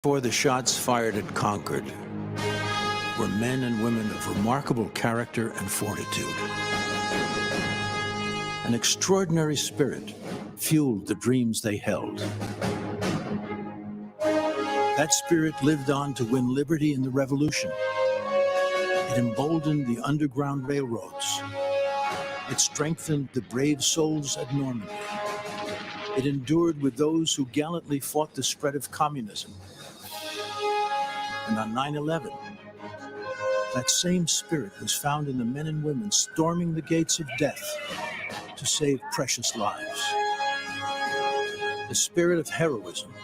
Before the shots fired at Concord were men and women of remarkable character and fortitude. An extraordinary spirit fueled the dreams they held. That spirit lived on to win liberty in the Revolution. It emboldened the Underground Railroads. It strengthened the brave souls at Normandy. It endured with those who gallantly fought the spread of communism. And on 9/11, that same spirit was found in the men and women storming the gates of death to save precious lives. The spirit of heroism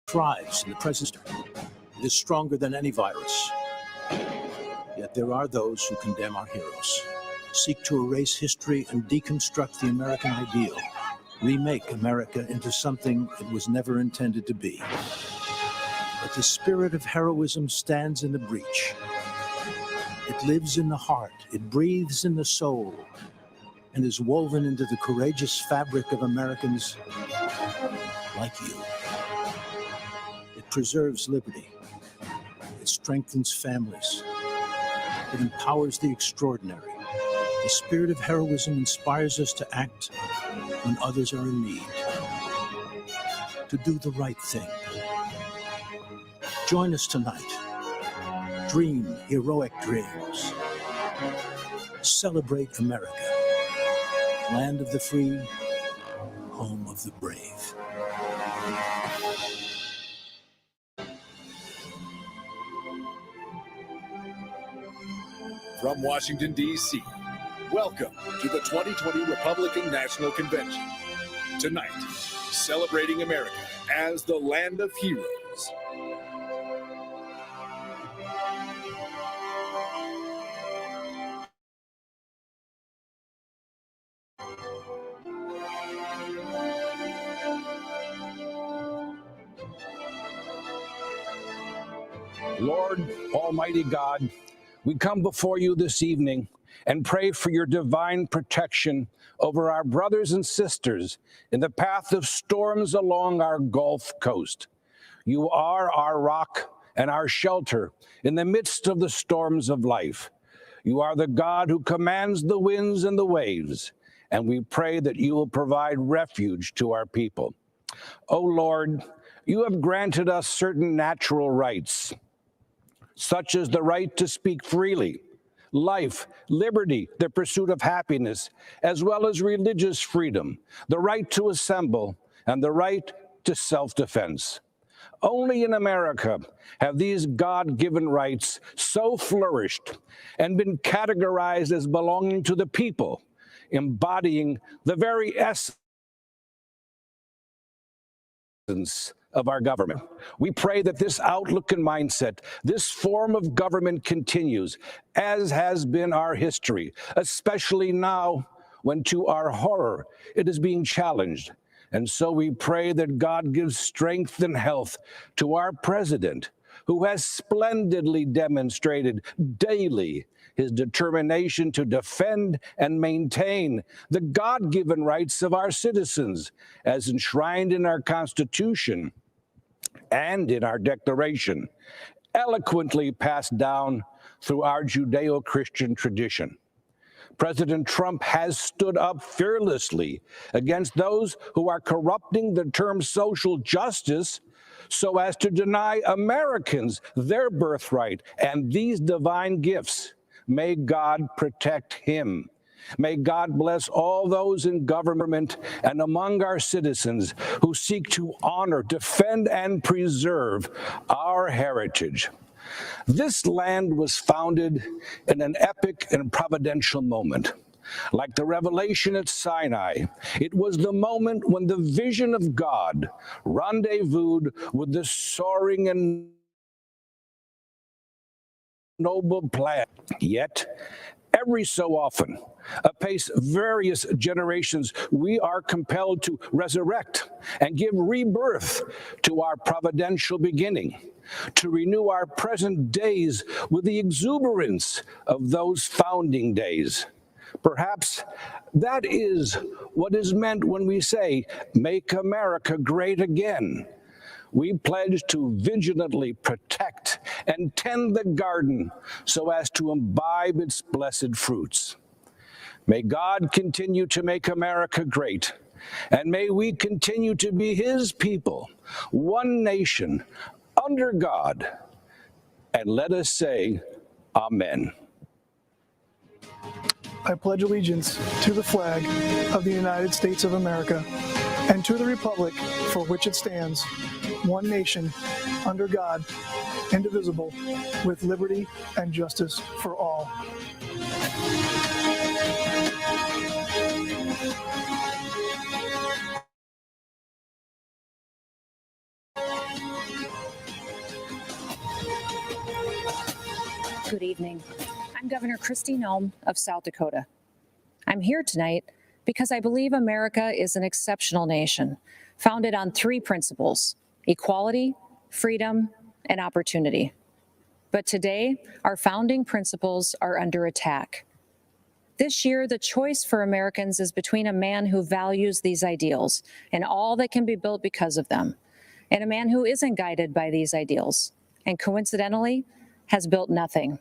thrives in the present. It is stronger than any virus. Yet there are those who condemn our heroes, seek to erase history and deconstruct the American ideal, remake America into something it was never intended to be. But the spirit of heroism stands in the breach. It lives in the heart, it breathes in the soul, and is woven into the courageous fabric of Americans like you. It preserves liberty. It strengthens families. It empowers the extraordinary. The spirit of heroism inspires us to act when others are in need, to do the right thing. Join us tonight. Dream heroic dreams. Celebrate America, land of the free, home of the brave. From Washington, D.C., welcome to the 2020 Republican National Convention. Tonight, celebrating America as the land of heroes. Lord, Almighty God, we come before you this evening and pray for your divine protection over our brothers and sisters in the path of storms along our Gulf Coast. You are our rock and our shelter in the midst of the storms of life. You are the God who commands the winds and the waves, and we pray that you will provide refuge to our people. O Lord, you have granted us certain natural rights, such as the right to speak freely, life, liberty, the pursuit of happiness, as well as religious freedom, the right to assemble, and the right to self-defense. Only in America have these God-given rights so flourished and been categorized as belonging to the people, embodying the very essence of our government. We pray that this outlook and mindset, this form of government continues, as has been our history, especially now when, to our horror, it is being challenged. And so we pray that God gives strength and health to our president, who has splendidly demonstrated daily his determination to defend and maintain the God-given rights of our citizens, as enshrined in our Constitution and in our Declaration, eloquently passed down through our Judeo-Christian tradition. President Trump has stood up fearlessly against those who are corrupting the term social justice so as to deny Americans their birthright and these divine gifts. May God protect him. May God bless all those in government and among our citizens who seek to honor, defend, and preserve our heritage. This land was founded in an epic and providential moment. Like the revelation at Sinai, it was the moment when the vision of God rendezvoused with the soaring and noble plan. Yet, every so often, apace various generations, we are compelled to resurrect and give rebirth to our providential beginning, to renew our present days with the exuberance of those founding days. Perhaps that is what is meant when we say, "Make America Great Again." We pledge to vigilantly protect and tend the garden so as to imbibe its blessed fruits. May God continue to make America great, and may we continue to be His people, one nation, under God. And let us say, Amen. I pledge allegiance to the flag of the United States of America and to the republic for which it stands, one nation, under God, indivisible, with liberty and justice for all. Good evening. I'm Governor Kristi Noem of South Dakota. I'm here tonight because I believe America is an exceptional nation, founded on three principles: equality, freedom, and opportunity. But today, our founding principles are under attack. This year, the choice for Americans is between a man who values these ideals and all that can be built because of them, and a man who isn't guided by these ideals, and coincidentally, has built nothing.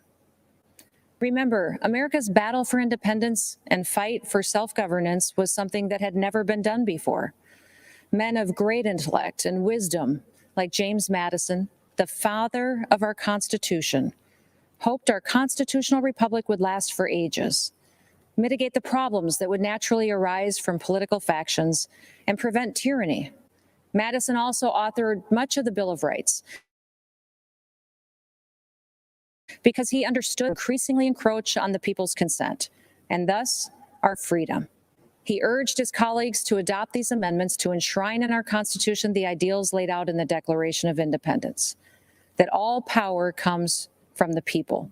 Remember, America's battle for independence and fight for self-governance was something that had never been done before. Men of great intellect and wisdom, like James Madison, the father of our Constitution, hoped our constitutional republic would last for ages, mitigate the problems that would naturally arise from political factions, and prevent tyranny. Madison also authored much of the Bill of Rights, because he understood increasingly encroach on the people's consent, and thus our freedom. He urged his colleagues to adopt these amendments to enshrine in our Constitution the ideals laid out in the Declaration of Independence, that all power comes from the people,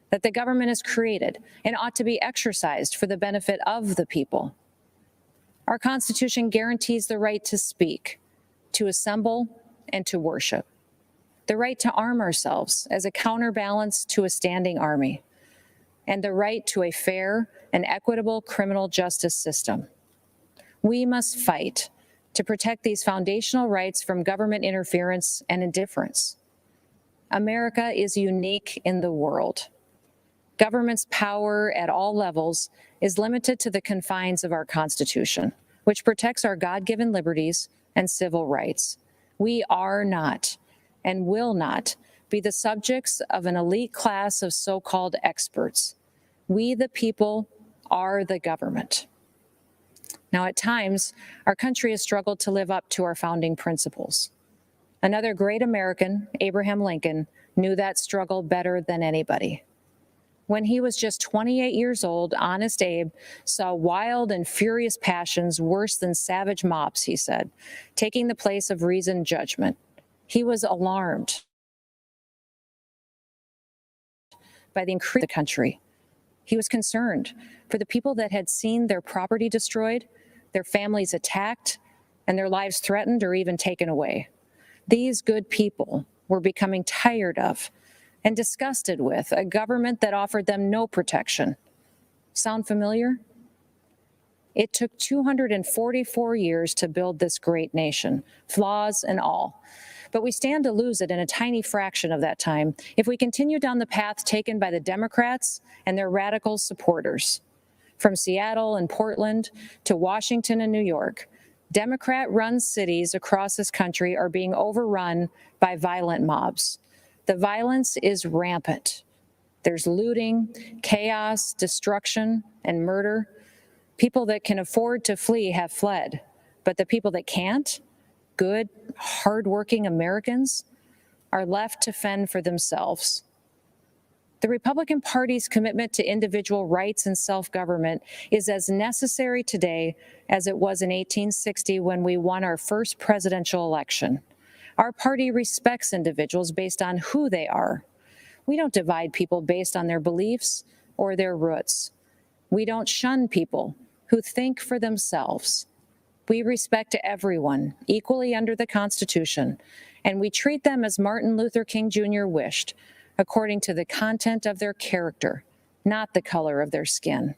that the government is created and ought to be exercised for the benefit of the people. Our Constitution guarantees the right to speak, to assemble, and to worship, the right to arm ourselves as a counterbalance to a standing army, and the right to a fair and equitable criminal justice system. We must fight to protect these foundational rights from government interference and indifference. America is unique in the world. Government's power at all levels is limited to the confines of our Constitution, which protects our God-given liberties and civil rights. We are not and will not be the subjects of an elite class of so-called experts. We, the people, are the government. Now, at times, our country has struggled to live up to our founding principles. Another great American, Abraham Lincoln, knew that struggle better than anybody. When he was just 28 years old, Honest Abe saw wild and furious passions worse than savage mobs, he said, taking the place of reasoned judgment. He was alarmed by the increase of the country. He was concerned for the people that had seen their property destroyed, their families attacked, and their lives threatened or even taken away. These good people were becoming tired of and disgusted with a government that offered them no protection. Sound familiar? It took 244 years to build this great nation, flaws and all. But we stand to lose it in a tiny fraction of that time if we continue down the path taken by the Democrats and their radical supporters. From Seattle and Portland to Washington and New York, Democrat-run cities across this country are being overrun by violent mobs. The violence is rampant. There's looting, chaos, destruction, and murder. People that can afford to flee have fled, but the people that can't, good, hardworking Americans, are left to fend for themselves. The Republican Party's commitment to individual rights and self-government is as necessary today as it was in 1860 when we won our first presidential election. Our party respects individuals based on who they are. We don't divide people based on their beliefs or their roots. We don't shun people who think for themselves. We respect everyone equally under the Constitution, and we treat them as Martin Luther King Jr. wished, according to the content of their character, not the color of their skin.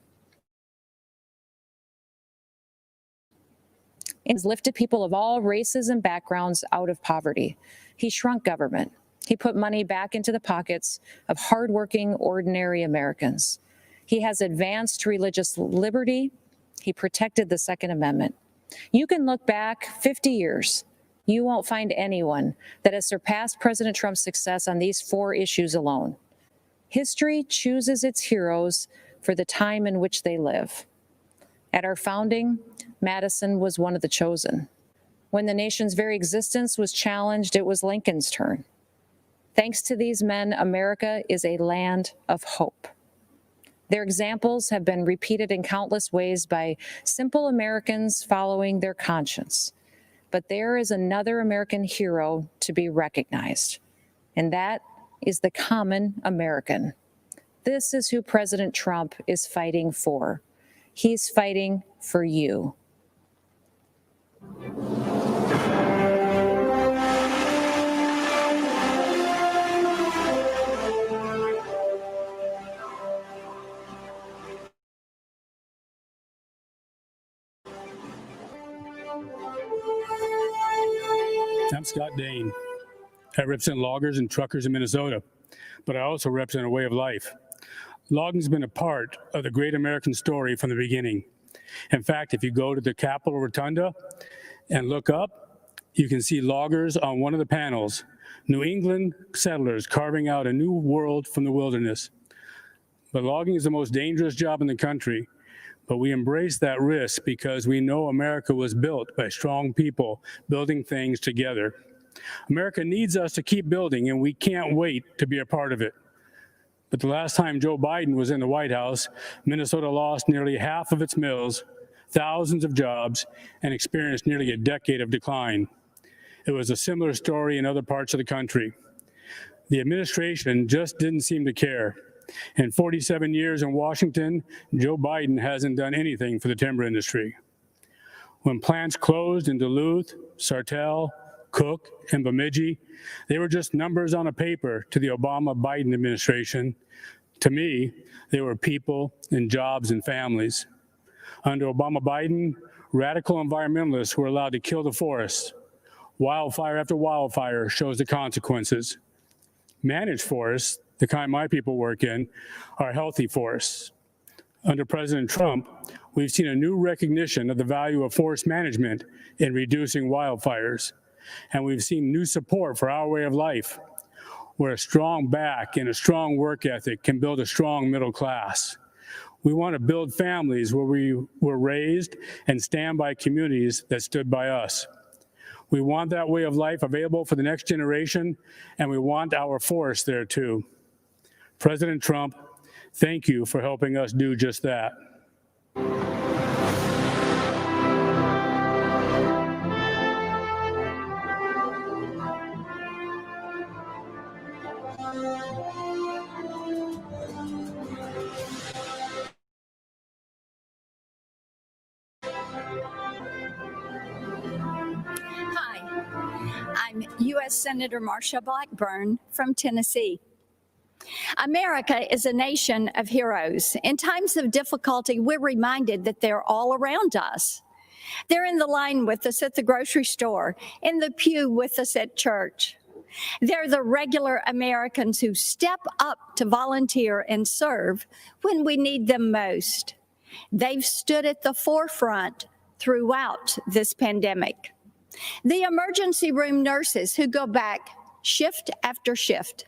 He's lifted people of all races and backgrounds out of poverty. He shrunk government. He put money back into the pockets of hardworking, ordinary Americans. He has advanced religious liberty. He protected the Second Amendment. You can look back 50 years. You won't find anyone that has surpassed President Trump's success on these 4 issues alone. History chooses its heroes for the time in which they live. At our founding, Madison was one of the chosen. When the nation's very existence was challenged, it was Lincoln's turn. Thanks to these men, America is a land of hope. Their examples have been repeated in countless ways by simple Americans following their conscience. But there is another American hero to be recognized, and that is the common American. This is who President Trump is fighting for. He's fighting for you. I'm Scott Dane. I represent loggers and truckers in Minnesota, but I also represent a way of life. Logging's been a part of the great American story from the beginning. In fact, if you go to the Capitol Rotunda and look up, you can see loggers on one of the panels, New England settlers carving out a new world from the wilderness. But logging is the most dangerous job in the country, but we embrace that risk because we know America was built by strong people building things together. America needs us to keep building, and we can't wait to be a part of it. But the last time Joe Biden was in the White House, Minnesota lost nearly half of its mills, thousands of jobs, and experienced nearly a decade of decline. It was a similar story in other parts of the country. The administration just didn't seem to care. In 47 years in Washington, Joe Biden hasn't done anything for the timber industry. When plants closed in Duluth, Sartell, Cook, and Bemidji, they were just numbers on a paper to the Obama-Biden administration. To me, they were people and jobs and families. Under Obama-Biden, radical environmentalists were allowed to kill the forests. Wildfire after wildfire shows the consequences. Managed forests, the kind my people work in, are healthy forests. Under President Trump, we've seen a new recognition of the value of forest management in reducing wildfires. And we've seen new support for our way of life, where a strong back and a strong work ethic can build a strong middle class. We want to build families where we were raised and stand by communities that stood by us. We want that way of life available for the next generation, and we want our forests there too. President Trump, thank you for helping us do just that. I'm U.S. Senator Marsha Blackburn from Tennessee. America is a nation of heroes. In times of difficulty, we're reminded that they're all around us. They're in the line with us at the grocery store, in the pew with us at church. They're the regular Americans who step up to volunteer and serve when we need them most. They've stood at the forefront throughout this pandemic. The emergency room nurses who go back shift after shift.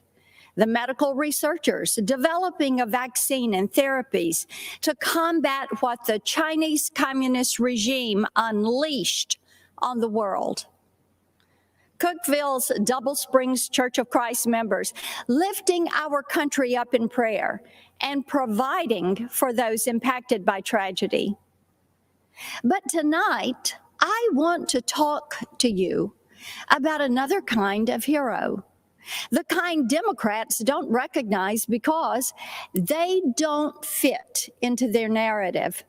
The medical researchers developing a vaccine and therapies to combat what the Chinese Communist regime unleashed on the world. Cookeville's Double Springs Church of Christ members lifting our country up in prayer and providing for those impacted by tragedy. But tonight, I want to talk to you about another kind of hero. The kind Democrats don't recognize because they don't fit into their narrative.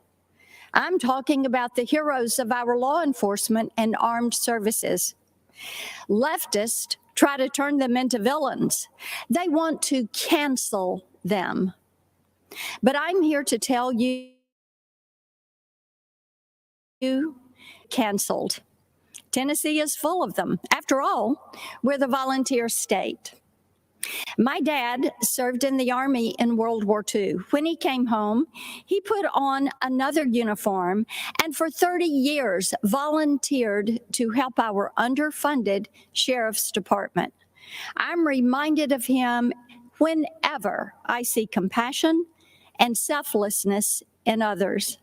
I'm talking about the heroes of our law enforcement and armed services. Leftists try to turn them into villains. They want to cancel them. But I'm here to tell you get canceled. Tennessee is full of them. After all, we're the volunteer state. My dad served in the Army in World War II. When he came home, he put on another uniform and for 30 years volunteered to help our underfunded Sheriff's Department. I'm reminded of him whenever I see compassion and selflessness in others.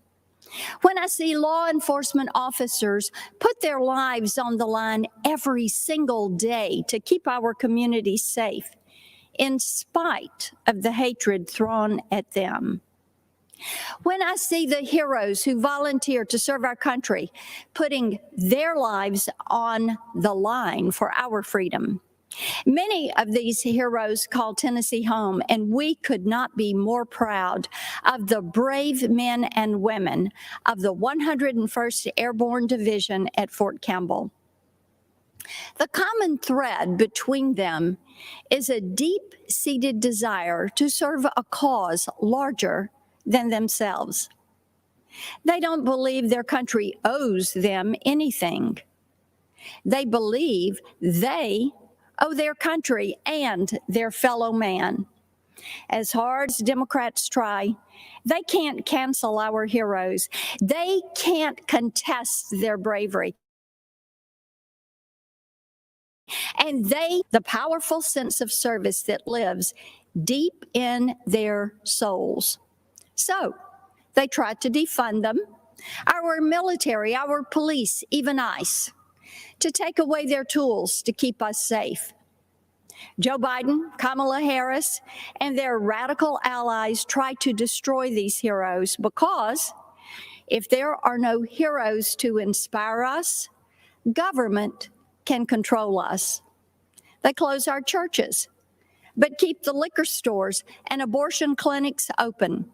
When I see law enforcement officers put their lives on the line every single day to keep our communities safe, in spite of the hatred thrown at them. When I see the heroes who volunteer to serve our country, putting their lives on the line for our freedom. Many of these heroes call Tennessee home, and we could not be more proud of the brave men and women of the 101st Airborne Division at Fort Campbell. The common thread between them is a deep-seated desire to serve a cause larger than themselves. They don't believe their country owes them anything. They believe they owe their country and their fellow man. As hard as Democrats try, they can't cancel our heroes. They can't contest their bravery. And the powerful sense of service that lives deep in their souls. So they try to defund them, our military, our police, even ICE, to take away their tools to keep us safe. Joe Biden, Kamala Harris, and their radical allies try to destroy these heroes because if there are no heroes to inspire us, government can control us. They close our churches, but keep the liquor stores and abortion clinics open.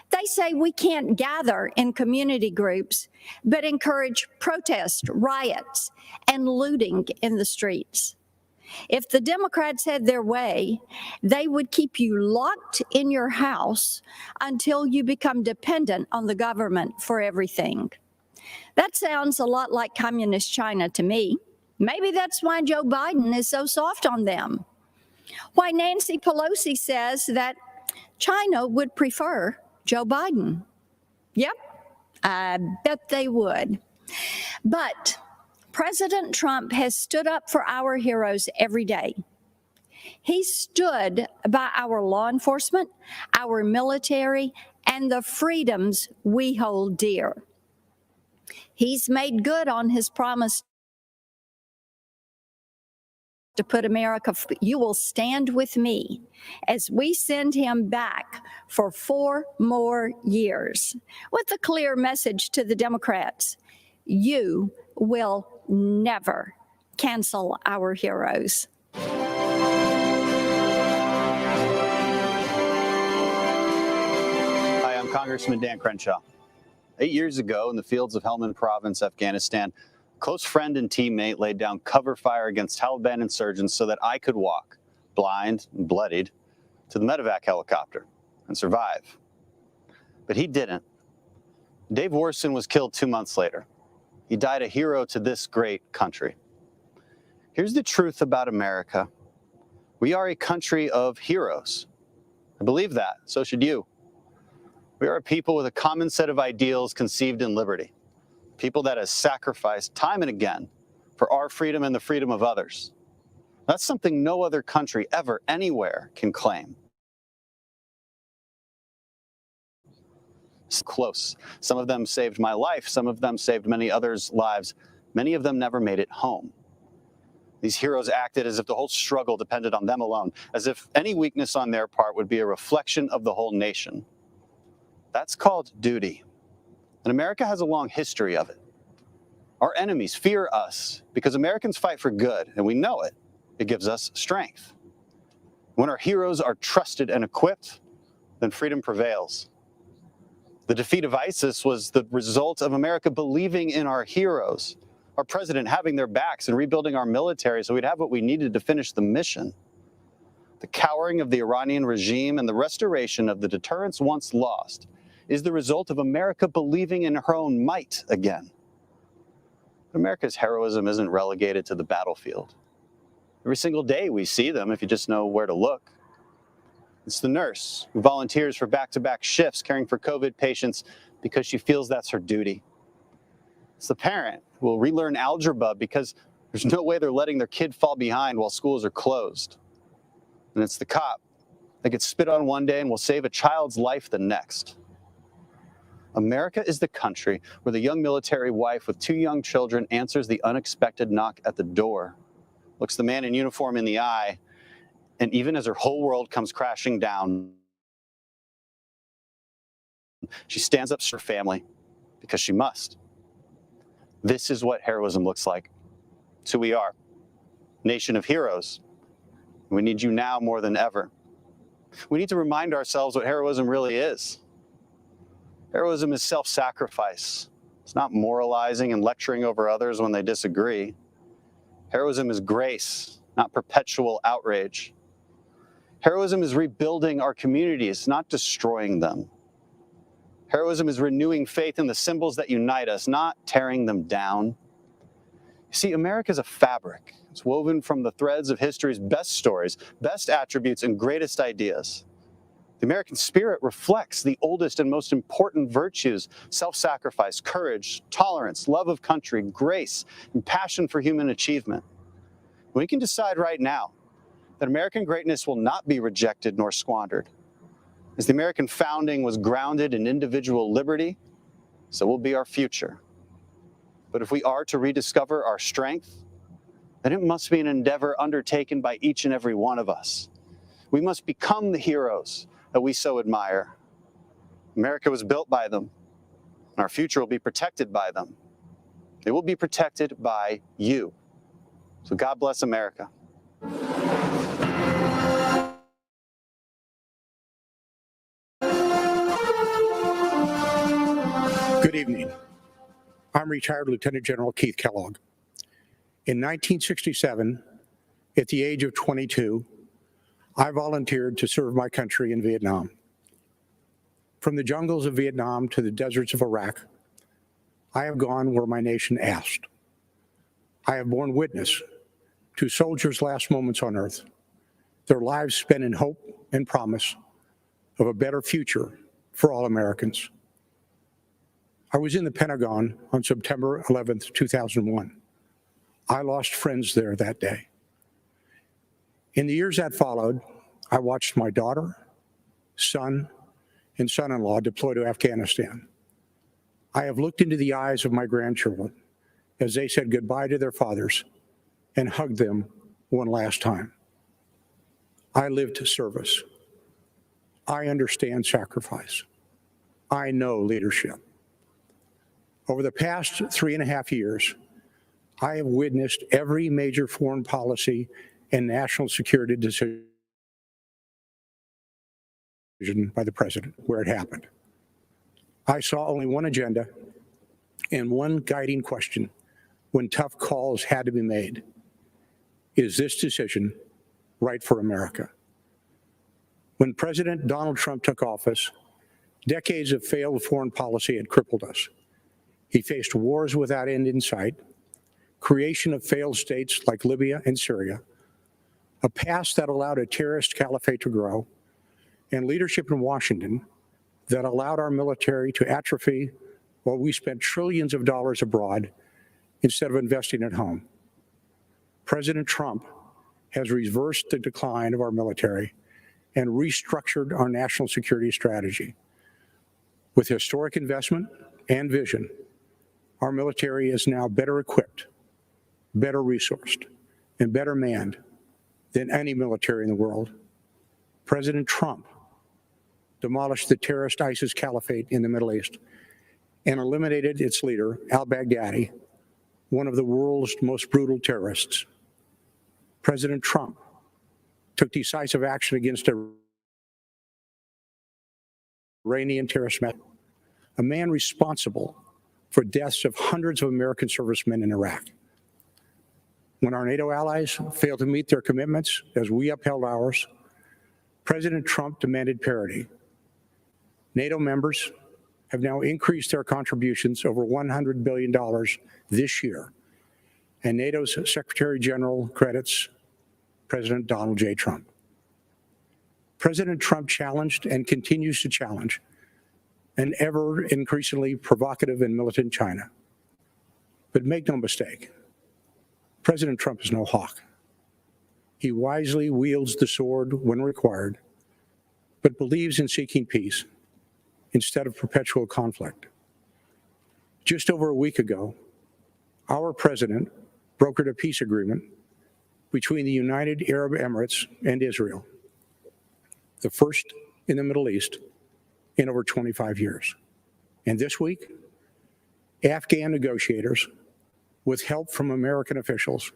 They say we can't gather in community groups, but encourage protest, riots, and looting in the streets. If the Democrats had their way, they would keep you locked in your house until you become dependent on the government for everything. That sounds a lot like communist China to me. Maybe that's why Joe Biden is so soft on them. Why Nancy Pelosi says that China would prefer Joe Biden. Yep, I bet they would. But President Trump has stood up for our heroes every day. He stood by our law enforcement, our military, and the freedoms we hold dear. He's made good on his promise to put America, you will stand with me as we send him back for 4 more years with a clear message to the Democrats. You will never cancel our heroes. Hi, I'm Congressman Dan Crenshaw. 8 years ago in the fields of Helmand Province, Afghanistan, close friend and teammate laid down cover fire against Taliban insurgents so that I could walk, blind and bloodied, to the medevac helicopter and survive. But he didn't. Dave Warson was killed 2 months later. He died a hero to this great country. Here's the truth about America. We are a country of heroes. I believe that. So should you. We are a people with a common set of ideals conceived in liberty. People that have sacrificed time and again for our freedom and the freedom of others. That's something no other country ever, anywhere can claim. It's close. Some of them saved my life. Some of them saved many others' lives. Many of them never made it home. These heroes acted as if the whole struggle depended on them alone, as if any weakness on their part would be a reflection of the whole nation. That's called duty. And America has a long history of it. Our enemies fear us because Americans fight for good, and we know it. It gives us strength. When our heroes are trusted and equipped, then freedom prevails. The defeat of ISIS was the result of America believing in our heroes, our president having their backs and rebuilding our military so we'd have what we needed to finish the mission. The cowering of the Iranian regime and the restoration of the deterrence once lost is the result of America believing in her own might again. But America's heroism isn't relegated to the battlefield. Every single day we see them if you just know where to look. It's the nurse who volunteers for back-to-back shifts caring for COVID patients because she feels that's her duty. It's the parent who will relearn algebra because there's no way they're letting their kid fall behind while schools are closed. And it's the cop that gets spit on one day and will save a child's life the next. America is the country where the young military wife with 2 young children answers the unexpected knock at the door, looks the man in uniform in the eye, and even as her whole world comes crashing down, she stands up for her family because she must. This is what heroism looks like. It's who we are, nation of heroes. We need you now more than ever. We need to remind ourselves what heroism really is. Heroism is self-sacrifice. It's not moralizing and lecturing over others when they disagree. Heroism is grace, not perpetual outrage. Heroism is rebuilding our communities, not destroying them. Heroism is renewing faith in the symbols that unite us, not tearing them down. You see, America is a fabric. It's woven from the threads of history's best stories, best attributes, and greatest ideas. The American spirit reflects the oldest and most important virtues: self-sacrifice, courage, tolerance, love of country, grace, and passion for human achievement. We can decide right now that American greatness will not be rejected nor squandered. As the American founding was grounded in individual liberty, so will be our future. But if we are to rediscover our strength, then it must be an endeavor undertaken by each and every one of us. We must become the heroes that we so admire. America was built by them, and our future will be protected by them. It will be protected by you. So God bless America. Good evening. I'm retired Lieutenant General Keith Kellogg. In 1967, at the age of 22, I volunteered to serve my country in Vietnam. From the jungles of Vietnam to the deserts of Iraq, I have gone where my nation asked. I have borne witness to soldiers' last moments on earth, their lives spent in hope and promise of a better future for all Americans. I was in the Pentagon on September 11th, 2001. I lost friends there that day. In the years that followed, I watched my daughter, son, and son-in-law deploy to Afghanistan. I have looked into the eyes of my grandchildren as they said goodbye to their fathers and hugged them one last time. I lived service. I understand sacrifice. I know leadership. Over the past 3.5 years, I have witnessed every major foreign policy and national security decision by the president where it happened. I saw only one agenda and one guiding question when tough calls had to be made. Is this decision right for America? When President Donald Trump took office, decades of failed foreign policy had crippled us. He faced wars without end in sight, creation of failed states like Libya and Syria, a past that allowed a terrorist caliphate to grow, and leadership in Washington that allowed our military to atrophy while we spent trillions of dollars abroad instead of investing at home. President Trump has reversed the decline of our military and restructured our national security strategy. With historic investment and vision, our military is now better equipped, better resourced, and better manned than any military in the world. President Trump demolished the terrorist ISIS caliphate in the Middle East and eliminated its leader, al-Baghdadi, one of the world's most brutal terrorists. President Trump took decisive action against Iranian terrorist method, a man responsible for deaths of hundreds of American servicemen in Iraq. When our NATO allies failed to meet their commitments as we upheld ours, President Trump demanded parity. NATO members have now increased their contributions over $100 billion this year And NATO's Secretary General credits President Donald J. Trump. President Trump challenged and continues to challenge an ever increasingly provocative and militant China. But make no mistake, President Trump is no hawk. He wisely wields the sword when required, but believes in seeking peace instead of perpetual conflict. Just over a week ago, our president brokered a peace agreement between the United Arab Emirates and Israel, the first in the Middle East in over 25 years. And this week, Afghan negotiators, with help from American officials,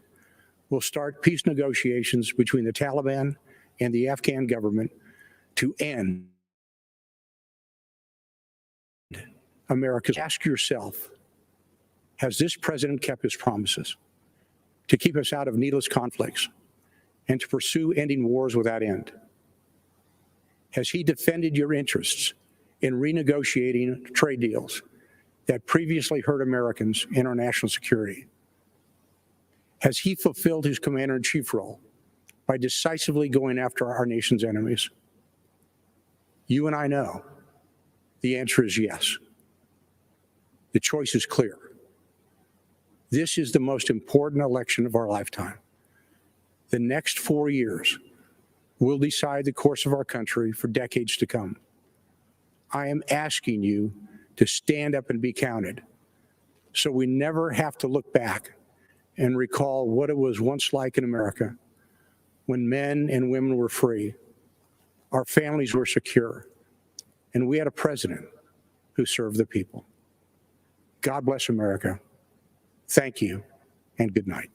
will start peace negotiations between the Taliban and the Afghan government to end America's. Ask yourself, has this president kept his promises to keep us out of needless conflicts and to pursue ending wars without end? Has he defended your interests in renegotiating trade deals that previously hurt Americans and our national security? Has he fulfilled his commander-in-chief role by decisively going after our nation's enemies? You and I know the answer is yes. The choice is clear. This is the most important election of our lifetime. The next 4 years will decide the course of our country for decades to come. I am asking you to stand up and be counted so we never have to look back and recall what it was once like in America when men and women were free, our families were secure, and we had a president who served the people. God bless America. Thank you, and good night.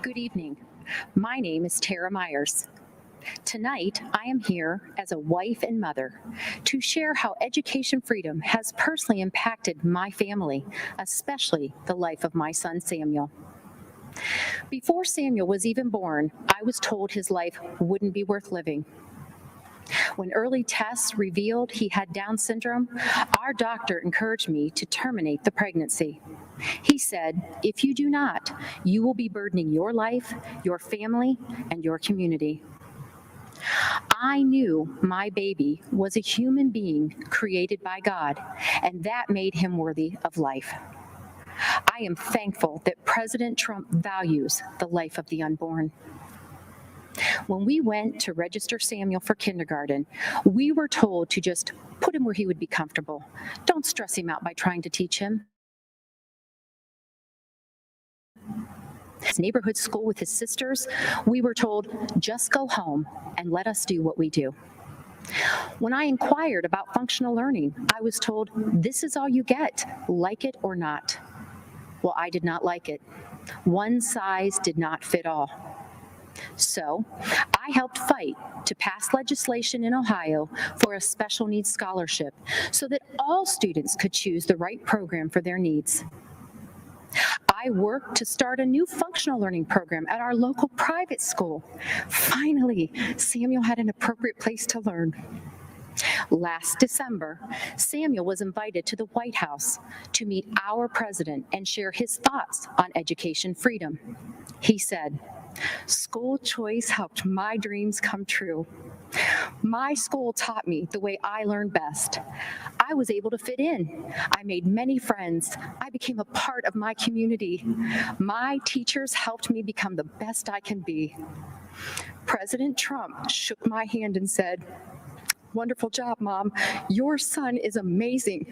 Good evening. My name is Tara Myers. Tonight, I am here as a wife and mother to share how education freedom has personally impacted my family, especially the life of my son, Samuel. Before Samuel was even born, I was told his life wouldn't be worth living. When early tests revealed he had Down syndrome, our doctor encouraged me to terminate the pregnancy. He said, "If you do not, you will be burdening your life, your family, and your community." I knew my baby was a human being created by God, and that made him worthy of life. I am thankful that President Trump values the life of the unborn. When we went to register Samuel for kindergarten, we were told to just put him where he would be comfortable. Don't stress him out by trying to teach him. His neighborhood school with his sisters, we were told, just go home and let us do what we do. When I inquired about functional learning, I was told, this is all you get, like it or not. Well, I did not like it. One size did not fit all. So I helped fight to pass legislation in Ohio for a special needs scholarship so that all students could choose the right program for their needs. I worked to start a new functional learning program at our local private school. Finally, Samuel had an appropriate place to learn. Last December, Samuel was invited to the White House to meet our president and share his thoughts on education freedom. He said, "School choice helped my dreams come true. My school taught me the way I learn best. I was able to fit in. I made many friends. I became a part of my community. My teachers helped me become the best I can be." President Trump shook my hand and said, "Wonderful job, Mom. Your son is amazing."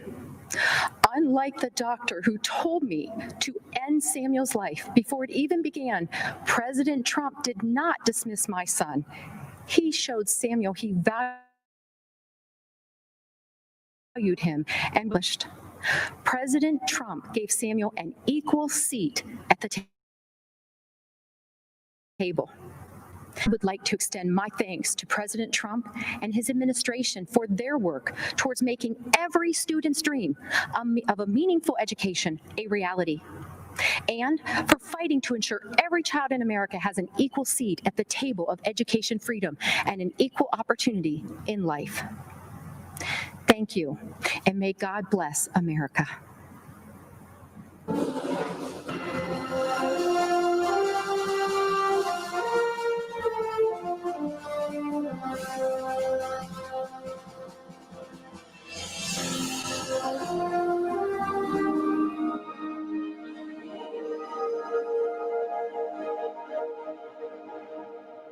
Unlike the doctor who told me to end Samuel's life before it even began, President Trump did not dismiss my son. He showed Samuel he valued him and pushed. President Trump gave Samuel an equal seat at the table. I would like to extend my thanks to President Trump and his administration for their work towards making every student's dream of a meaningful education a reality, and for fighting to ensure every child in America has an equal seat at the table of education freedom and an equal opportunity in life. Thank you, and may God bless America.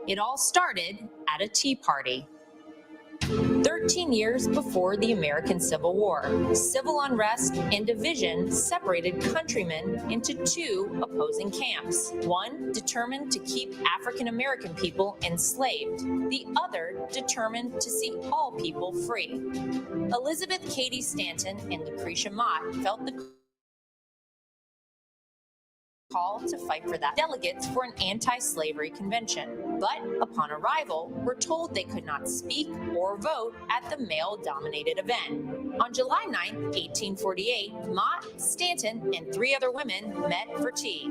It all started at a tea party. 13 years before the American Civil War, civil unrest and division separated countrymen into two opposing camps. One determined to keep African American people enslaved, the other determined to see all people free. Elizabeth Cady Stanton and Lucretia Mott felt the call to fight for that delegates for an anti-slavery convention, but upon arrival were told they could not speak or vote at the male-dominated event. On July 9, 1848, Mott, Stanton, and 3 other women met for tea.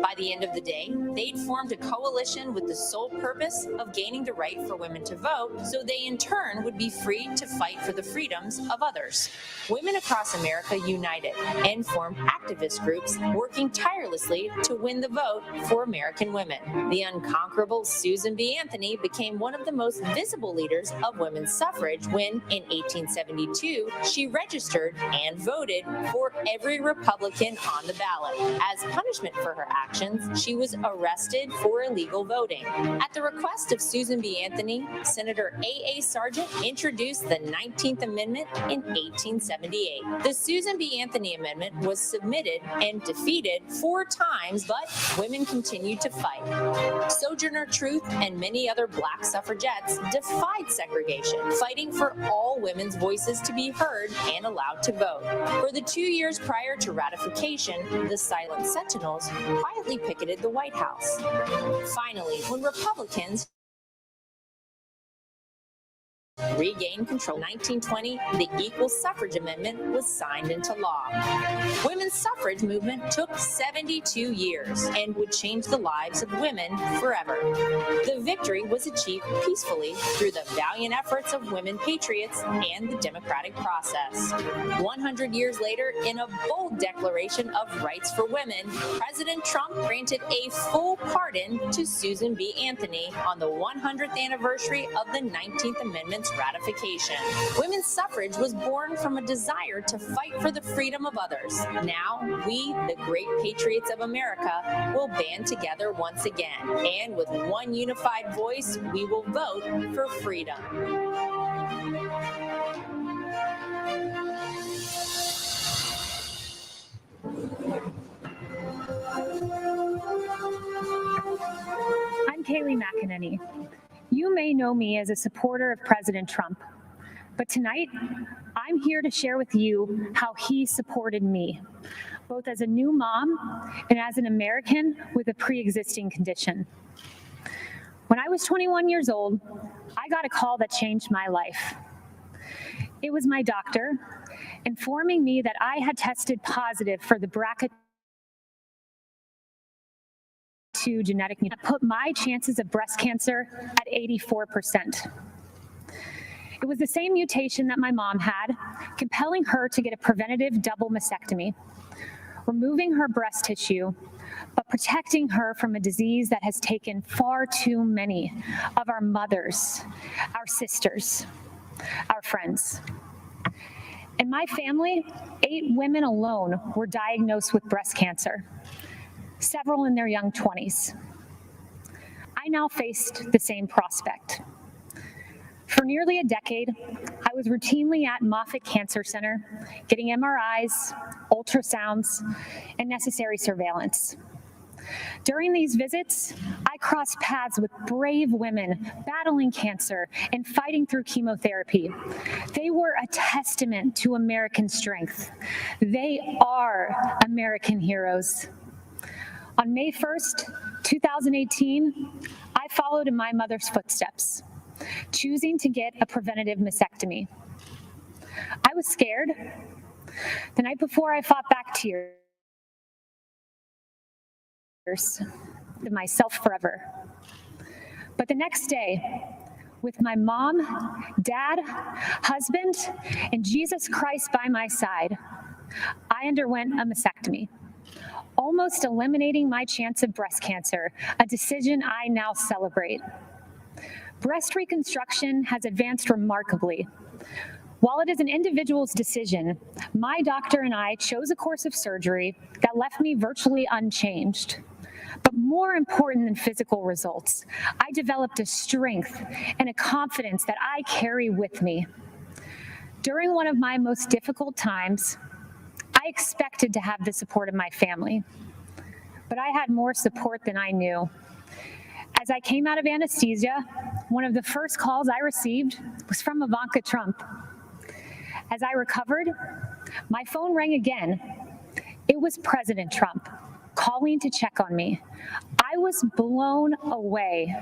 By the end of the day, they'd formed a coalition with the sole purpose of gaining the right for women to vote, so they in turn would be free to fight for the freedoms of others. Women across America united and formed activist groups working tirelessly to win the vote for American women. The unconquerable Susan B. Anthony became one of the most visible leaders of women's suffrage when, in 1872, she registered and voted for every Republican on the ballot. As punishment for her actions, she was arrested for illegal voting. At the request of Susan B. Anthony, Senator A.A. Sargent introduced the 19th Amendment in 1878. The Susan B. Anthony Amendment was submitted and defeated 4 times, but women continued to fight. Sojourner Truth and many other black suffragettes defied segregation, fighting for all women's voices to be heard and allowed to vote. For the 2 years prior to ratification, the Silent Sentinels quietly picketed the White House. Finally, when Republicans regained control in 1920, the Equal Suffrage Amendment was signed into law. Women's suffrage movement took 72 years and would change the lives of women forever. The victory was achieved peacefully through the valiant efforts of women patriots and the democratic process. 100 years later, in a bold declaration of rights for women, President Trump granted a full pardon to Susan B. Anthony on the 100th anniversary of the 19th Amendment's ratification. Women's suffrage was born from a desire to fight for the freedom of others. Now, we, the great patriots of America, will band together once again, and with one unified voice, we will vote for freedom. I'm Kayleigh McEnany. You may know me as a supporter of President Trump, but tonight I'm here to share with you how he supported me, both as a new mom and as an American with a pre-existing condition. When I was 21 years old, I got a call that changed my life. It was my doctor informing me that I had tested positive for the BRCA2 genetic mutation that put my chances of breast cancer at 84%. It was the same mutation that my mom had, compelling her to get a preventative double mastectomy, removing her breast tissue, but protecting her from a disease that has taken far too many of our mothers, our sisters, our friends. In my family, 8 women alone were diagnosed with breast cancer, several in their young 20s. I now faced the same prospect. For nearly a decade, I was routinely at Moffitt Cancer Center, getting MRIs, ultrasounds, and necessary surveillance. During these visits, I crossed paths with brave women battling cancer and fighting through chemotherapy. They were a testament to American strength. They are American heroes. On May 1st, 2018, I followed in my mother's footsteps, choosing to get a preventative mastectomy. I was scared. The night before, I fought back tears to myself forever. But the next day, with my mom, dad, husband, and Jesus Christ by my side, I underwent a mastectomy, almost eliminating my chance of breast cancer, a decision I now celebrate. Breast reconstruction has advanced remarkably. While it is an individual's decision, my doctor and I chose a course of surgery that left me virtually unchanged. But more important than physical results, I developed a strength and a confidence that I carry with me. During one of my most difficult times, I expected to have the support of my family, but I had more support than I knew. As I came out of anesthesia, one of the first calls I received was from Ivanka Trump. As I recovered, my phone rang again. It was President Trump calling to check on me. I was blown away.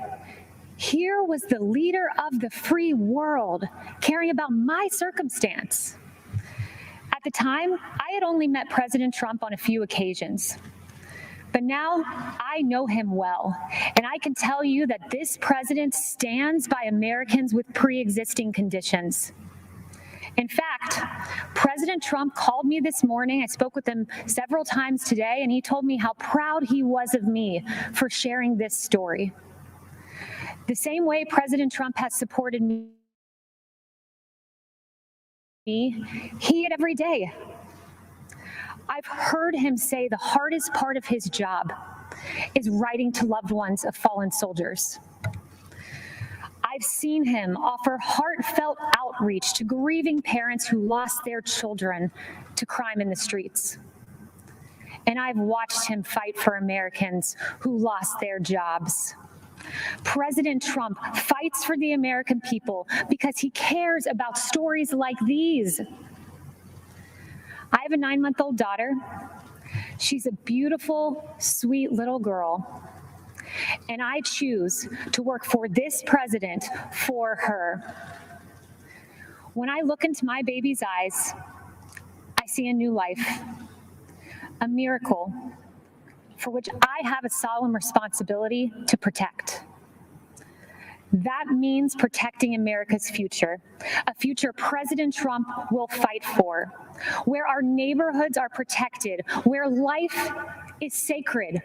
Here was the leader of the free world caring about my circumstance. At the time, I had only met President Trump on a few occasions. But now I know him well, and I can tell you that this president stands by Americans with pre-existing conditions. In fact, President Trump called me this morning. I spoke with him several times today, and he told me how proud he was of me for sharing this story. The same way President Trump has supported me, he did every day. I've heard him say the hardest part of his job is writing to loved ones of fallen soldiers. I've seen him offer heartfelt outreach to grieving parents who lost their children to crime in the streets. And I've watched him fight for Americans who lost their jobs. President Trump fights for the American people because he cares about stories like these. I have a 9-month-old daughter. She's a beautiful, sweet little girl. And I choose to work for this president for her. When I look into my baby's eyes, I see a new life, a miracle for which I have a solemn responsibility to protect. That means protecting America's future, a future President Trump will fight for, where our neighborhoods are protected, where life is sacred,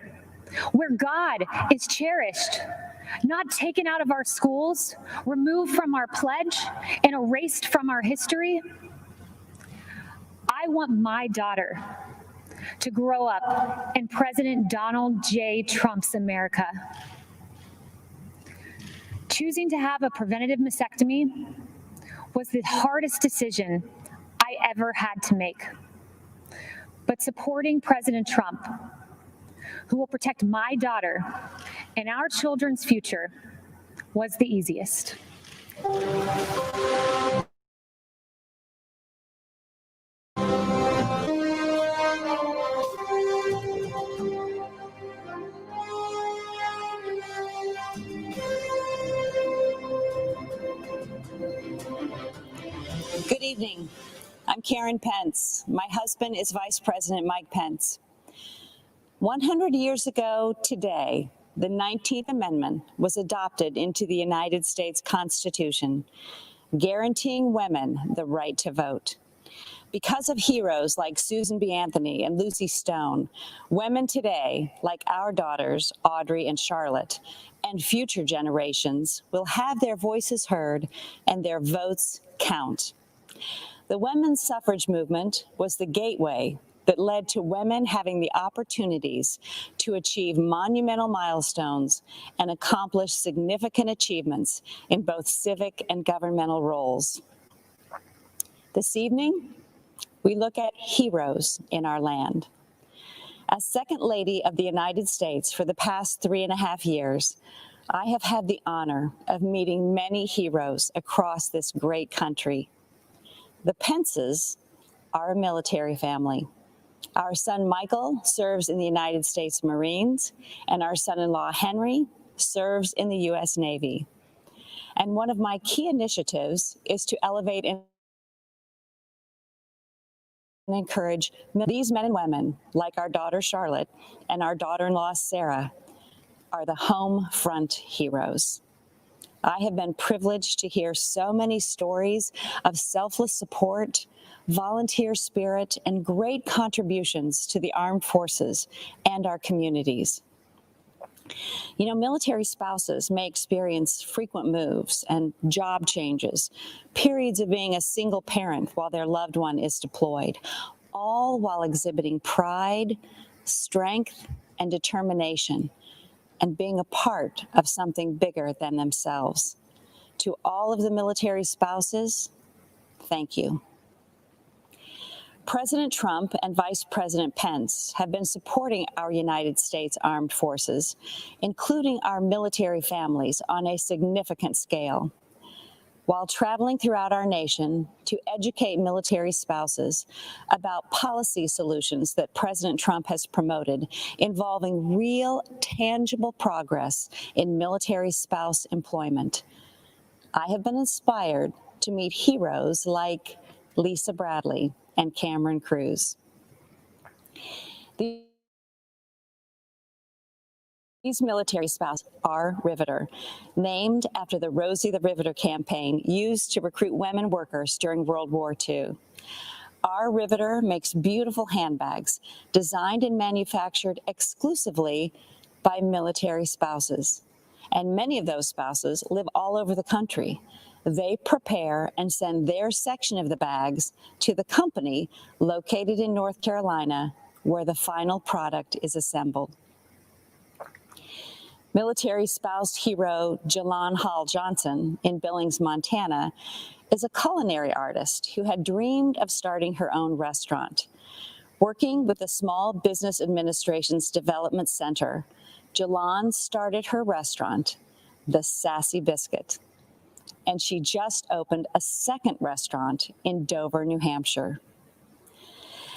where God is cherished, not taken out of our schools, removed from our pledge, and erased from our history. I want my daughter to grow up in President Donald J. Trump's America. Choosing to have a preventative mastectomy was the hardest decision I ever had to make. But supporting President Trump, who will protect my daughter and our children's future, was the easiest. Good evening. I'm Karen Pence. My husband is Vice President Mike Pence. 100 years ago today, the 19th Amendment was adopted into the United States Constitution, guaranteeing women the right to vote. Because of heroes like Susan B. Anthony and Lucy Stone, women today, like our daughters, Audrey and Charlotte, and future generations, will have their voices heard and their votes count. The women's suffrage movement was the gateway that led to women having the opportunities to achieve monumental milestones and accomplish significant achievements in both civic and governmental roles. This evening, we look at heroes in our land. As Second Lady of the United States for the past 3.5 years, I have had the honor of meeting many heroes across this great country. The Pences are a military family. Our son Michael serves in the United States Marines, and our son-in-law Henry serves in the U.S. Navy. And one of my key initiatives is to elevate and encourage these men and women, like our daughter Charlotte and our daughter-in-law Sarah, are the home front heroes. I have been privileged to hear so many stories of selfless support, volunteer spirit, and great contributions to the armed forces and our communities. You know, military spouses may experience frequent moves and job changes, periods of being a single parent while their loved one is deployed, all while exhibiting pride, strength, and determination, and being a part of something bigger than themselves. To all of the military spouses, thank you. President Trump and Vice President Pence have been supporting our United States Armed Forces, including our military families, on a significant scale. While traveling throughout our nation to educate military spouses about policy solutions that President Trump has promoted involving real, tangible progress in military spouse employment, I have been inspired to meet heroes like Lisa Bradley and Cameron Cruz. These military spouses are Riveter, named after the Rosie the Riveter campaign used to recruit women workers during World War II. Our Riveter makes beautiful handbags designed and manufactured exclusively by military spouses. And many of those spouses live all over the country. They prepare and send their section of the bags to the company located in North Carolina, where the final product is assembled. Military spouse hero Jalon Hall Johnson in Billings, Montana, is a culinary artist who had dreamed of starting her own restaurant. Working with the Small Business Administration's Development Center, Jalon started her restaurant, The Sassy Biscuit, and she just opened a second restaurant in Dover, New Hampshire.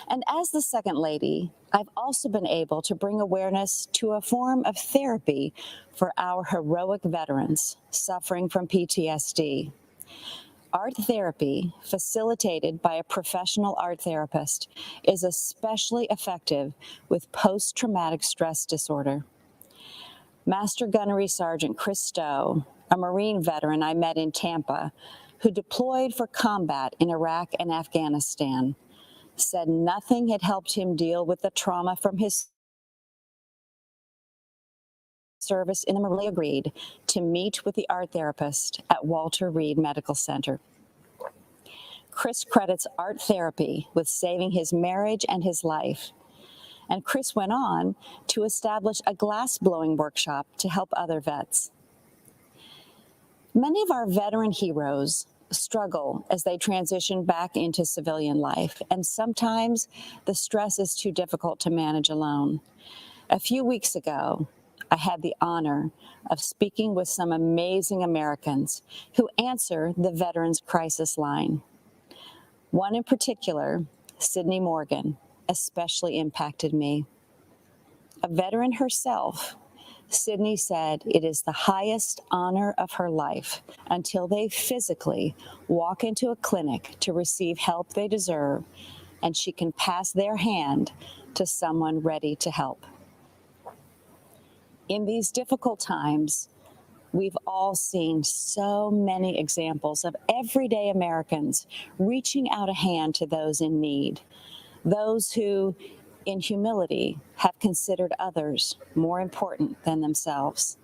And as the second lady, I've also been able to bring awareness to a form of therapy for our heroic veterans suffering from PTSD. Art therapy, facilitated by a professional art therapist, is especially effective with post-traumatic stress disorder. Master Gunnery Sergeant Chris Stowe, a Marine veteran I met in Tampa, who deployed for combat in Iraq and Afghanistan, said nothing had helped him deal with the trauma from his service in the Marine. Agreed to meet with the art therapist at Walter Reed Medical Center. Chris credits art therapy with saving his marriage and his life. And Chris went on to establish a glass-blowing workshop to help other vets. Many of our veteran heroes struggle as they transition back into civilian life, and sometimes the stress is too difficult to manage alone. A few weeks ago, I had the honor of speaking with some amazing Americans who answer the Veterans Crisis Line. One in particular, Sydney Morgan, especially impacted me. A veteran herself, Sydney said it is the highest honor of her life until they physically walk into a clinic to receive help they deserve, and she can pass their hand to someone ready to help. In these difficult times, we've all seen so many examples of everyday Americans reaching out a hand to those in need, those who, in humility, have considered others more important than themselves.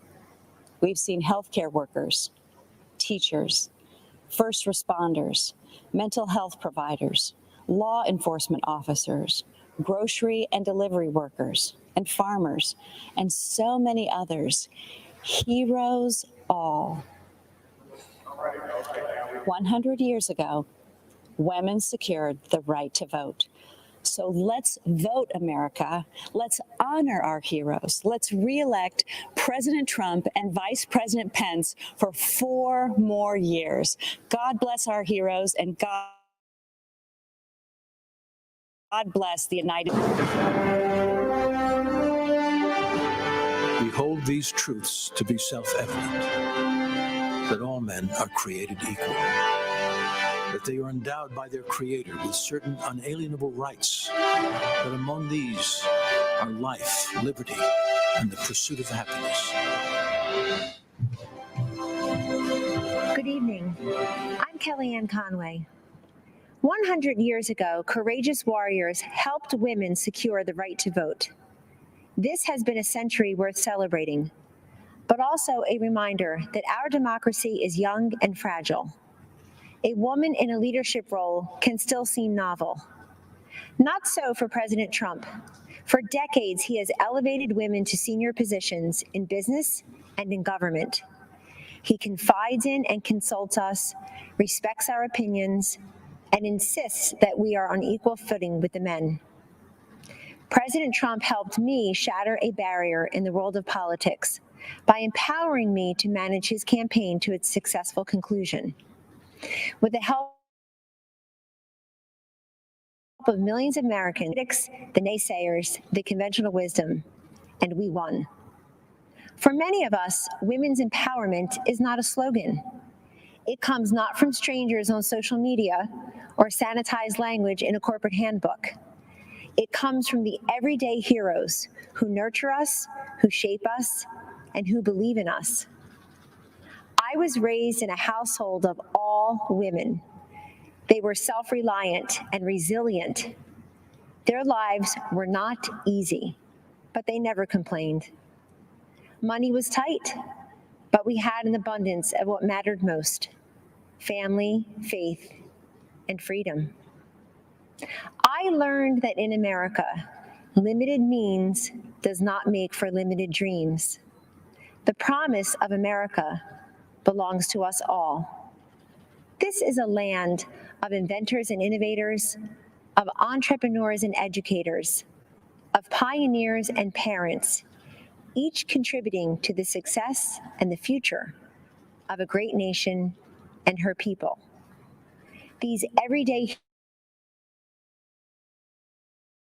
We've seen healthcare workers, teachers, first responders, mental health providers, law enforcement officers, grocery and delivery workers, and farmers, and so many others. Heroes all. 100 years ago, women secured the right to vote. So let's vote, America. Let's honor our heroes. Let's reelect President Trump and Vice President Pence for 4 more years. God bless our heroes, and God bless the United States. We hold these truths to be self-evident: that all men are created equal, that they are endowed by their Creator with certain unalienable rights, that among these are life, liberty, and the pursuit of happiness. Good evening. I'm Kellyanne Conway. 100 years ago, courageous warriors helped women secure the right to vote. This has been a century worth celebrating, but also a reminder that our democracy is young and fragile. A woman in a leadership role can still seem novel. Not so for President Trump. For decades, he has elevated women to senior positions in business and in government. He confides in and consults us, respects our opinions, and insists that we are on equal footing with the men. President Trump helped me shatter a barrier in the world of politics by empowering me to manage his campaign to its successful conclusion. With the help of millions of Americans, the naysayers, the conventional wisdom, and we won. For many of us, women's empowerment is not a slogan. It comes not from strangers on social media or sanitized language in a corporate handbook. It comes from the everyday heroes who nurture us, who shape us, and who believe in us. I was raised in a household of all women. They were self-reliant and resilient. Their lives were not easy, but they never complained. Money was tight, but we had an abundance of what mattered most: family, faith, and freedom. I learned that in America, limited means does not make for limited dreams. The promise of America belongs to us all. This is a land of inventors and innovators, of entrepreneurs and educators, of pioneers and parents, each contributing to the success and the future of a great nation and her people. These everyday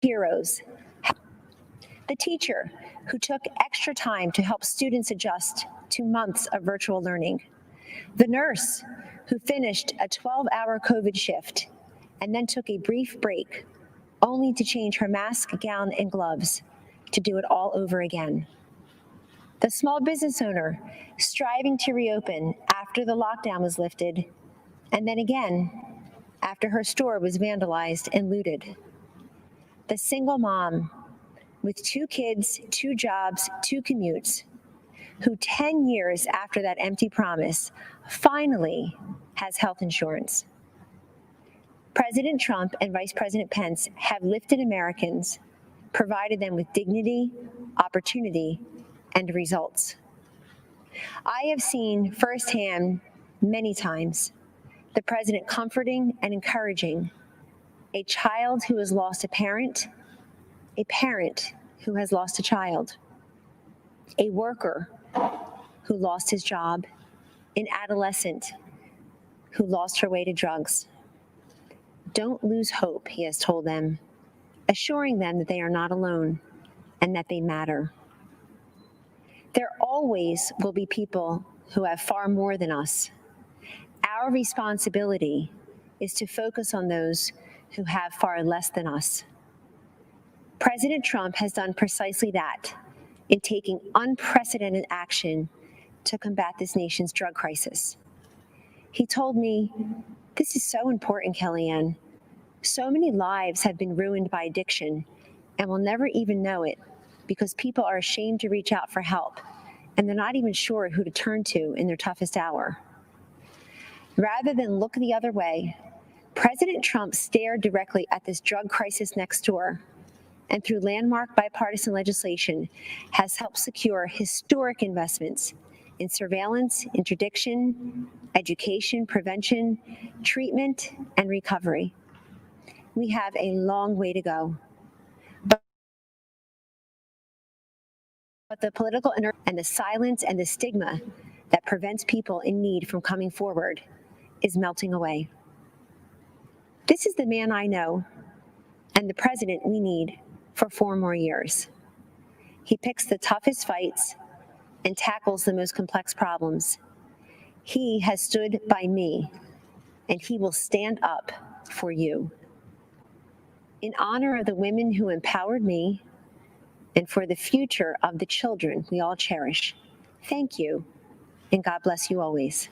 heroes: the teacher who took extra time to help students adjust to months of virtual learning, the nurse who finished a 12-hour COVID shift and then took a brief break only to change her mask, gown, and gloves to do it all over again, the small business owner striving to reopen after the lockdown was lifted, and then again after her store was vandalized and looted, the single mom with 2 kids, 2 jobs, 2 commutes, who 10 years after that empty promise finally has health insurance. President Trump and Vice President Pence have lifted Americans, provided them with dignity, opportunity, and results. I have seen firsthand many times the president comforting and encouraging a child who has lost a parent who has lost a child, a worker who lost his job, an adolescent who lost her way to drugs. Don't lose hope, he has told them, assuring them that they are not alone and that they matter. There always will be people who have far more than us. Our responsibility is to focus on those who have far less than us. President Trump has done precisely that in taking unprecedented action to combat this nation's drug crisis. He told me, "This is so important, Kellyanne. So many lives have been ruined by addiction and will never even know it because people are ashamed to reach out for help, and they're not even sure who to turn to in their toughest hour." Rather than look the other way, President Trump stared directly at this drug crisis next door, and through landmark bipartisan legislation has helped secure historic investments in surveillance, interdiction, education, prevention, treatment, and recovery. We have a long way to go. But the political inertia and the silence and the stigma that prevents people in need from coming forward is melting away. This is the man I know and the president we need for 4 more years. He picks the toughest fights, and tackles the most complex problems. He has stood by me, and he will stand up for you. In honor of the women who empowered me and for the future of the children we all cherish, thank you, and God bless you always.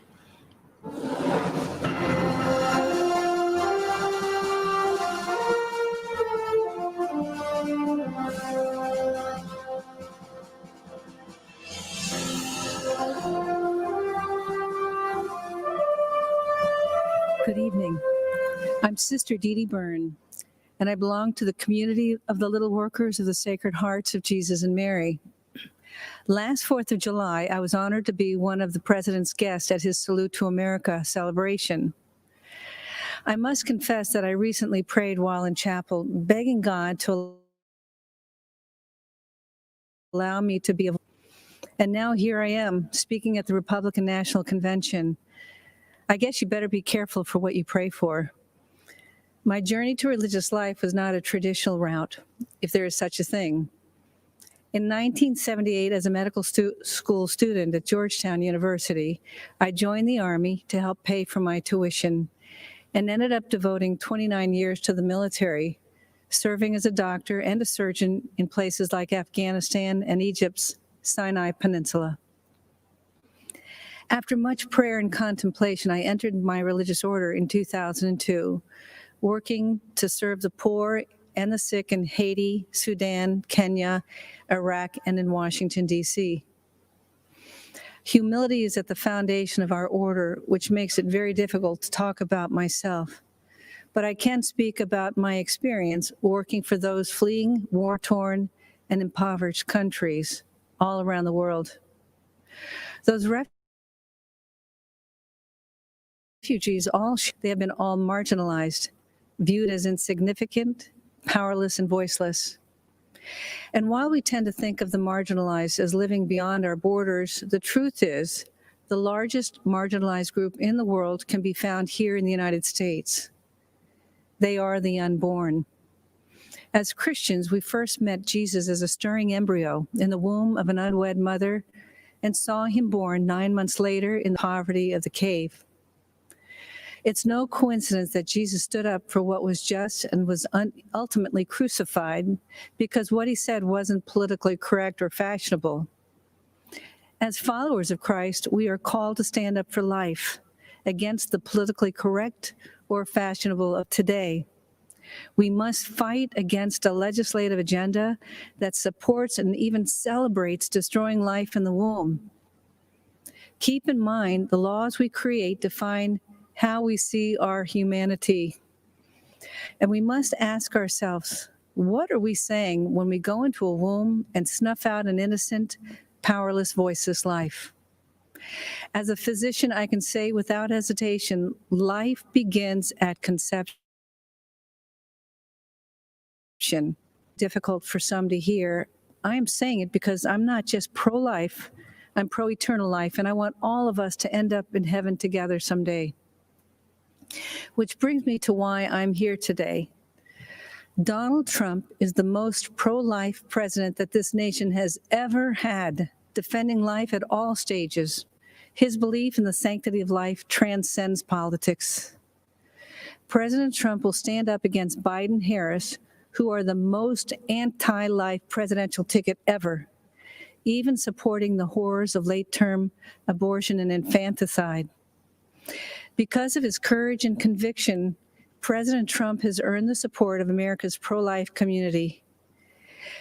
Good evening. I'm Sister Dee Dee Byrne, and I belong to the community of the Little Workers of the Sacred Hearts of Jesus and Mary. Last 4th of July, I was honored to be one of the President's guests at his Salute to America celebration. I must confess that I recently prayed while in chapel, begging God to allow me to be, and now here I am, speaking at the Republican National Convention. I guess you better be careful for what you pray for. My journey to religious life was not a traditional route, if there is such a thing. In 1978, as a medical school student at Georgetown University, I joined the Army to help pay for my tuition and ended up devoting 29 years to the military, serving as a doctor and a surgeon in places like Afghanistan and Egypt's Sinai Peninsula. After much prayer and contemplation, I entered my religious order in 2002, working to serve the poor and the sick in Haiti, Sudan, Kenya, Iraq, and in Washington, D.C. Humility is at the foundation of our order, which makes it very difficult to talk about myself. But I can speak about my experience working for those fleeing war-torn and impoverished countries all around the world. Those refugees, they have been all marginalized, viewed as insignificant, powerless, and voiceless. And while we tend to think of the marginalized as living beyond our borders, the truth is the largest marginalized group in the world can be found here in the United States. They are the unborn. As Christians, we first met Jesus as a stirring embryo in the womb of an unwed mother and saw him born 9 months later in the poverty of the cave. It's no coincidence that Jesus stood up for what was just and was ultimately crucified because what he said wasn't politically correct or fashionable. As followers of Christ, we are called to stand up for life against the politically correct or fashionable of today. We must fight against a legislative agenda that supports and even celebrates destroying life in the womb. Keep in mind, the laws we create define how we see our humanity. And we must ask ourselves, what are we saying when we go into a womb and snuff out an innocent, powerless, voiceless life? As a physician, I can say without hesitation, life begins at conception. Difficult for some to hear. I'm saying it because I'm not just pro-life, I'm pro-eternal life, and I want all of us to end up in heaven together someday. Which brings me to why I'm here today. Donald Trump is the most pro-life president that this nation has ever had, defending life at all stages. His belief in the sanctity of life transcends politics. President Trump will stand up against Biden-Harris, who are the most anti-life presidential ticket ever, even supporting the horrors of late-term abortion and infanticide. Because of his courage and conviction, President Trump has earned the support of America's pro-life community.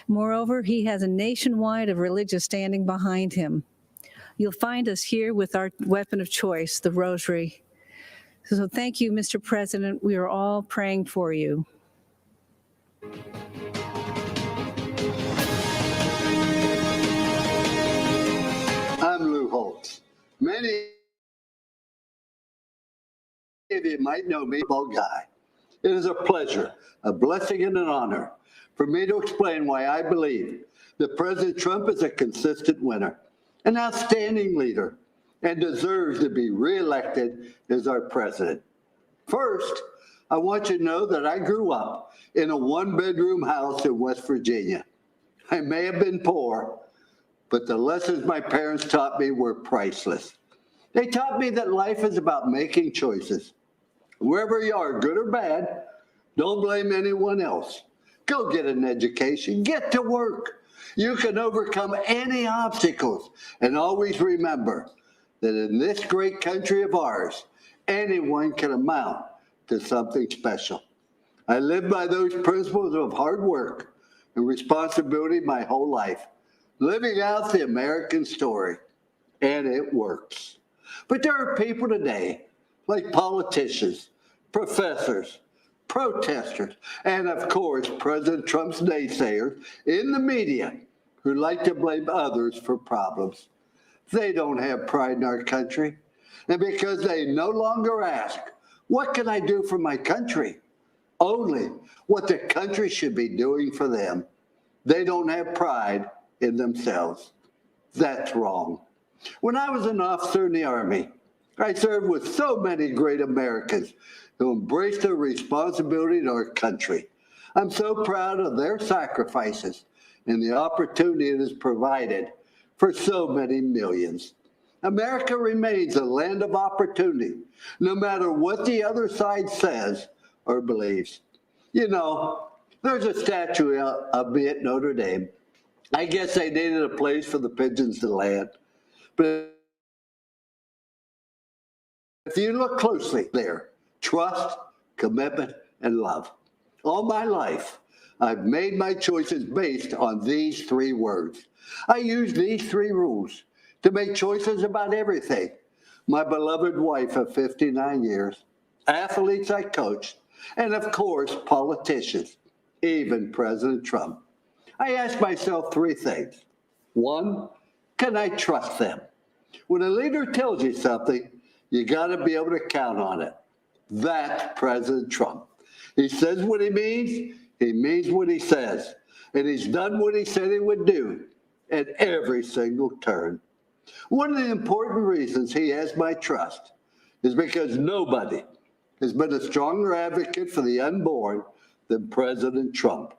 Moreover, he has a nationwide of religious standing behind him. You'll find us here with our weapon of choice, the rosary. So thank you, Mr. President. We are all praying for you. I'm Lou Holtz. Many of you might know me, bald guy. It is a pleasure, a blessing, and an honor for me to explain why I believe that President Trump is a consistent winner, an outstanding leader, and deserves to be reelected as our president. First, I want you to know that I grew up in a one-bedroom house in West Virginia. I may have been poor, but the lessons my parents taught me were priceless. They taught me that life is about making choices. Wherever you are, good or bad, don't blame anyone else. Go get an education, get to work. You can overcome any obstacles, and always remember that in this great country of ours, anyone can amount to something special. I lived by those principles of hard work and responsibility my whole life, living out the American story, and it works. But there are people today, like politicians, professors, protesters, and of course, President Trump's naysayers in the media who like to blame others for problems. They don't have pride in our country. And because they no longer ask, what can I do for my country? Only what the country should be doing for them. They don't have pride in themselves. That's wrong. When I was an officer in the Army, I served with so many great Americans who embraced their responsibility to our country. I'm so proud of their sacrifices and the opportunity it has provided for so many millions. America remains a land of opportunity, no matter what the other side says or believes. You know, there's a statue of me at Notre Dame. I guess they needed a place for the pigeons to land. But if you look closely there, trust, commitment, and love. All my life, I've made my choices based on these three words. I use these three rules to make choices about everything. My beloved wife of 59 years, athletes I coached, and of course, politicians, even President Trump. I ask myself three things. One, can I trust them? When a leader tells you something, you got to be able to count on it. That's President Trump. He says what he means what he says, and he's done what he said he would do at every single turn. One of the important reasons he has my trust is because nobody has been a stronger advocate for the unborn than President Trump.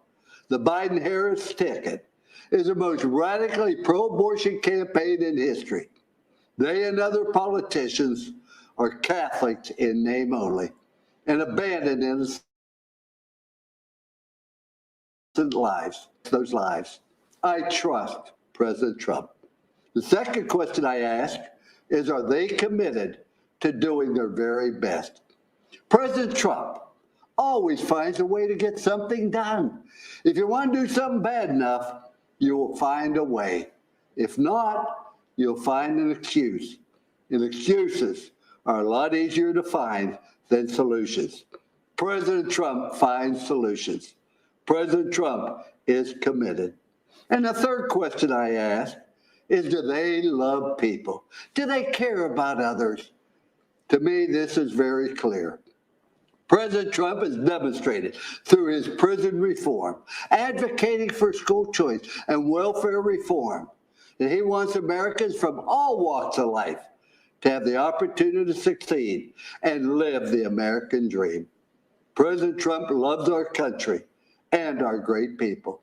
The Biden-Harris ticket is the most radically pro-abortion campaign in history. They and other politicians are Catholics in name only and abandon innocent those lives. I trust President Trump. The second question I ask is, are they committed to doing their very best? President Trump always finds a way to get something done. If you want to do something bad enough, you will find a way. If not, you'll find an excuse. And excuses are a lot easier to find than solutions. President Trump finds solutions. President Trump is committed. And the third question I ask is, do they love people? Do they care about others? To me, this is very clear. President Trump has demonstrated through his prison reform, advocating for school choice and welfare reform, that he wants Americans from all walks of life to have the opportunity to succeed and live the American dream. President Trump loves our country and our great people.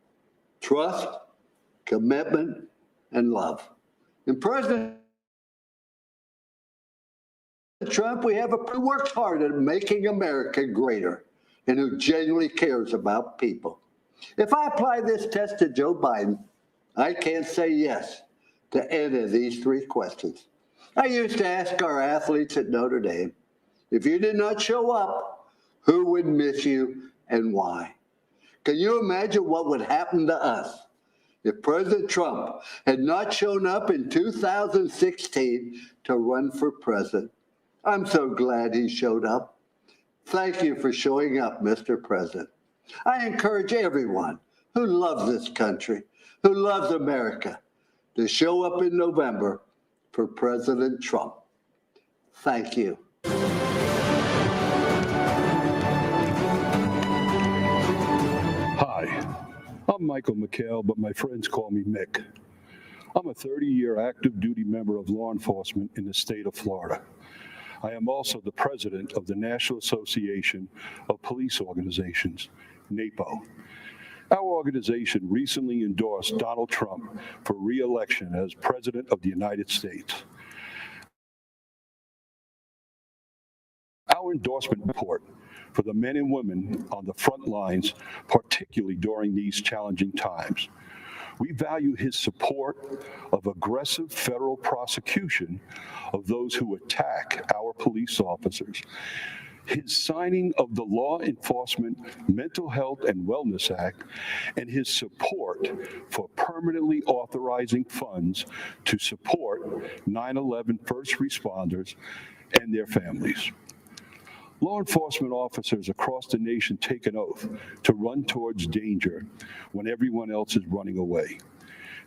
Trust, commitment, and love. And President Trump, who works hard at making America greater and who genuinely cares about people. If I apply this test to Joe Biden, I can't say yes to any of these three questions. I used to ask our athletes at Notre Dame, if you did not show up, who would miss you and why? Can you imagine what would happen to us if President Trump had not shown up in 2016 to run for president? I'm so glad he showed up. Thank you for showing up, Mr. President. I encourage everyone who loves this country, who loves America, to show up in November for President Trump. Thank you. Hi, I'm Michael McHale, but my friends call me Mick. I'm a 30-year active duty member of law enforcement in the state of Florida. I am also the president of the National Association of Police Organizations, NAPO. Our organization recently endorsed Donald Trump for re-election as President of the United States. Our endorsement report for the men and women on the front lines, particularly during these challenging times. We value his support of aggressive federal prosecution of those who attack our police officers, his signing of the Law Enforcement Mental Health and Wellness Act, and his support for permanently authorizing funds to support 9/11 first responders and their families. Law enforcement officers across the nation take an oath to run towards danger when everyone else is running away.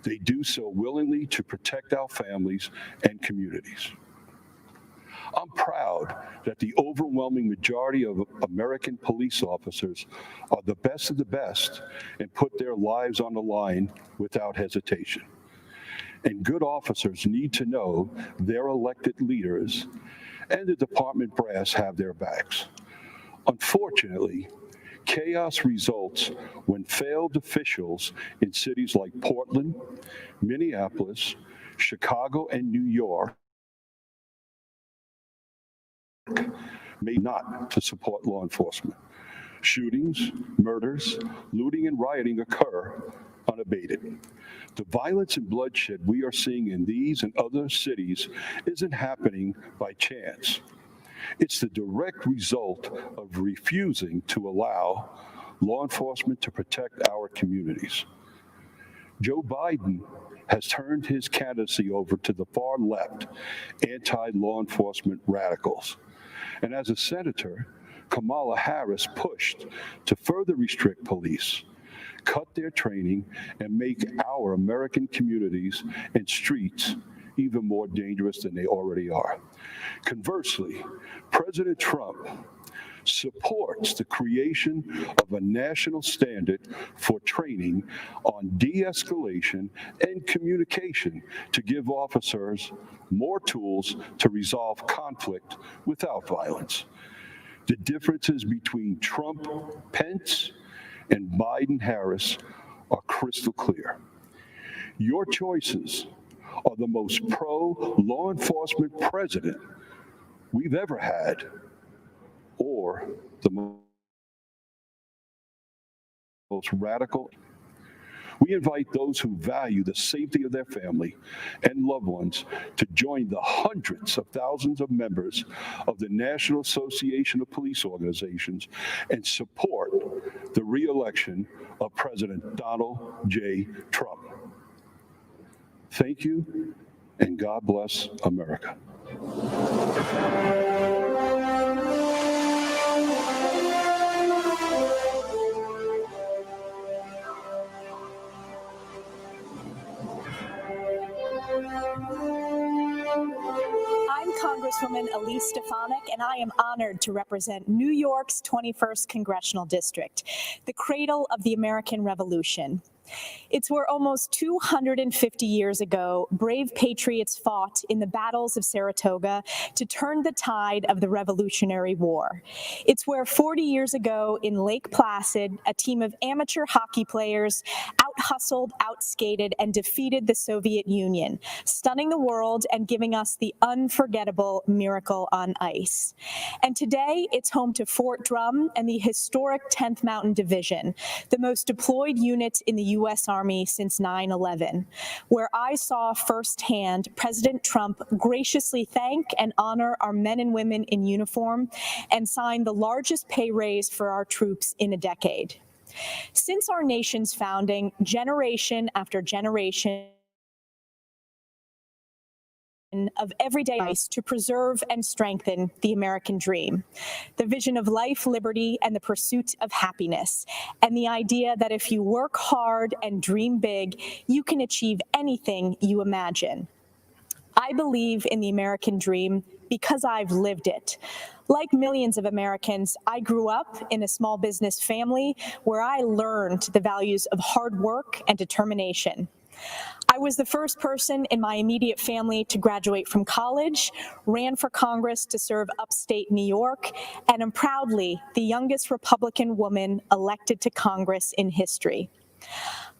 They do so willingly to protect our families and communities. I'm proud that the overwhelming majority of American police officers are the best of the best and put their lives on the line without hesitation. And good officers need to know their elected leaders and the department brass have their backs. Unfortunately, chaos results when failed officials in cities like Portland, Minneapolis, Chicago, and New York may not to support law enforcement. Shootings, murders, looting, and rioting occur unabated. The violence and bloodshed we are seeing in these and other cities isn't happening by chance. It's the direct result of refusing to allow law enforcement to protect our communities. Joe Biden has turned his candidacy over to the far left anti-law enforcement radicals. And as a senator, Kamala Harris pushed to further restrict police, cut their training, and make our American communities and streets even more dangerous than they already are. Conversely, President Trump supports the creation of a national standard for training on de-escalation and communication to give officers more tools to resolve conflict without violence. The differences between Trump, Pence, and Biden-Harris are crystal clear. Your choices are the most pro-law enforcement president we've ever had, or the most radical. We invite those who value the safety of their family and loved ones to join the hundreds of thousands of members of the National Association of Police Organizations and support the re-election of President Donald J. Trump. Thank you, and God bless America. I'm Congresswoman Elise Stefanik, and I am honored to represent New York's 21st Congressional District, the cradle of the American Revolution. It's where almost 250 years ago, brave patriots fought in the battles of Saratoga to turn the tide of the Revolutionary War. It's where 40 years ago in Lake Placid, a team of amateur hockey players out-hustled, out-skated, and defeated the Soviet Union, stunning the world and giving us the unforgettable Miracle on Ice. And today, it's home to Fort Drum and the historic 10th Mountain Division, the most deployed unit in the U.S. Army since 9/11, where I saw firsthand President Trump graciously thank and honor our men and women in uniform and sign the largest pay raise for our troops in a decade. Since our nation's founding, generation after generation of everyday life to preserve and strengthen the American dream, the vision of life, liberty, and the pursuit of happiness, and the idea that if you work hard and dream big, you can achieve anything you imagine. I believe in the American dream because I've lived it. Like millions of Americans, I grew up in a small business family where I learned the values of hard work and determination. I was the first person in my immediate family to graduate from college, ran for Congress to serve upstate New York, and am proudly the youngest Republican woman elected to Congress in history.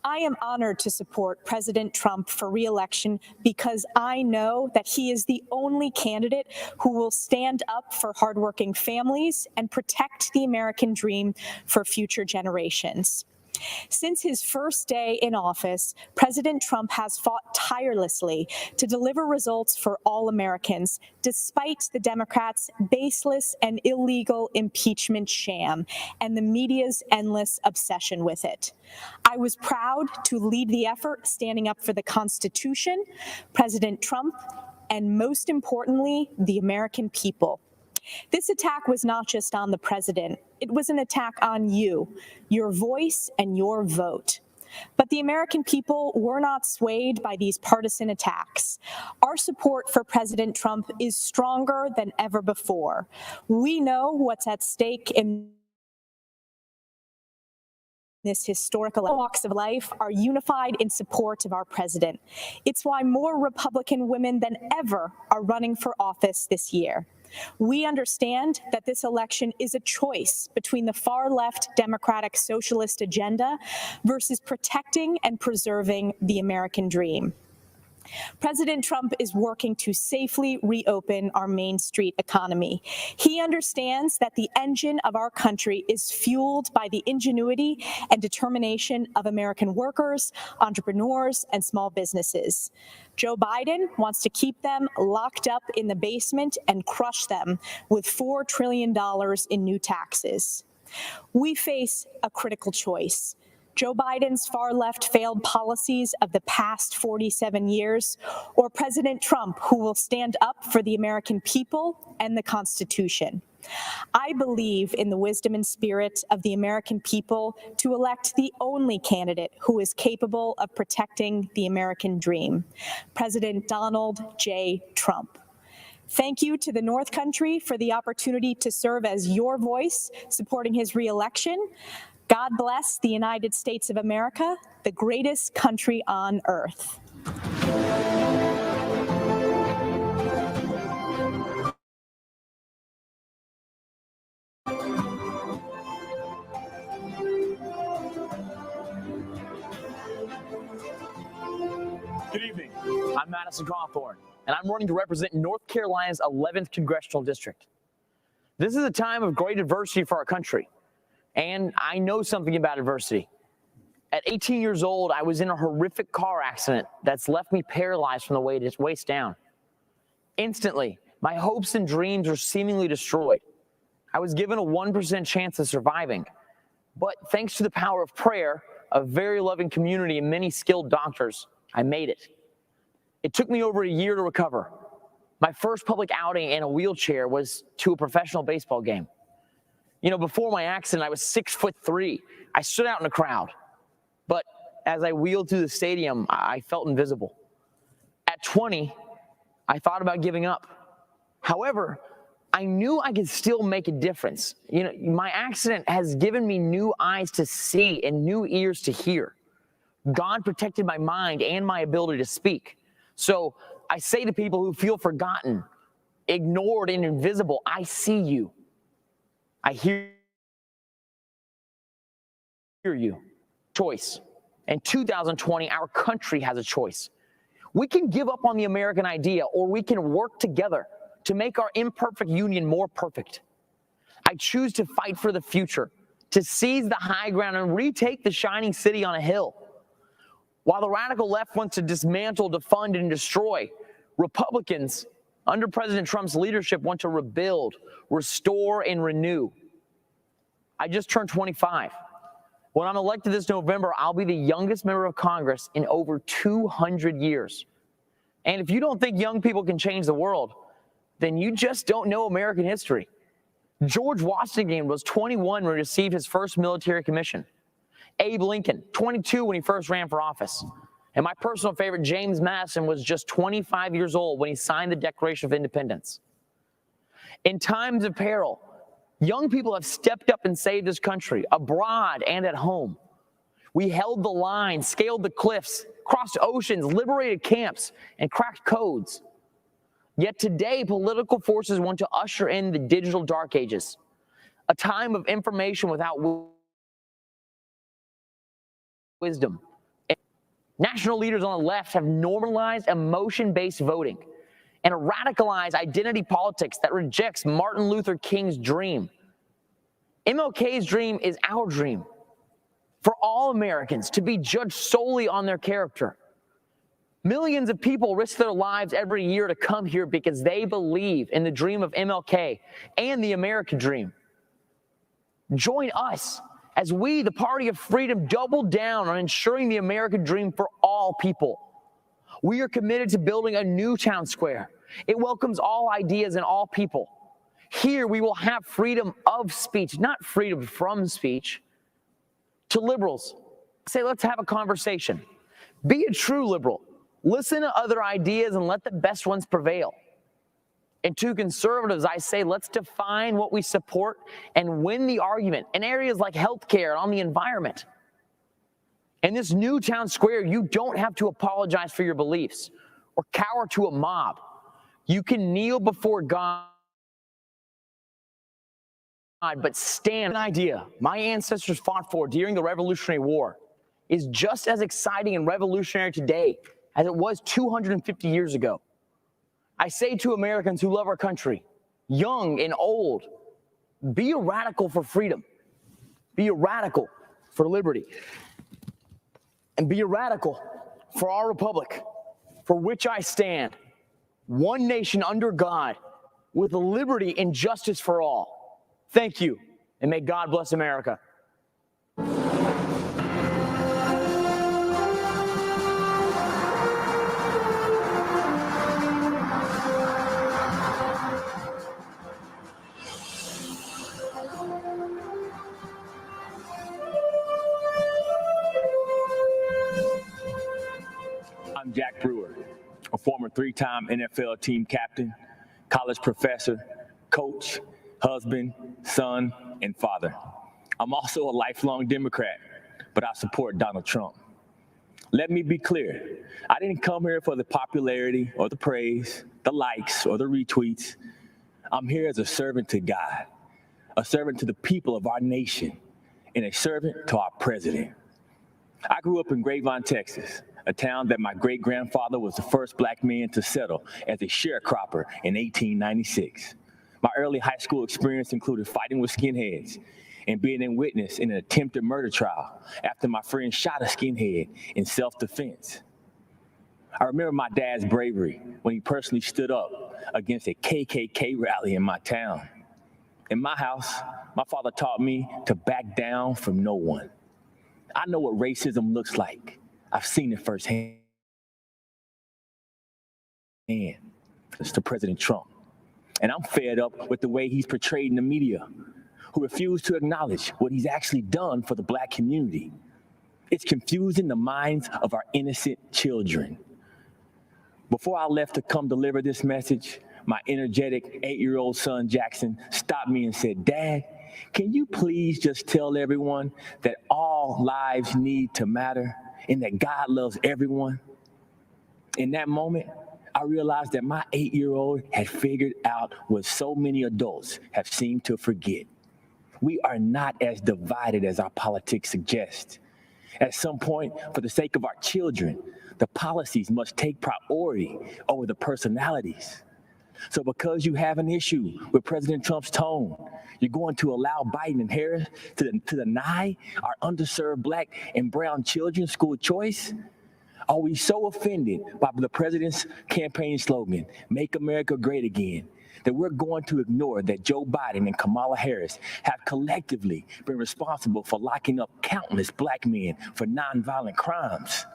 I am honored to support President Trump for re-election because I know that he is the only candidate who will stand up for hardworking families and protect the American dream for future generations. Since his first day in office, President Trump has fought tirelessly to deliver results for all Americans, despite the Democrats' baseless and illegal impeachment sham and the media's endless obsession with it. I was proud to lead the effort standing up for the Constitution, President Trump, and most importantly, the American people. This attack was not just on the president. It was an attack on you, your voice, and your vote. But the American people were not swayed by these partisan attacks. Our support for President Trump is stronger than ever before. We know what's at stake in this historical walks of life are unified in support of our president. It's why more Republican women than ever are running for office this year. We understand that this election is a choice between the far-left Democratic socialist agenda versus protecting and preserving the American dream. President Trump is working to safely reopen our Main Street economy. He understands that the engine of our country is fueled by the ingenuity and determination of American workers, entrepreneurs, and small businesses. Joe Biden wants to keep them locked up in the basement and crush them with $4 trillion in new taxes. We face a critical choice. Joe Biden's far-left failed policies of the past 47 years, or President Trump, who will stand up for the American people and the Constitution. I believe in the wisdom and spirit of the American people to elect the only candidate who is capable of protecting the American dream, President Donald J. Trump. Thank you to the North Country for the opportunity to serve as your voice supporting his re-election. God bless the United States of America, the greatest country on earth. Good evening. I'm Madison Cawthorn, and I'm running to represent North Carolina's 11th Congressional District. This is a time of great adversity for our country, and I know something about adversity. At 18 years old, I was in a horrific car accident that's left me paralyzed from the waist down. Instantly, my hopes and dreams were seemingly destroyed. I was given a 1% chance of surviving, but thanks to the power of prayer, a very loving community, and many skilled doctors, I made it. It took me over a year to recover. My first public outing in a wheelchair was to a professional baseball game. You know, before my accident, I was 6'3". I stood out in the crowd. But as I wheeled through the stadium, I felt invisible. At 20, I thought about giving up. However, I knew I could still make a difference. You know, my accident has given me new eyes to see and new ears to hear. God protected my mind and my ability to speak. So I say to people who feel forgotten, ignored, and invisible, I see you. I hear you. Choice. In 2020, our country has a choice. We can give up on the American idea, or we can work together to make our imperfect union more perfect. I choose to fight for the future, to seize the high ground and retake the shining city on a hill. While the radical left wants to dismantle, defund, and destroy, Republicans, under President Trump's leadership, want to rebuild, restore, and renew. I just turned 25. When I'm elected this November, I'll be the youngest member of Congress in over 200 years. And if you don't think young people can change the world, then you just don't know American history. George Washington was 21 when he received his first military commission. Abe Lincoln, 22 when he first ran for office. And my personal favorite, James Madison, was just 25 years old when he signed the Declaration of Independence. In times of peril, young people have stepped up and saved this country, abroad and at home. We held the line, scaled the cliffs, crossed oceans, liberated camps, and cracked codes. Yet today, political forces want to usher in the digital dark ages, a time of information without wisdom. National leaders on the left have normalized emotion-based voting and radicalized identity politics that rejects Martin Luther King's dream. MLK's dream is our dream for all Americans to be judged solely on their character. Millions of people risk their lives every year to come here because they believe in the dream of MLK and the American dream. Join us as we, the Party of Freedom, double down on ensuring the American dream for all people. We are committed to building a new town square. It welcomes all ideas and all people. Here we will have freedom of speech, not freedom from speech. To liberals, say, let's have a conversation. Be a true liberal. Listen to other ideas and let the best ones prevail. And to conservatives, I say, let's define what we support and win the argument in areas like healthcare and on the environment. In this new town square, you don't have to apologize for your beliefs or cower to a mob. You can kneel before God, but stand. An idea my ancestors fought for during the Revolutionary War is just as exciting and revolutionary today as it was 250 years ago. I say to Americans who love our country, young and old, be a radical for freedom. Be a radical for liberty. And be a radical for our republic, for which I stand, one nation under God, with liberty and justice for all. Thank you, and may God bless America. I'm Jack Brewer, a former three-time NFL team captain, college professor, coach, husband, son, and father. I'm also a lifelong Democrat, but I support Donald Trump. Let me be clear. I didn't come here for the popularity or the praise, the likes or the retweets. I'm here as a servant to God, a servant to the people of our nation, and a servant to our president. I grew up in Grapevine, Texas, a town that my great-grandfather was the first black man to settle as a sharecropper in 1896. My early high school experience included fighting with skinheads and being a witness in an attempted murder trial after my friend shot a skinhead in self-defense. I remember my dad's bravery when he personally stood up against a KKK rally in my town. In my house, my father taught me to back down from no one. I know what racism looks like. I've seen it firsthand. It's to President Trump. And I'm fed up with the way he's portrayed in the media, who refuse to acknowledge what he's actually done for the black community. It's confusing the minds of our innocent children. Before I left to come deliver this message, my energetic 8-year-old son, Jackson, stopped me and said, "Dad, can you please just tell everyone that all lives need to matter and that God loves everyone?" In that moment, I realized that my 8-year-old had figured out what so many adults have seemed to forget. We are not as divided as our politics suggest. At some point, for the sake of our children, the policies must take priority over the personalities. So because you have an issue with President Trump's tone, you're going to allow Biden and Harris to deny our underserved black and brown children school choice? Are we so offended by the president's campaign slogan, "Make America Great Again," that we're going to ignore that Joe Biden and Kamala Harris have collectively been responsible for locking up countless black men for nonviolent crimes?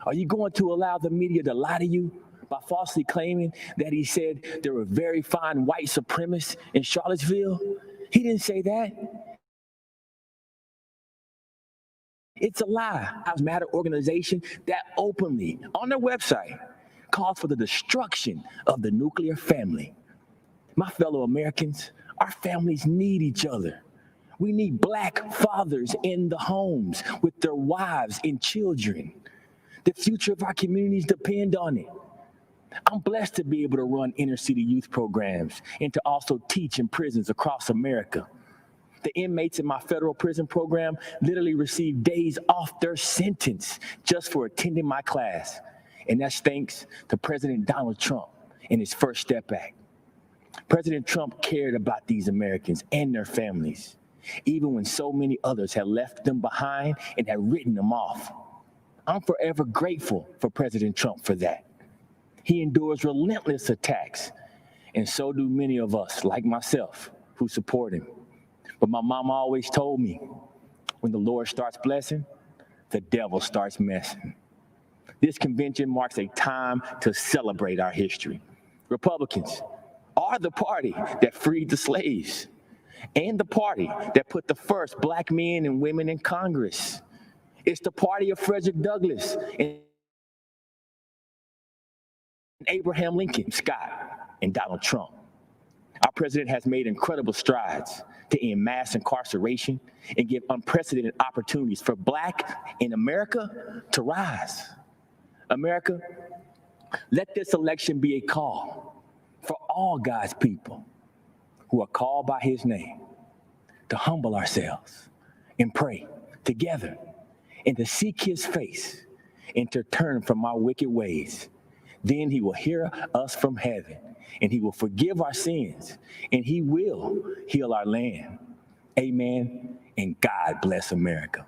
Are you going to allow the media to lie to you by falsely claiming that he said there were very fine white supremacists in Charlottesville? He didn't say that. It's a lie. Lives Matter organization that openly, on their website, calls for the destruction of the nuclear family. My fellow Americans, our families need each other. We need black fathers in the homes with their wives and children. The future of our communities depend on it. I'm blessed to be able to run inner city youth programs and to also teach in prisons across America. The inmates in my federal prison program literally receive days off their sentence just for attending my class. And that's thanks to President Donald Trump and his First Step Act. President Trump cared about these Americans and their families, even when so many others had left them behind and had written them off. I'm forever grateful for President Trump for that. He endures relentless attacks, and so do many of us, like myself, who support him. But my mama always told me, when the Lord starts blessing, the devil starts messing. This convention marks a time to celebrate our history. Republicans are the party that freed the slaves and the party that put the first black men and women in Congress. It's the party of Frederick Douglass and Abraham Lincoln, Scott, and Donald Trump. Our president has made incredible strides to end mass incarceration and give unprecedented opportunities for Black in America to rise. America, let this election be a call for all God's people who are called by his name to humble ourselves and pray together and to seek his face and to turn from our wicked ways. Then he will hear us from heaven, and he will forgive our sins, and he will heal our land. Amen, and God bless America.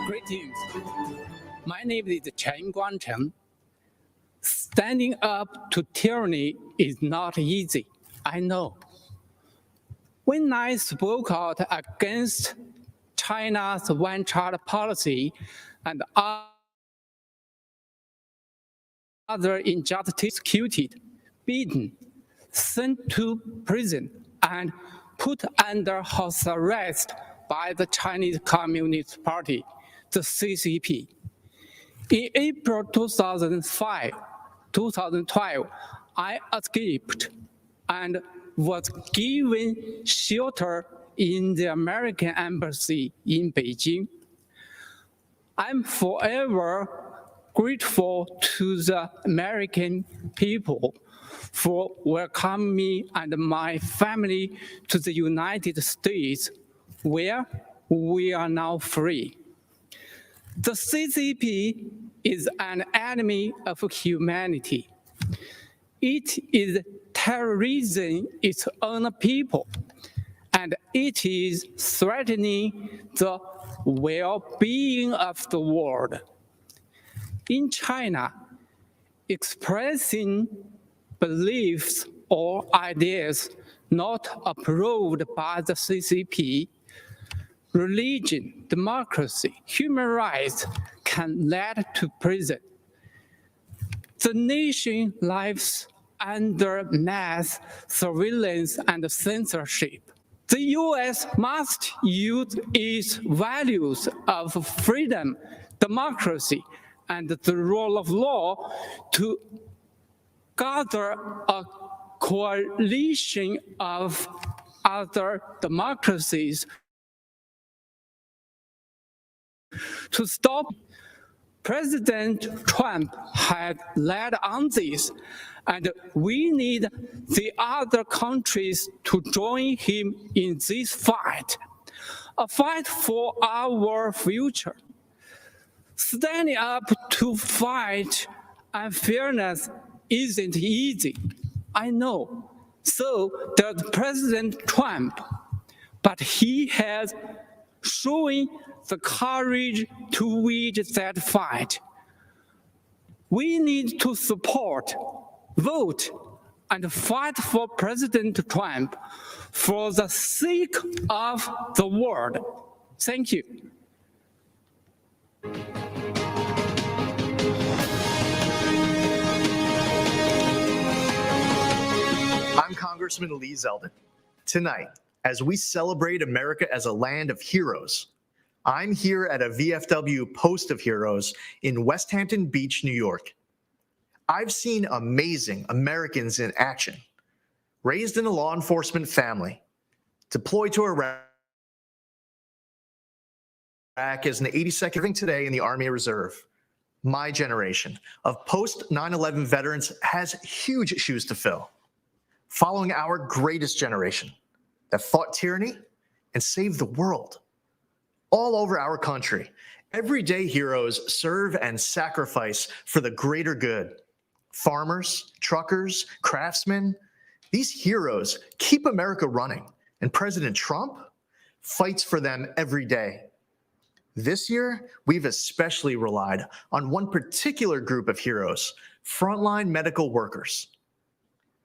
Greetings. My name is Chen Guangcheng. Standing up to tyranny is not easy, I know. When I spoke out against China's one-child policy and other injustices, executed, beaten, sent to prison, and put under house arrest by the Chinese Communist Party, the CCP. In April 2012, I escaped and was given shelter in the American Embassy in Beijing. I'm forever grateful to the American people for welcoming me and my family to the United States, where we are now free. The CCP is an enemy of humanity. It is terrorizing its own people, and it is threatening the well-being of the world. In China, expressing beliefs or ideas not approved by the CCP, religion, democracy, human rights can lead to prison. The nation lives under mass surveillance and censorship. The US must use its values of freedom, democracy, and the rule of law to gather a coalition of other democracies to stop. President Trump had led on this, and we need the other countries to join him in this fight, a fight for our future. Standing up to fight unfairness isn't easy, I know. So does President Trump, but he has shown the courage to wage that fight. We need to support, vote, and fight for President Trump for the sake of the world. Thank you. I'm Congressman Lee Zeldin. Tonight, as we celebrate America as a land of heroes, I'm here at a VFW Post of Heroes in West Hampton Beach, New York. I've seen amazing Americans in action, raised in a law enforcement family, deployed to Iraq as an 82nd serving today in the Army Reserve. My generation of post 9/11 veterans has huge shoes to fill, following our greatest generation that fought tyranny and saved the world. All over our country, everyday heroes serve and sacrifice for the greater good. Farmers, truckers, craftsmen, these heroes keep America running, and President Trump fights for them every day. This year, we've especially relied on one particular group of heroes, frontline medical workers.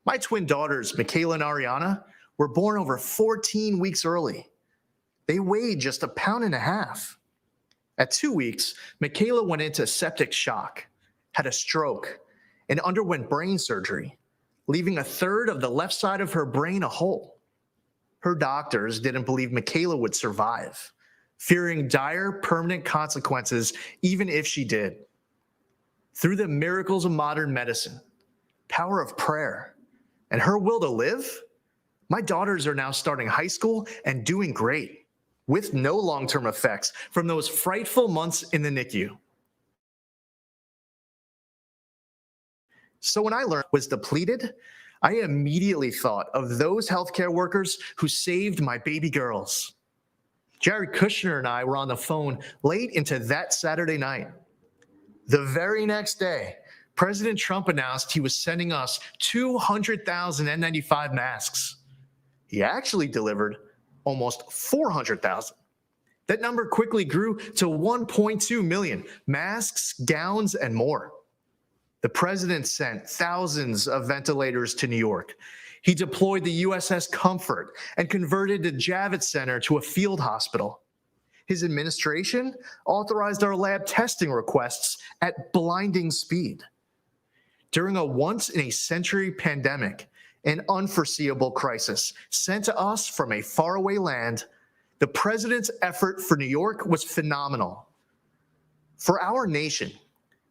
My twin daughters, Michaela and Ariana, were born over 14 weeks early. They weighed just 1.5 pounds. At 2 weeks, Michaela went into septic shock, had a stroke, and underwent brain surgery, leaving 1/3 of the left side of her brain a hole. Her doctors didn't believe Michaela would survive, fearing dire permanent consequences even if she did. Through the miracles of modern medicine, power of prayer, and her will to live, my daughters are now starting high school and doing great, with no long-term effects from those frightful months in the NICU. So when I learned I was depleted, I immediately thought of those healthcare workers who saved my baby girls. Jared Kushner and I were on the phone late into that Saturday night. The very next day, President Trump announced he was sending us 200,000 N95 masks. He actually delivered almost 400,000. That number quickly grew to 1.2 million masks, gowns, and more. The president sent thousands of ventilators to New York. He deployed the USS Comfort and converted the Javits Center to a field hospital. His administration authorized our lab testing requests at blinding speed. During a once-in-a-century pandemic, an unforeseeable crisis sent to us from a faraway land, the president's effort for New York was phenomenal. For our nation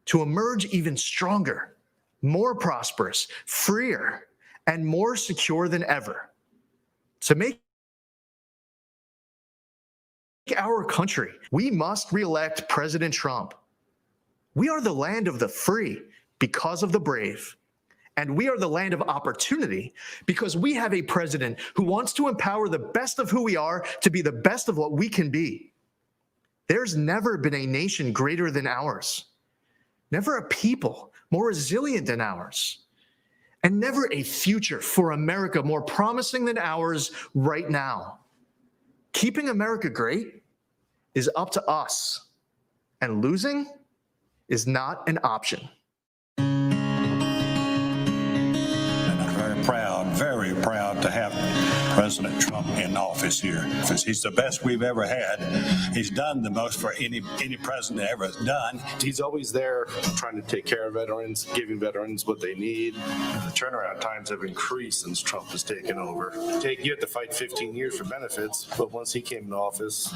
to emerge even stronger, more prosperous, freer, and more secure than ever, to make our country, we must re-elect President Trump. We are the land of the free because of the brave. And we are the land of opportunity because we have a president who wants to empower the best of who we are to be the best of what we can be. There's never been a nation greater than ours, never a people more resilient than ours, and never a future for America more promising than ours right now. Keeping America great is up to us, and losing is not an option. Very proud to have President Trump in office here. He's the best we've ever had. He's done the most for any president ever has done. He's always there trying to take care of veterans, giving veterans what they need. The turnaround times have increased since Trump has taken over. You had to fight 15 years for benefits, but once he came into office,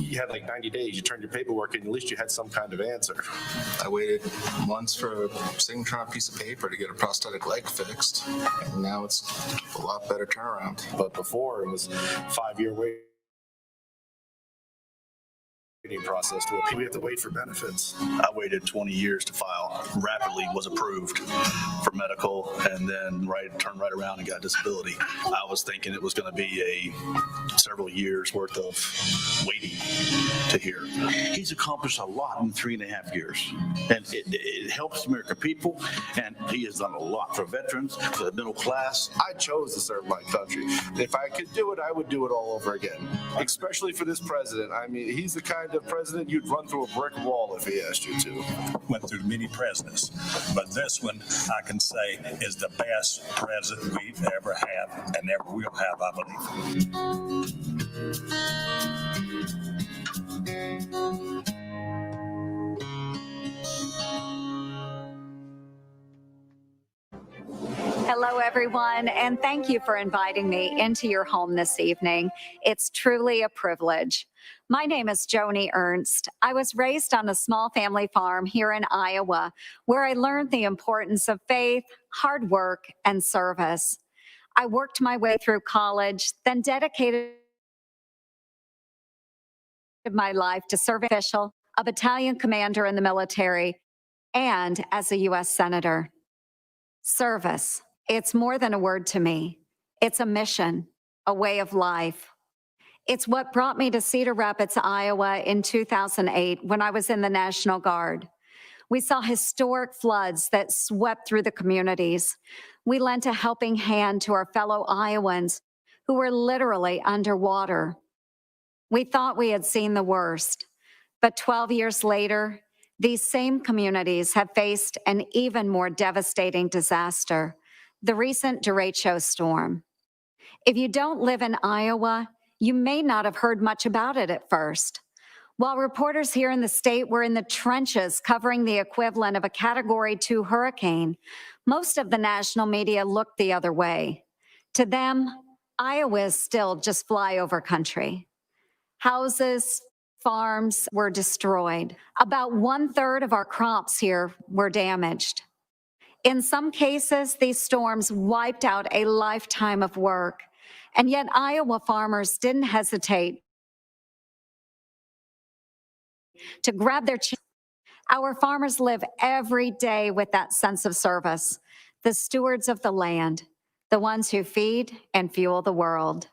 you had like 90 days. You turned your paperwork in, at least you had some kind of answer. I waited months for a signature on a piece of paper to get a prosthetic leg fixed, and now it's a lot better turnaround. But before, it was 5-year waiting process to appeal. We have to wait for benefits. I waited 20 years to file. Rapidly was approved for medical, and then turned right around and got disability. I was thinking it was going to be several years worth of waiting to hear. He's accomplished a lot in 3.5 years, and it helps the American people, and he has done a lot for veterans, for the middle class. I chose to serve my country. If I could do it, I would do it all over again, especially for this president. I mean, he's the kind of president you'd run through a brick wall if he asked you to. Went through many presidents, but this one I can say is the best president we've ever had and ever will have, I believe. Hello, everyone, and thank you for inviting me into your home this evening. It's truly a privilege. My name is Joni Ernst. I was raised on a small family farm here in Iowa, where I learned the importance of faith, hard work, and service. I worked my way through college, then dedicated my life to serving as official, a battalion commander in the military, and as a U.S. Senator. Service. It's more than a word to me. It's a mission, a way of life. It's what brought me to Cedar Rapids, Iowa in 2008 when I was in the National Guard. We saw historic floods that swept through the communities. We lent a helping hand to our fellow Iowans who were literally underwater. We thought we had seen the worst, but 12 years later, these same communities have faced an even more devastating disaster, the recent derecho storm. If you don't live in Iowa, you may not have heard much about it at first. While reporters here in the state were in the trenches covering the equivalent of a Category 2 hurricane, most of the national media looked the other way. To them, Iowa is still just flyover country. Houses, farms were destroyed. About 1/3 of our crops here were damaged. In some cases, these storms wiped out a lifetime of work, and yet Iowa farmers didn't hesitate to grab their children. Our farmers live every day with that sense of service, the stewards of the land, the ones who feed and fuel the world.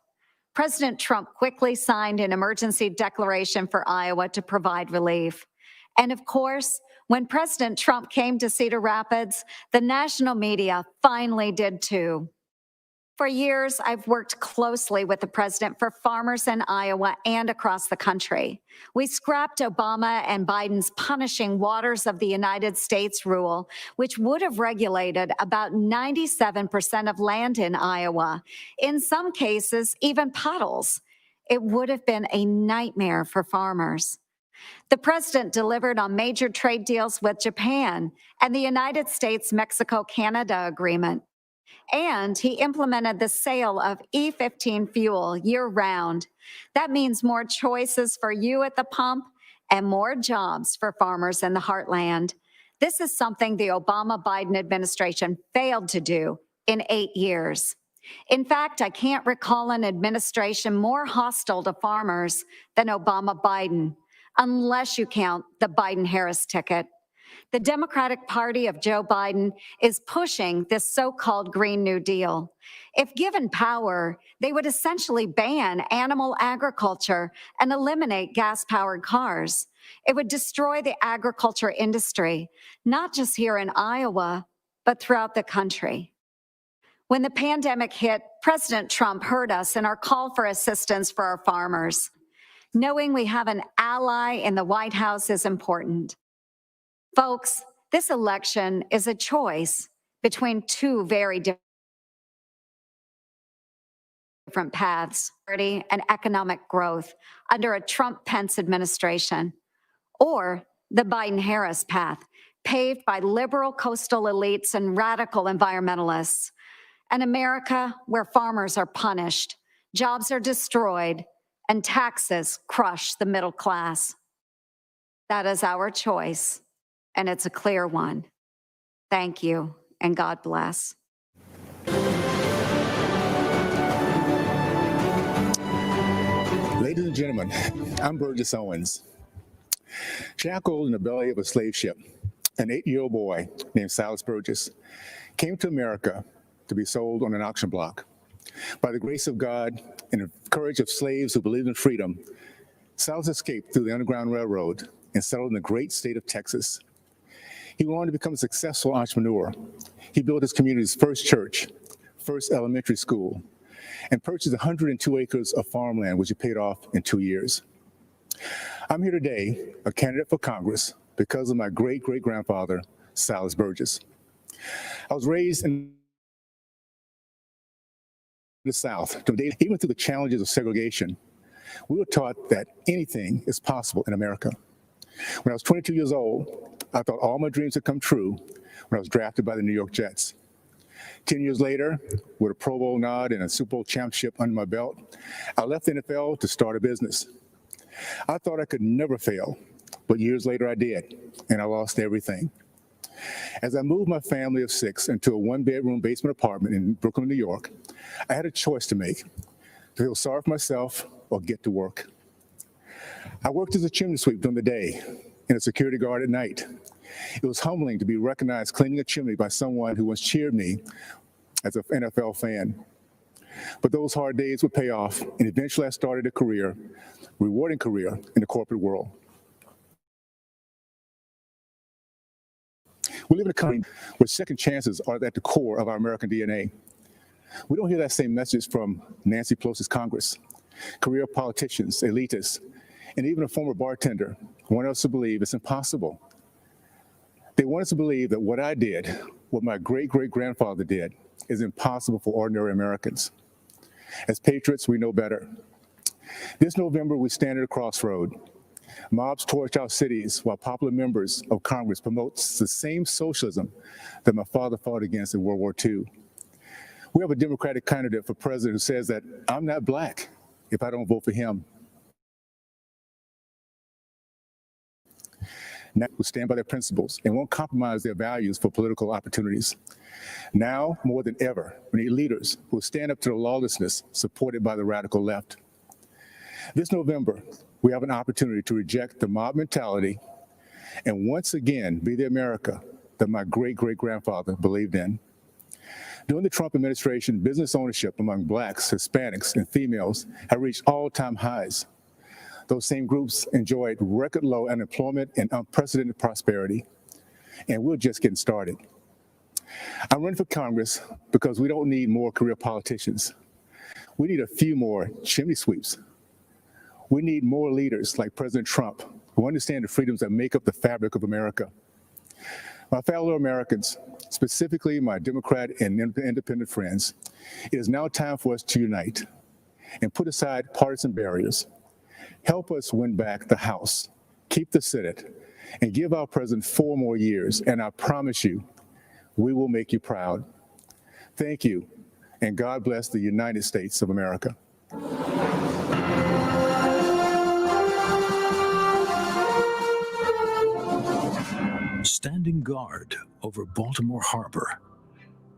President Trump quickly signed an emergency declaration for Iowa to provide relief. And of course, when President Trump came to Cedar Rapids, the national media finally did too. For years, I've worked closely with the president for farmers in Iowa and across the country. We scrapped Obama and Biden's punishing waters of the United States rule, which would have regulated about 97% of land in Iowa, in some cases, even puddles. It would have been a nightmare for farmers. The president delivered on major trade deals with Japan and the United States-Mexico-Canada agreement. And he implemented the sale of E15 fuel year-round. That means more choices for you at the pump and more jobs for farmers in the heartland. This is something the Obama-Biden administration failed to do in 8 years. In fact, I can't recall an administration more hostile to farmers than Obama-Biden, unless you count the Biden-Harris ticket. The Democratic Party of Joe Biden is pushing this so-called Green New Deal. If given power, they would essentially ban animal agriculture and eliminate gas-powered cars. It would destroy the agriculture industry, not just here in Iowa, but throughout the country. When the pandemic hit, President Trump heard us in our call for assistance for our farmers. Knowing we have an ally in the White House is important. Folks, this election is a choice between two very different paths, security and economic growth under a Trump-Pence administration, or the Biden-Harris path, paved by liberal coastal elites and radical environmentalists. An America where farmers are punished, jobs are destroyed, and taxes crush the middle class. That is our choice. And it's a clear one. Thank you, and God bless. Ladies and gentlemen, I'm Burgess Owens. Shackled in the belly of a slave ship, an 8-year-old boy named Silas Burgess came to America to be sold on an auction block. By the grace of God and the courage of slaves who believed in freedom, Silas escaped through the Underground Railroad and settled in the great state of Texas. He went on to become a successful entrepreneur. He built his community's first church, first elementary school, and purchased 102 acres of farmland, which he paid off in 2 years. I'm here today, a candidate for Congress, because of my great-great-grandfather, Silas Burgess. I was raised in the South. Even through the challenges of segregation, we were taught that anything is possible in America. When I was 22 years old, I thought all my dreams had come true when I was drafted by the New York Jets. 10 years later, with a Pro Bowl nod and a Super Bowl championship under my belt, I left the NFL to start a business. I thought I could never fail, but years later I did, and I lost everything. As I moved my family of 6 into a 1-bedroom basement apartment in Brooklyn, New York, I had a choice to make: to feel sorry for myself or get to work. I worked as a chimney sweep during the day and a security guard at night. It was humbling to be recognized cleaning a chimney by someone who once cheered me as an NFL fan. But those hard days would pay off, and eventually I started a rewarding career in the corporate world. We live in a country where second chances are at the core of our American DNA. We don't hear that same message from Nancy Pelosi's Congress. Career politicians, elitists, and even a former bartender want us to believe it's impossible. They want us to believe that what I did, what my great-great-grandfather did, is impossible for ordinary Americans. As patriots, we know better. This November, we stand at a crossroad. Mobs torch our cities while popular members of Congress promote the same socialism that my father fought against in World War II. We have a Democratic candidate for president who says that I'm not black if I don't vote for him. Now who stand by their principles and won't compromise their values for political opportunities. Now, more than ever, we need leaders who will stand up to the lawlessness supported by the radical left. This November, we have an opportunity to reject the mob mentality and once again be the America that my great-great-grandfather believed in. During the Trump administration, business ownership among Blacks, Hispanics, and females have reached all-time highs. Those same groups enjoyed record low unemployment and unprecedented prosperity, and we're just getting started. I'm running for Congress because we don't need more career politicians. We need a few more chimney sweeps. We need more leaders like President Trump who understand the freedoms that make up the fabric of America. My fellow Americans, specifically my Democrat and independent friends, it is now time for us to unite and put aside partisan barriers. Help us win back the House, keep the Senate, and give our president 4 more years, and I promise you, we will make you proud. Thank you, and God bless the United States of America. Standing guard over Baltimore Harbor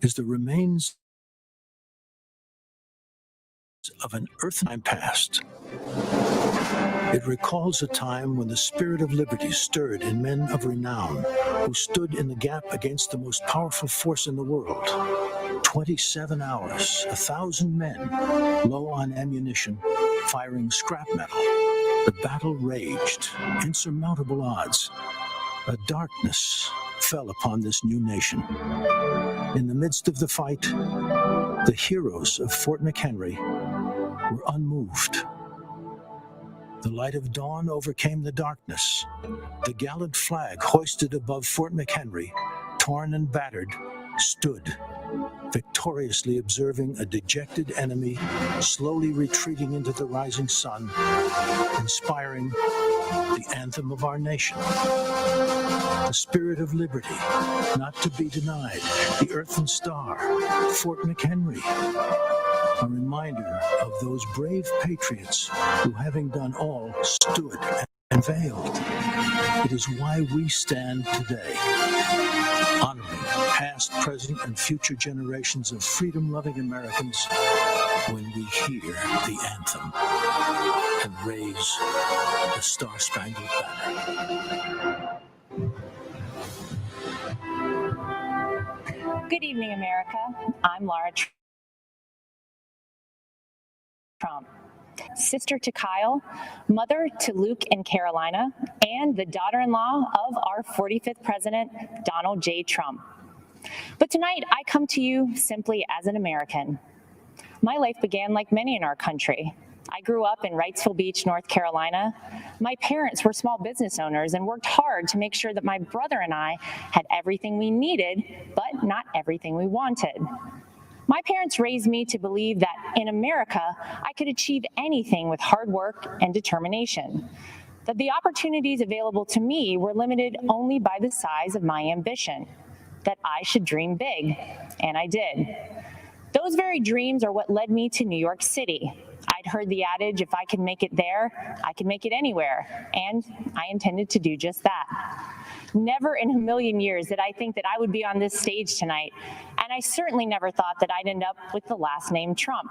is the remains of an earthly past. It recalls a time when the spirit of liberty stirred in men of renown who stood in the gap against the most powerful force in the world. 27 hours, 1,000 men, low on ammunition, firing scrap metal. The battle raged, insurmountable odds. A darkness fell upon this new nation. In the midst of the fight, the heroes of Fort McHenry were unmoved. The light of dawn overcame the darkness. The gallant flag hoisted above Fort McHenry, torn and battered, stood, victoriously observing a dejected enemy slowly retreating into the rising sun, inspiring the anthem of our nation. The spirit of liberty, not to be denied, the earthen star, Fort McHenry. A reminder of those brave patriots who, having done all, stood and veiled. It is why we stand today, honoring past, present, and future generations of freedom-loving Americans when we hear the anthem and raise the Star-Spangled Banner. Good evening, America. I'm Laura Trump, sister to Kyle, mother to Luke and Carolina, and the daughter-in-law of our 45th president, Donald J. Trump. But tonight, I come to you simply as an American. My life began like many in our country. I grew up in Wrightsville Beach, North Carolina. My parents were small business owners and worked hard to make sure that my brother and I had everything we needed, but not everything we wanted. My parents raised me to believe that in America, I could achieve anything with hard work and determination, that the opportunities available to me were limited only by the size of my ambition. that I should dream big, and I did. Those very dreams are what led me to New York City. I'd heard the adage, if I can make it there, I can make it anywhere, and I intended to do just that. Never in a million years did I think that I would be on this stage tonight, and I certainly never thought that I'd end up with the last name Trump.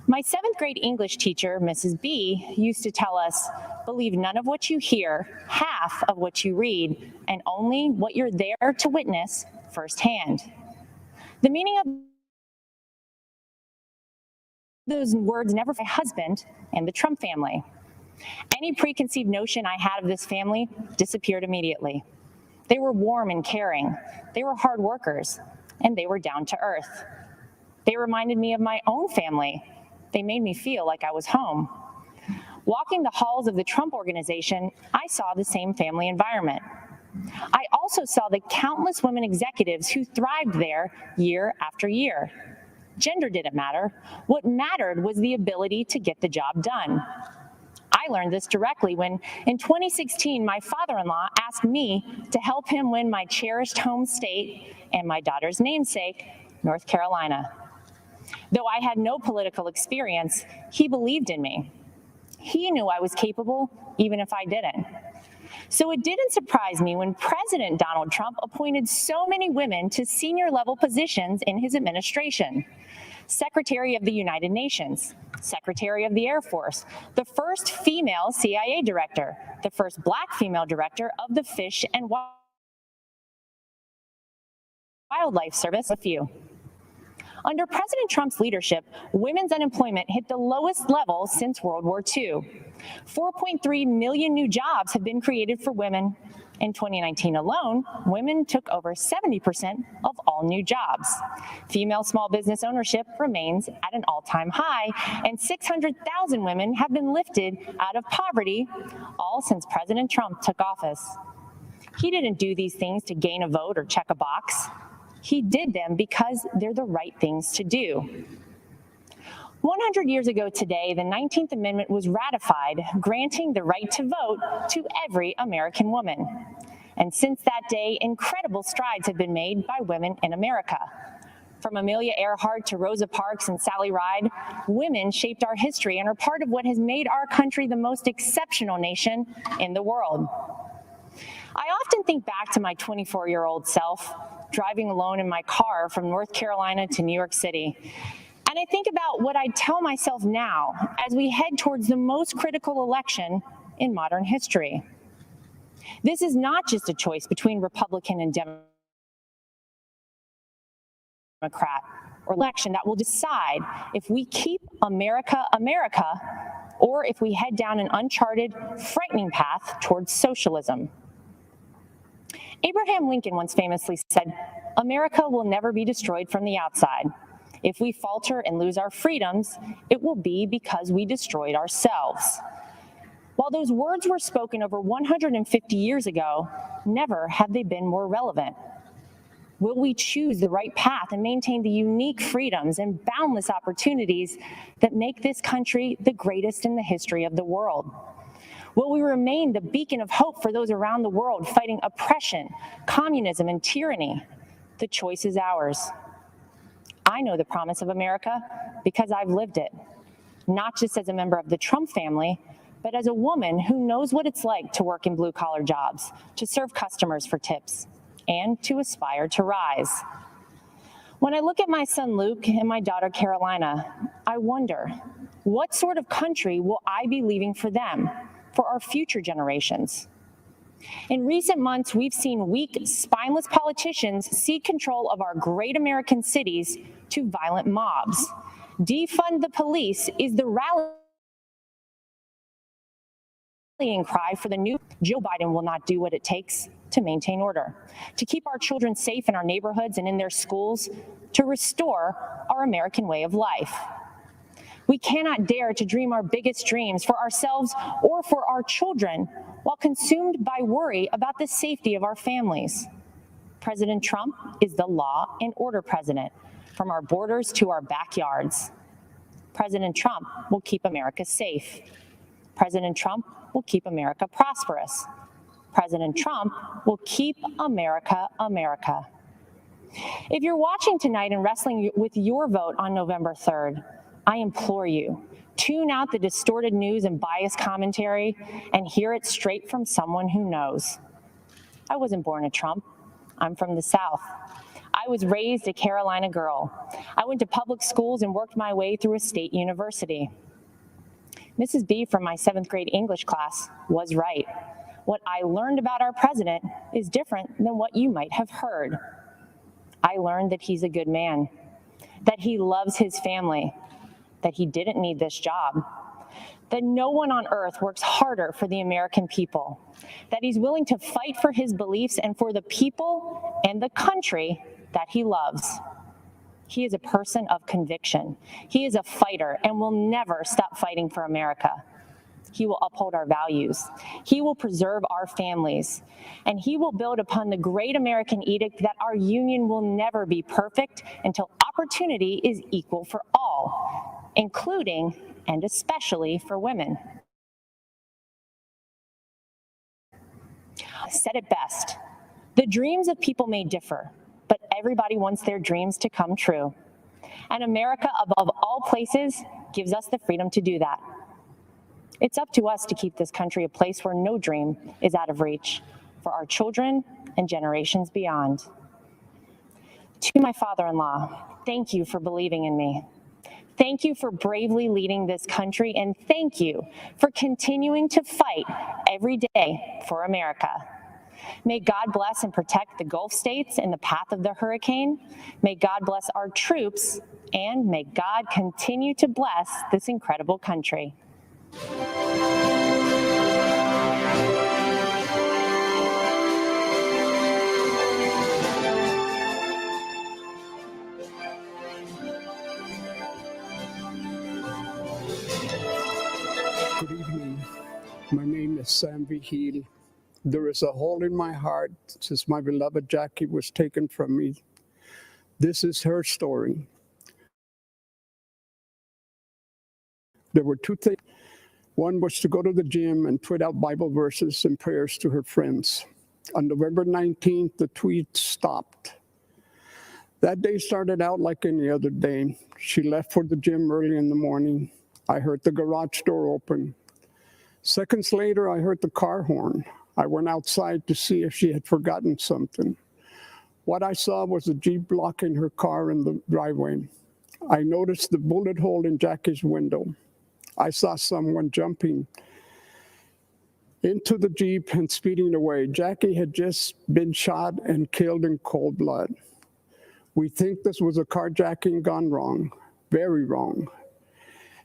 My 7th grade English teacher, Mrs. B, used to tell us, believe none of what you hear, half of what you read, and only what you're there to witness firsthand. The meaning of those words never my husband and the Trump family. Any preconceived notion I had of this family disappeared immediately. They were warm and caring, they were hard workers, and they were down to earth. They reminded me of my own family. They made me feel like I was home. Walking the halls of the Trump Organization, I saw the same family environment. I also saw the countless women executives who thrived there year after year. Gender didn't matter. What mattered was the ability to get the job done. I learned this directly when, in 2016, my father-in-law asked me to help him win my cherished home state and my daughter's namesake, North Carolina. Though I had no political experience, he believed in me. He knew I was capable, even if I didn't. So it didn't surprise me when President Donald Trump appointed so many women to senior-level positions in his administration. Secretary of the United Nations, Secretary of the Air Force, the first female CIA director, the first Black female director of the Fish and Wildlife Service, a few. Under President Trump's leadership, women's unemployment hit the lowest level since World War II. 4.3 million new jobs have been created for women. In 2019 alone, women took over 70% of all new jobs. Female small business ownership remains at an all-time high, and 600,000 women have been lifted out of poverty, all since President Trump took office. He didn't do these things to gain a vote or check a box. He did them because they're the right things to do. 100 years ago today, the 19th Amendment was ratified, granting the right to vote to every American woman. And since that day, incredible strides have been made by women in America. From Amelia Earhart to Rosa Parks and Sally Ride, women shaped our history and are part of what has made our country the most exceptional nation in the world. I often think back to my 24-year-old self, driving alone in my car from North Carolina to New York City. And I think about what I'd tell myself now as we head towards the most critical election in modern history. This is not just a choice between Republican and Democrat or election that will decide if we keep America, America, or if we head down an uncharted, frightening path towards socialism. Abraham Lincoln once famously said, "America will never be destroyed from the outside. If we falter and lose our freedoms, it will be because we destroyed ourselves." While those words were spoken over 150 years ago, never have they been more relevant. Will we choose the right path and maintain the unique freedoms and boundless opportunities that make this country the greatest in the history of the world? Will we remain the beacon of hope for those around the world fighting oppression, communism, and tyranny? The choice is ours. I know the promise of America because I've lived it, not just as a member of the Trump family, but as a woman who knows what it's like to work in blue-collar jobs, to serve customers for tips, and to aspire to rise. When I look at my son Luke and my daughter Carolina, I wonder, what sort of country will I be leaving for them, for our future generations? In recent months, we've seen weak, spineless politicians seize control of our great American cities to violent mobs. Defund the police is the rallying cry for the new Joe Biden will not do what it takes to maintain order, to keep our children safe in our neighborhoods and in their schools, to restore our American way of life. We cannot dare to dream our biggest dreams for ourselves or for our children while consumed by worry about the safety of our families. President Trump is the law and order president, from our borders to our backyards. President Trump will keep America safe. President Trump will keep America prosperous. President Trump will keep America, America. If you're watching tonight and wrestling with your vote on November 3rd, I implore you, tune out the distorted news and biased commentary and hear it straight from someone who knows. I wasn't born a Trump. I'm from the South. I was raised a Carolina girl. I went to public schools and worked my way through a state university. Mrs. B from my 7th grade English class was right. What I learned about our president is different than what you might have heard. I learned that he's a good man, that he loves his family, that he didn't need this job, that no one on earth works harder for the American people, that he's willing to fight for his beliefs and for the people and the country that he loves. He is a person of conviction. He is a fighter and will never stop fighting for America. He will uphold our values. He will preserve our families. And he will build upon the great American edict that our union will never be perfect until opportunity is equal for all, including and especially for women. Said it best, the dreams of people may differ, but everybody wants their dreams to come true. And America, above all places, gives us the freedom to do that. It's up to us to keep this country a place where no dream is out of reach for our children and generations beyond. To my father-in-law, thank you for believing in me. Thank you for bravely leading this country, and thank you for continuing to fight every day for America. May God bless and protect the Gulf states in the path of the hurricane. May God bless our troops, and may God continue to bless this incredible country. Good evening. My name is Sam Vigil. There is a hole in my heart since my beloved Jackie was taken from me. This is her story. There were two things. One was to go to the gym and tweet out Bible verses and prayers to her friends. On November 19th, the tweet stopped. That day started out like any other day. She left for the gym early in the morning. I heard the garage door open. Seconds later, I heard the car horn. I went outside to see if she had forgotten something. What I saw was a Jeep blocking her car in the driveway. I noticed the bullet hole in Jackie's window. I saw someone jumping into the Jeep and speeding away. Jackie had just been shot and killed in cold blood. We think this was a carjacking gone wrong, very wrong.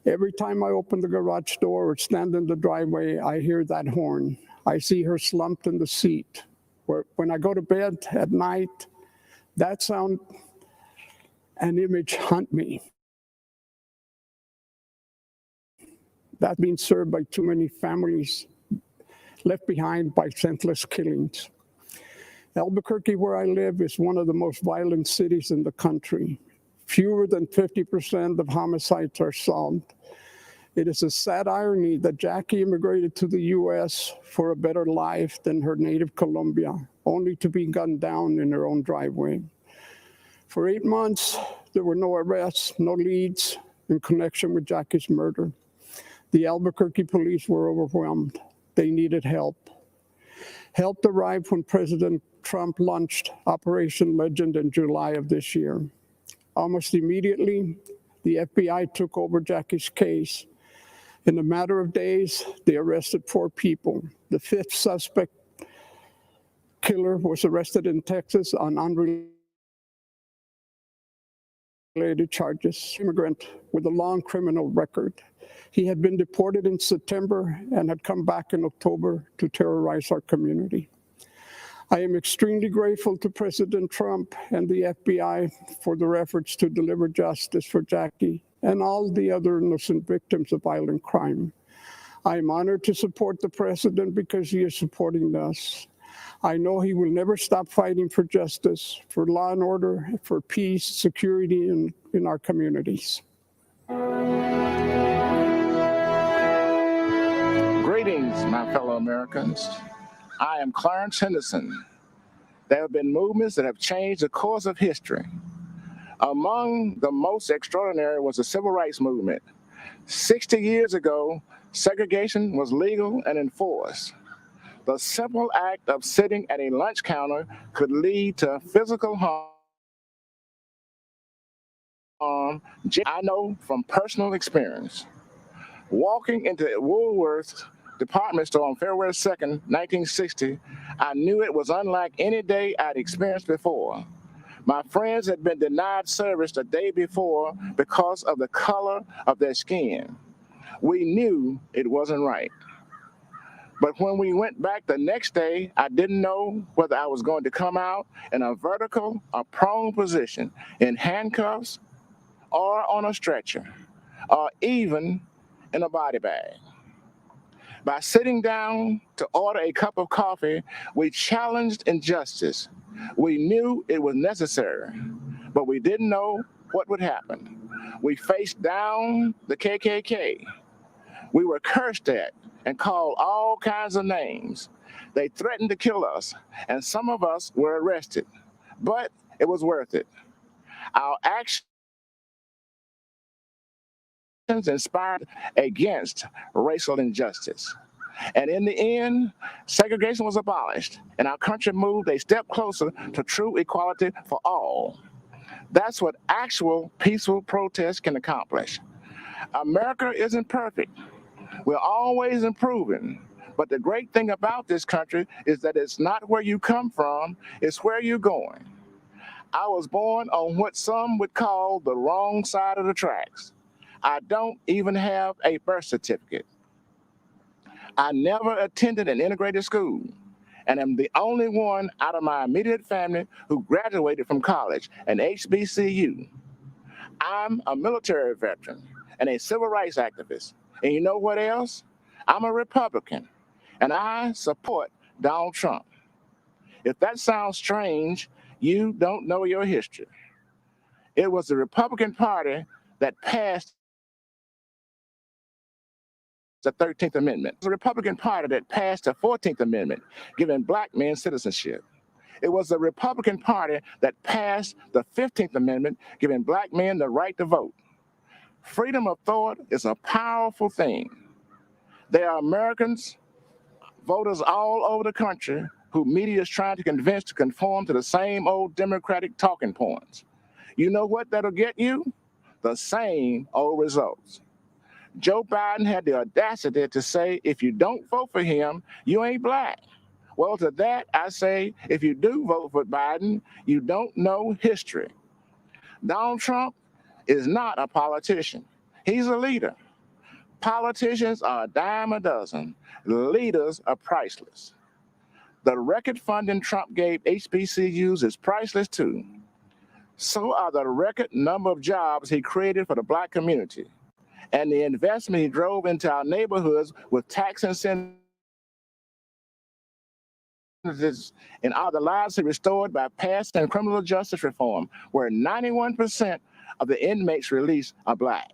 Every time I open the garage door or stand in the driveway, I hear that horn. I see her slumped in the seat. When I go to bed at night, that sound and image haunt me. That's being served by too many families left behind by senseless killings. Albuquerque, where I live, is one of the most violent cities in the country. Fewer than 50% of homicides are solved. It is a sad irony that Jackie immigrated to the U.S. for a better life than her native Colombia, only to be gunned down in her own driveway. For 8 months, there were no arrests, no leads in connection with Jackie's murder. The Albuquerque police were overwhelmed. They needed help. Help arrived when President Trump launched Operation Legend in July of this year. Almost immediately, the FBI took over Jackie's case. In a matter of days, they arrested 4 people. The 5th suspect killer was arrested in Texas on unrelated charges. Immigrant with a long criminal record. He had been deported in September and had come back in October to terrorize our community. I am extremely grateful to President Trump and the FBI for their efforts to deliver justice for Jackie and all the other innocent victims of violent crime. I am honored to support the president because he is supporting us. I know he will never stop fighting for justice, for law and order, for peace, security in our communities. Greetings, my fellow Americans. I am Clarence Henderson, There have been movements that have changed the course of history. Among the most extraordinary was the Civil Rights Movement. 60 years ago, segregation was legal and enforced. The simple act of sitting at a lunch counter could lead to physical harm. I know from personal experience. Walking into Woolworth's department store on February 2nd, 1960, I knew it was unlike any day I'd experienced before. My friends had been denied service the day before because of the color of their skin. We knew it wasn't right. But when we went back the next day, I didn't know whether I was going to come out in a vertical or prone position, in handcuffs or on a stretcher, or even in a body bag. By sitting down to order a cup of coffee, we challenged injustice. We knew it was necessary, but we didn't know what would happen. We faced down the KKK. We were cursed at and called all kinds of names. They threatened to kill us, and some of us were arrested, but it was worth it. Our actions inspired against racial injustice. And in the end, segregation was abolished, and our country moved a step closer to true equality for all. That's what actual peaceful protest can accomplish. America isn't perfect. We're always improving. But the great thing about this country is that it's not where you come from, it's where you're going. I was born on what some would call the wrong side of the tracks. I don't even have a birth certificate. I never attended an integrated school, and am the only one out of my immediate family who graduated from college, an HBCU. I'm a military veteran and a civil rights activist. And you know what else? I'm a Republican, and I support Donald Trump. If that sounds strange, you don't know your history. It was the Republican Party that passed the 13th Amendment. It was the Republican Party that passed the 14th Amendment, giving black men citizenship. It was the Republican Party that passed the 15th Amendment, giving black men the right to vote. Freedom of thought is a powerful thing. There are Americans, voters all over the country, who media is trying to convince to conform to the same old Democratic talking points. You know what that'll get you? The same old results. Joe Biden had the audacity to say, if you don't vote for him, you ain't black. Well, to that, I say, if you do vote for Biden, you don't know history. Donald Trump is not a politician. He's a leader. Politicians are a dime a dozen. Leaders are priceless. The record funding Trump gave HBCUs is priceless too. So are the record number of jobs he created for the black community, and the investment he drove into our neighborhoods with tax incentives and all the lives he restored by passing criminal justice reform, where 91% of the inmates released are black.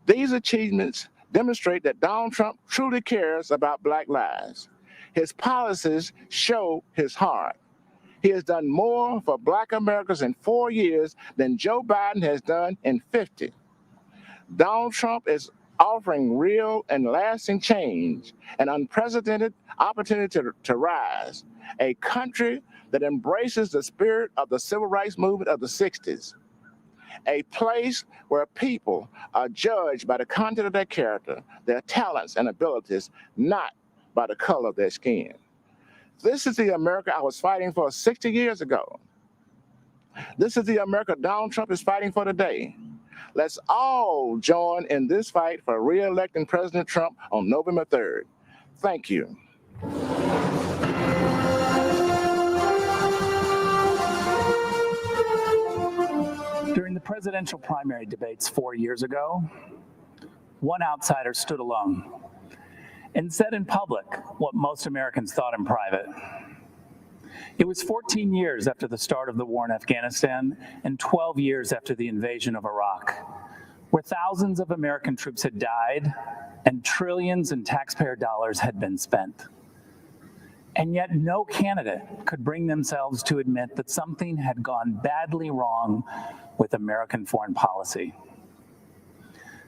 These achievements demonstrate that Donald Trump truly cares about black lives. His policies show his heart. He has done more for black Americans in 4 years than Joe Biden has done in 50. Donald Trump is offering real and lasting change, an unprecedented opportunity to rise, a country that embraces the spirit of the civil rights movement of the 60s, a place where people are judged by the content of their character, their talents and abilities, not by the color of their skin. This is the America I was fighting for 60 years ago. This is the America Donald Trump is fighting for today. Let's all join in this fight for re-electing President Trump on November 3rd. Thank you. During the presidential primary debates 4 years ago, one outsider stood alone and said in public what most Americans thought in private. It was 14 years after the start of the war in Afghanistan and 12 years after the invasion of Iraq, where thousands of American troops had died and trillions in taxpayer dollars had been spent. And yet no candidate could bring themselves to admit that something had gone badly wrong with American foreign policy.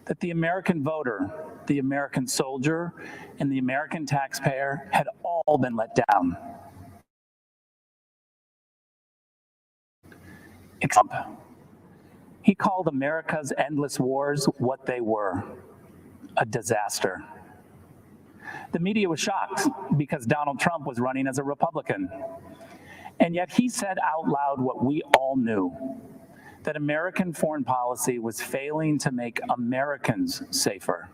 That the American voter, the American soldier, and the American taxpayer had all been let down. Trump. He called America's endless wars what they were, a disaster. The media was shocked because Donald Trump was running as a Republican. And yet he said out loud what we all knew, that American foreign policy was failing to make Americans safer.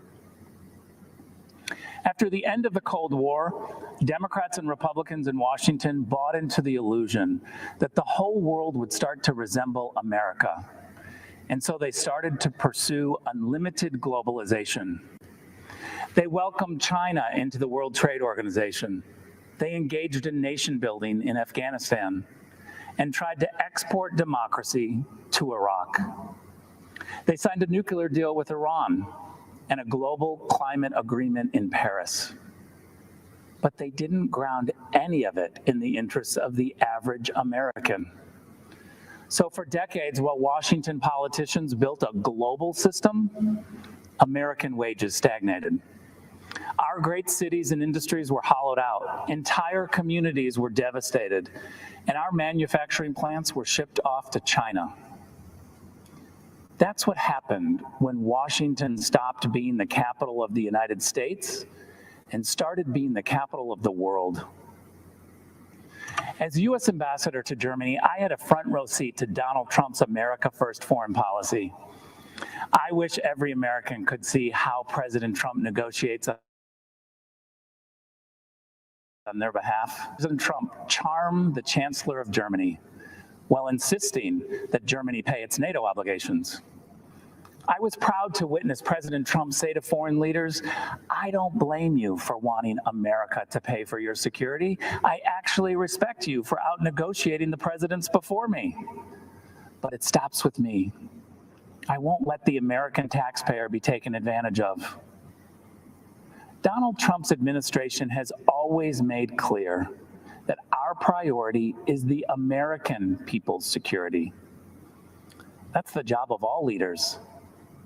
After the end of the Cold War, Democrats and Republicans in Washington bought into the illusion that the whole world would start to resemble America. And so they started to pursue unlimited globalization. They welcomed China into the World Trade Organization. They engaged in nation building in Afghanistan and tried to export democracy to Iraq. They signed a nuclear deal with Iran and a global climate agreement in Paris. But they didn't ground any of it in the interests of the average American. So for decades, while Washington politicians built a global system, American wages stagnated. Our great cities and industries were hollowed out. Entire communities were devastated, and our manufacturing plants were shipped off to China. That's what happened when Washington stopped being the capital of the United States and started being the capital of the world. As U.S. ambassador to Germany, I had a front row seat to Donald Trump's America First foreign policy. I wish every American could see how President Trump negotiates on their behalf. President Trump charmed the Chancellor of Germany while insisting that Germany pay its NATO obligations. I was proud to witness President Trump say to foreign leaders, I don't blame you for wanting America to pay for your security. I actually respect you for out-negotiating the presidents before me. But it stops with me. I won't let the American taxpayer be taken advantage of. Donald Trump's administration has always made clear that our priority is the American people's security. That's the job of all leaders,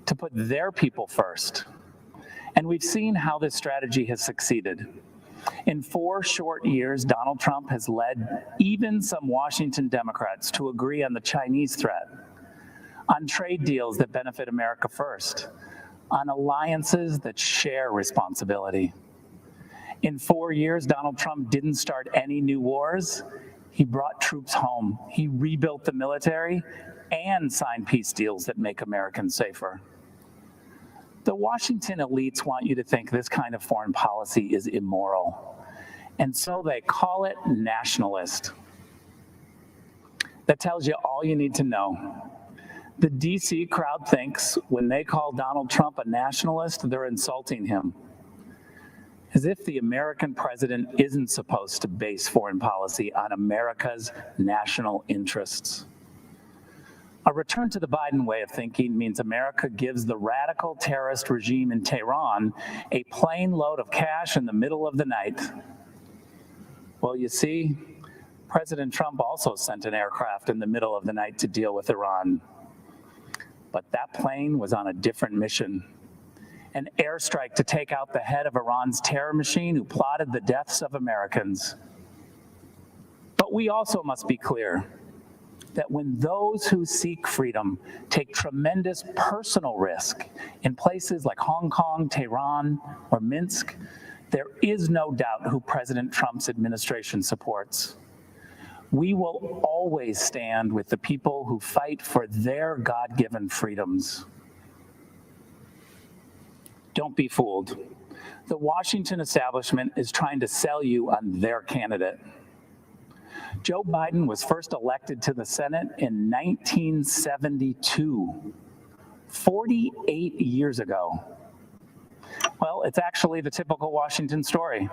to put their people first. And we've seen how this strategy has succeeded. In 4 short years, Donald Trump has led even some Washington Democrats to agree on the Chinese threat, on trade deals that benefit America first, on alliances that share responsibility. In 4 years, Donald Trump didn't start any new wars. He brought troops home. He rebuilt the military and signed peace deals that make Americans safer. The Washington elites want you to think this kind of foreign policy is immoral, and so they call it nationalist. That tells you all you need to know. The DC crowd thinks when they call Donald Trump a nationalist, they're insulting him. As if the American president isn't supposed to base foreign policy on America's national interests. A return to the Biden way of thinking means America gives the radical terrorist regime in Tehran a plane load of cash in the middle of the night. Well, you see, President Trump also sent an aircraft in the middle of the night to deal with Iran. But that plane was on a different mission. An airstrike to take out the head of Iran's terror machine who plotted the deaths of Americans. But we also must be clear that when those who seek freedom take tremendous personal risk in places like Hong Kong, Tehran, or Minsk, there is no doubt who President Trump's administration supports. We will always stand with the people who fight for their God-given freedoms. Don't be fooled. The Washington establishment is trying to sell you on their candidate. Joe Biden was first elected to the Senate in 1972, 48 years ago. Well, it's actually the typical Washington story.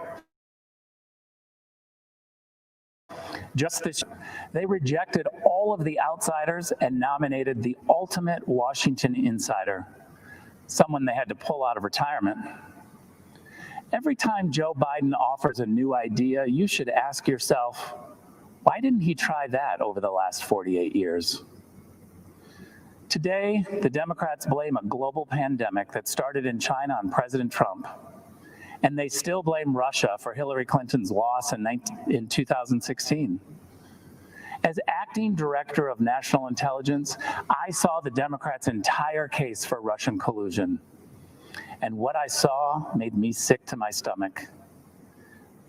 Just this year, they rejected all of the outsiders and nominated the ultimate Washington insider, someone they had to pull out of retirement. Every time Joe Biden offers a new idea, you should ask yourself, why didn't he try that over the last 48 years? Today, the Democrats blame a global pandemic that started in China on President Trump, and they still blame Russia for Hillary Clinton's loss in 2016. As acting director of national intelligence, I saw the Democrats' entire case for Russian collusion. And what I saw made me sick to my stomach.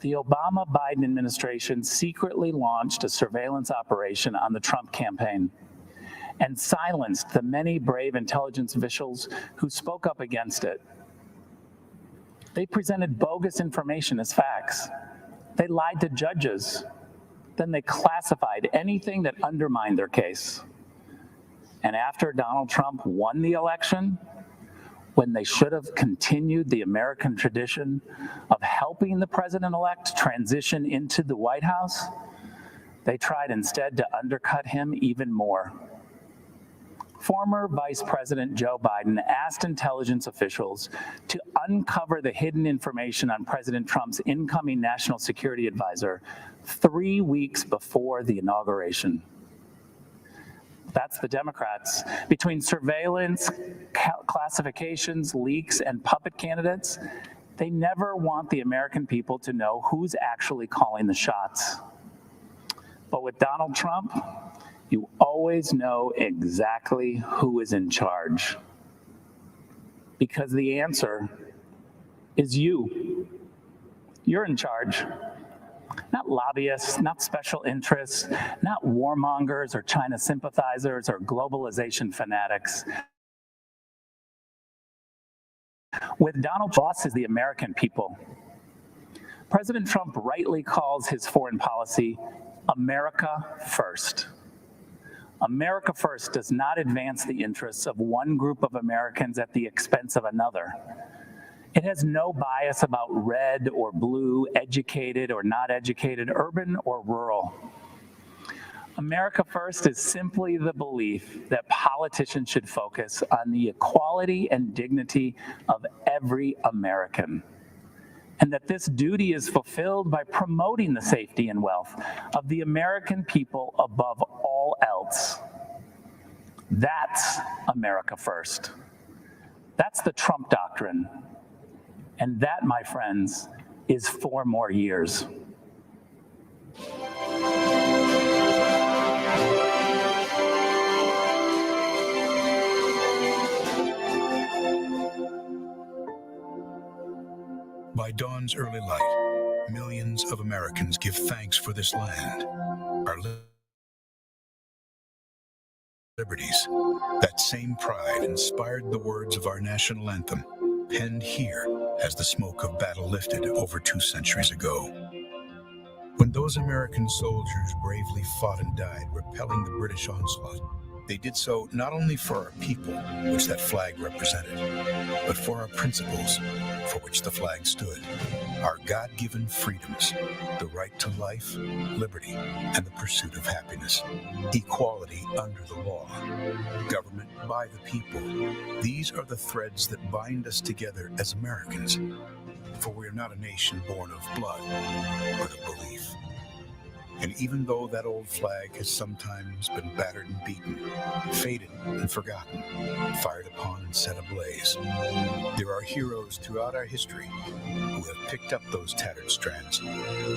The Obama-Biden administration secretly launched a surveillance operation on the Trump campaign and silenced the many brave intelligence officials who spoke up against it. They presented bogus information as facts. They lied to judges. Then they classified anything that undermined their case. And after Donald Trump won the election, when they should have continued the American tradition of helping the president-elect transition into the White House, they tried instead to undercut him even more. Former Vice President Joe Biden asked intelligence officials to uncover the hidden information on President Trump's incoming national security advisor 3 weeks before the inauguration. That's the Democrats. Between surveillance, classifications, leaks, and puppet candidates, they never want the American people to know who's actually calling the shots. But with Donald Trump, you always know exactly who is in charge. Because the answer is you. You're in charge. Not lobbyists, not special interests, not warmongers or China sympathizers or globalization fanatics. With Donald Trump, boss is the American people. President Trump rightly calls his foreign policy America First. America First does not advance the interests of one group of Americans at the expense of another. It has no bias about red or blue, educated or not educated, urban or rural. America First is simply the belief that politicians should focus on the equality and dignity of every American, and that this duty is fulfilled by promoting the safety and wealth of the American people above all else. That's America First. That's the Trump doctrine. And that, my friends, is 4 more years. By dawn's early light, millions of Americans give thanks for this land, our liberties. That same pride inspired the words of our national anthem, penned here as the smoke of battle lifted over 2 centuries ago. When those American soldiers bravely fought and died, repelling the British onslaught, they did so not only for our people, which that flag represented, but for our principles, for which the flag stood, our God-given freedoms, the right to life, liberty, and the pursuit of happiness, equality under the law, government by the people. These are the threads that bind us together as Americans, for we are not a nation born of blood, but of belief. And even though that old flag has sometimes been battered and beaten, faded and forgotten, fired upon and set ablaze, there are heroes throughout our history who have picked up those tattered strands,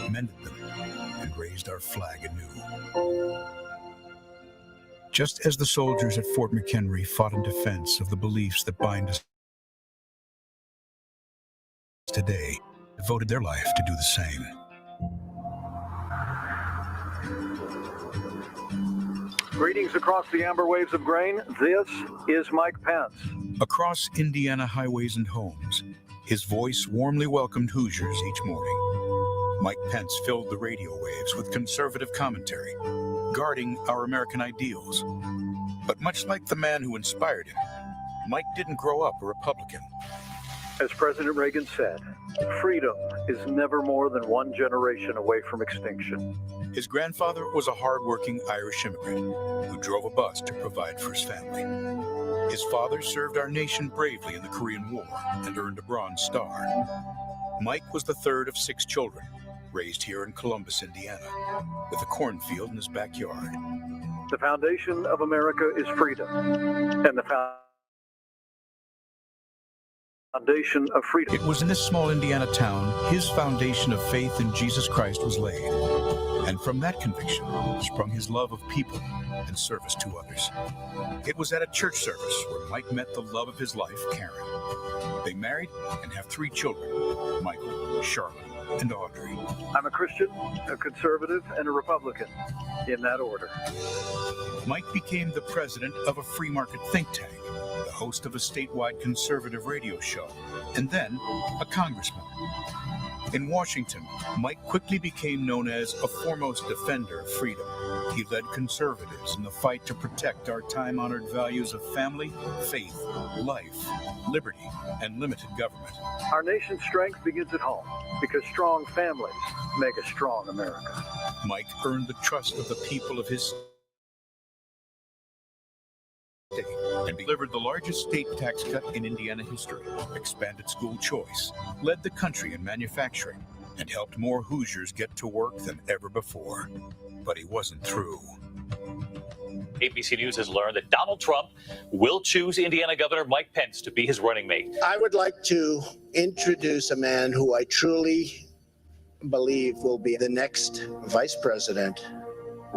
mended them, and raised our flag anew. Just as the soldiers at Fort McHenry fought in defense of the beliefs that bind us today, devoted their life to do the same. Greetings across the amber waves of grain. This is Mike Pence. Across Indiana highways and homes, his voice warmly welcomed Hoosiers each morning. Mike Pence filled the radio waves with conservative commentary, guarding our American ideals. But much like the man who inspired him, Mike didn't grow up a Republican. As President Reagan said, freedom is never more than 1 generation away from extinction. His grandfather was a hard-working Irish immigrant who drove a bus to provide for his family. His father served our nation bravely in the Korean War and earned a Bronze Star. Mike was the third of 6 children, raised here in Columbus, Indiana, with a cornfield in his backyard. The foundation of America is freedom, and the foundation of freedom. It was in this small Indiana town his foundation of faith in Jesus Christ was laid. And from that conviction sprung his love of people and service to others. It was at a church service where Mike met the love of his life, Karen. They married and have 3 children, Michael, Charlotte, and Audrey. I'm a Christian, a conservative, and a Republican, in that order. Mike became the president of a free market think tank, the host of a statewide conservative radio show, and then a congressman. In Washington, Mike quickly became known as a foremost defender of freedom. He led conservatives in the fight to protect our time-honored values of family, faith, life, liberty, and limited government. Our nation's strength begins at home, because strong families make a strong America. Mike earned the trust of the people of his state and delivered the largest state tax cut in Indiana history, expanded school choice, led the country in manufacturing, and helped more Hoosiers get to work than ever before. But he wasn't through. ABC News has learned that Donald Trump will choose Indiana Governor Mike Pence to be his running mate. I would like to introduce a man who I truly believe will be the next vice president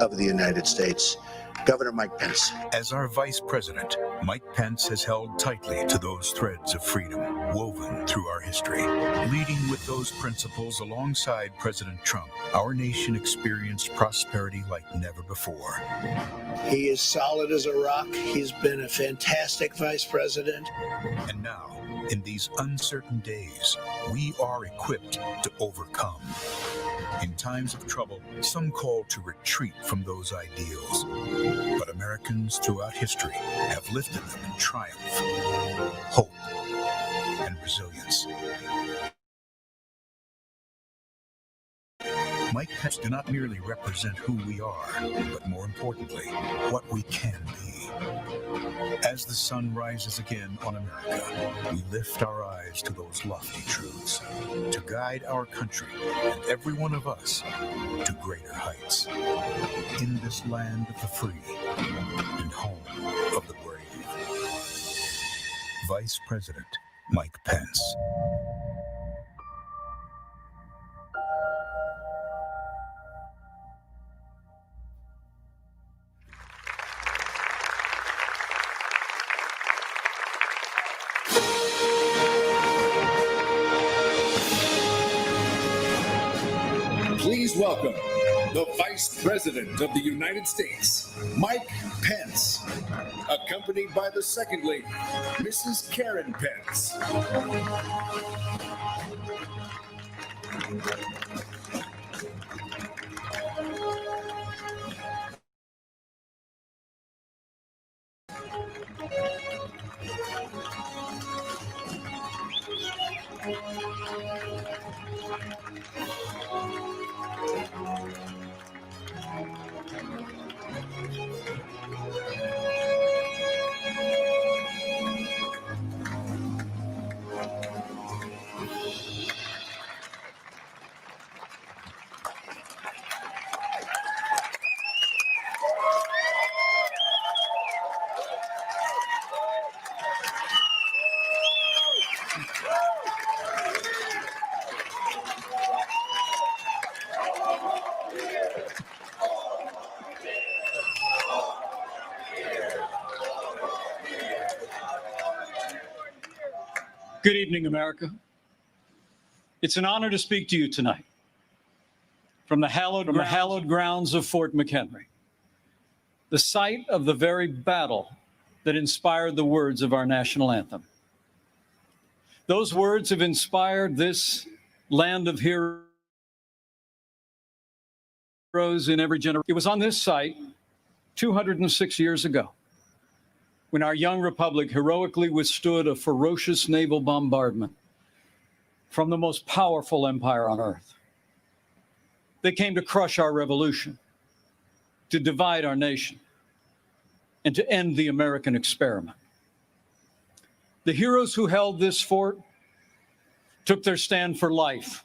of the United States, Governor Mike Pence. As our vice president, Mike Pence has held tightly to those threads of freedom woven through our history. Leading with those principles alongside President Trump, our nation experienced prosperity like never before. He is solid as a rock. He's been a fantastic vice president. And now, in these uncertain days, we are equipped to overcome. In times of trouble, some call to retreat from those ideals. But Americans throughout history have lifted them in triumph, hope, and resilience. Mike Pence do not merely represent who we are, but more importantly, what we can be. As the sun rises again on America, we lift our eyes to those lofty truths, to guide our country and every one of us to greater heights. In this land of the free and home of the brave. Vice President Mike Pence. Please welcome the Vice President of the United States, Mike Pence, accompanied by the Second Lady, Mrs. Karen Pence. Good evening, America. It's an honor to speak to you tonight from the hallowed grounds of Fort McHenry, the site of the very battle that inspired the words of our national anthem. Those words have inspired this land of heroes in every generation. It was on this site 206 years ago when our young republic heroically withstood a ferocious naval bombardment from the most powerful empire on earth. They came to crush our revolution, to divide our nation, and to end the American experiment. The heroes who held this fort took their stand for life,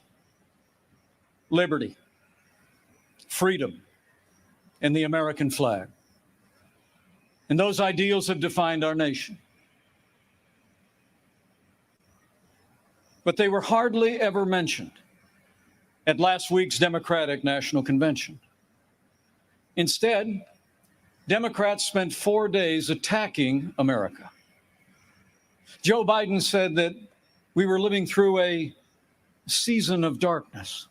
liberty, freedom, and the American flag. And those ideals have defined our nation. But they were hardly ever mentioned at last week's Democratic National Convention. Instead, Democrats spent 4 days attacking America. Joe Biden said that we were living through a season of darkness.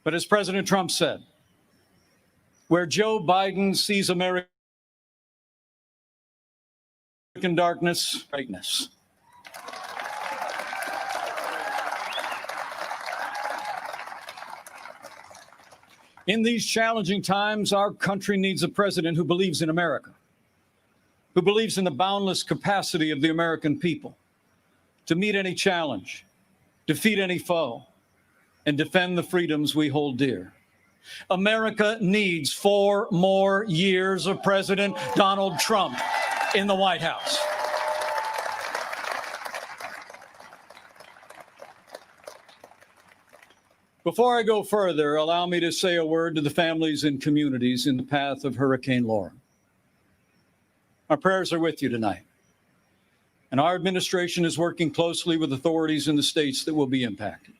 But as President Trump said, where Joe Biden sees American darkness, brightness. In these challenging times, our country needs a president who believes in America, who believes in the boundless capacity of the American people to meet any challenge, defeat any foe, and defend the freedoms we hold dear. America needs 4 more years of President Donald Trump in the White House. Before I go further, allow me to say a word to the families and communities in the path of Hurricane Laura. Our prayers are with you tonight, and our administration is working closely with authorities in the states that will be impacted.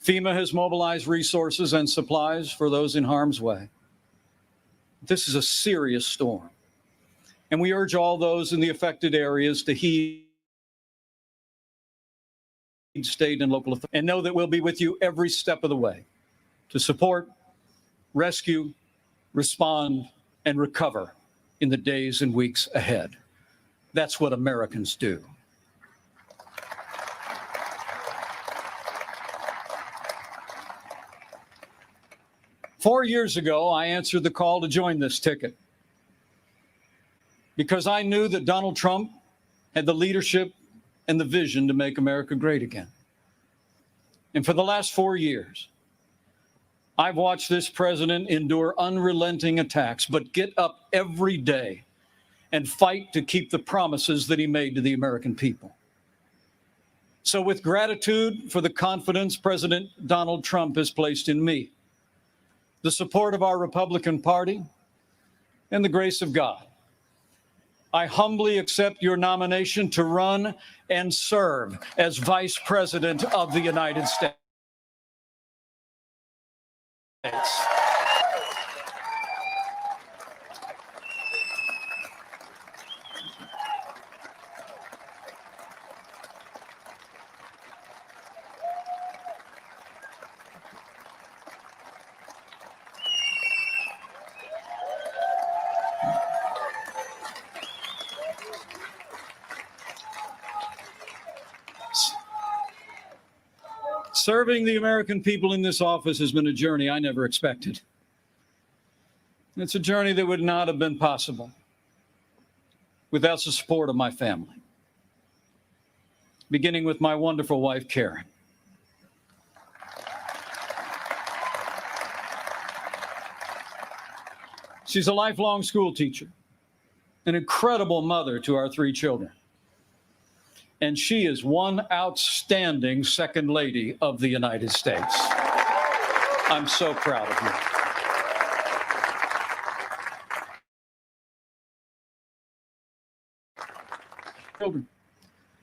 FEMA has mobilized resources and supplies for those in harm's way. This is a serious storm, and we urge all those in the affected areas to heed state and local authorities, and know that we'll be with you every step of the way to support, rescue, respond, and recover in the days and weeks ahead. That's what Americans do. Four years ago, I answered the call to join this ticket because I knew that Donald Trump had the leadership and the vision to make America great again. And for the last 4 years, I've watched this president endure unrelenting attacks, but get up every day and fight to keep the promises that he made to the American people. So with gratitude for the confidence President Donald Trump has placed in me, the support of our Republican Party, and the grace of God, I humbly accept your nomination to run and serve as Vice President of the United States. Serving the American people in this office has been a journey I never expected. It's a journey that would not have been possible without the support of my family, beginning with my wonderful wife, Karen. She's a lifelong school teacher, an incredible mother to our 3 children. And she is one outstanding Second Lady of the United States. I'm so proud of you. Children.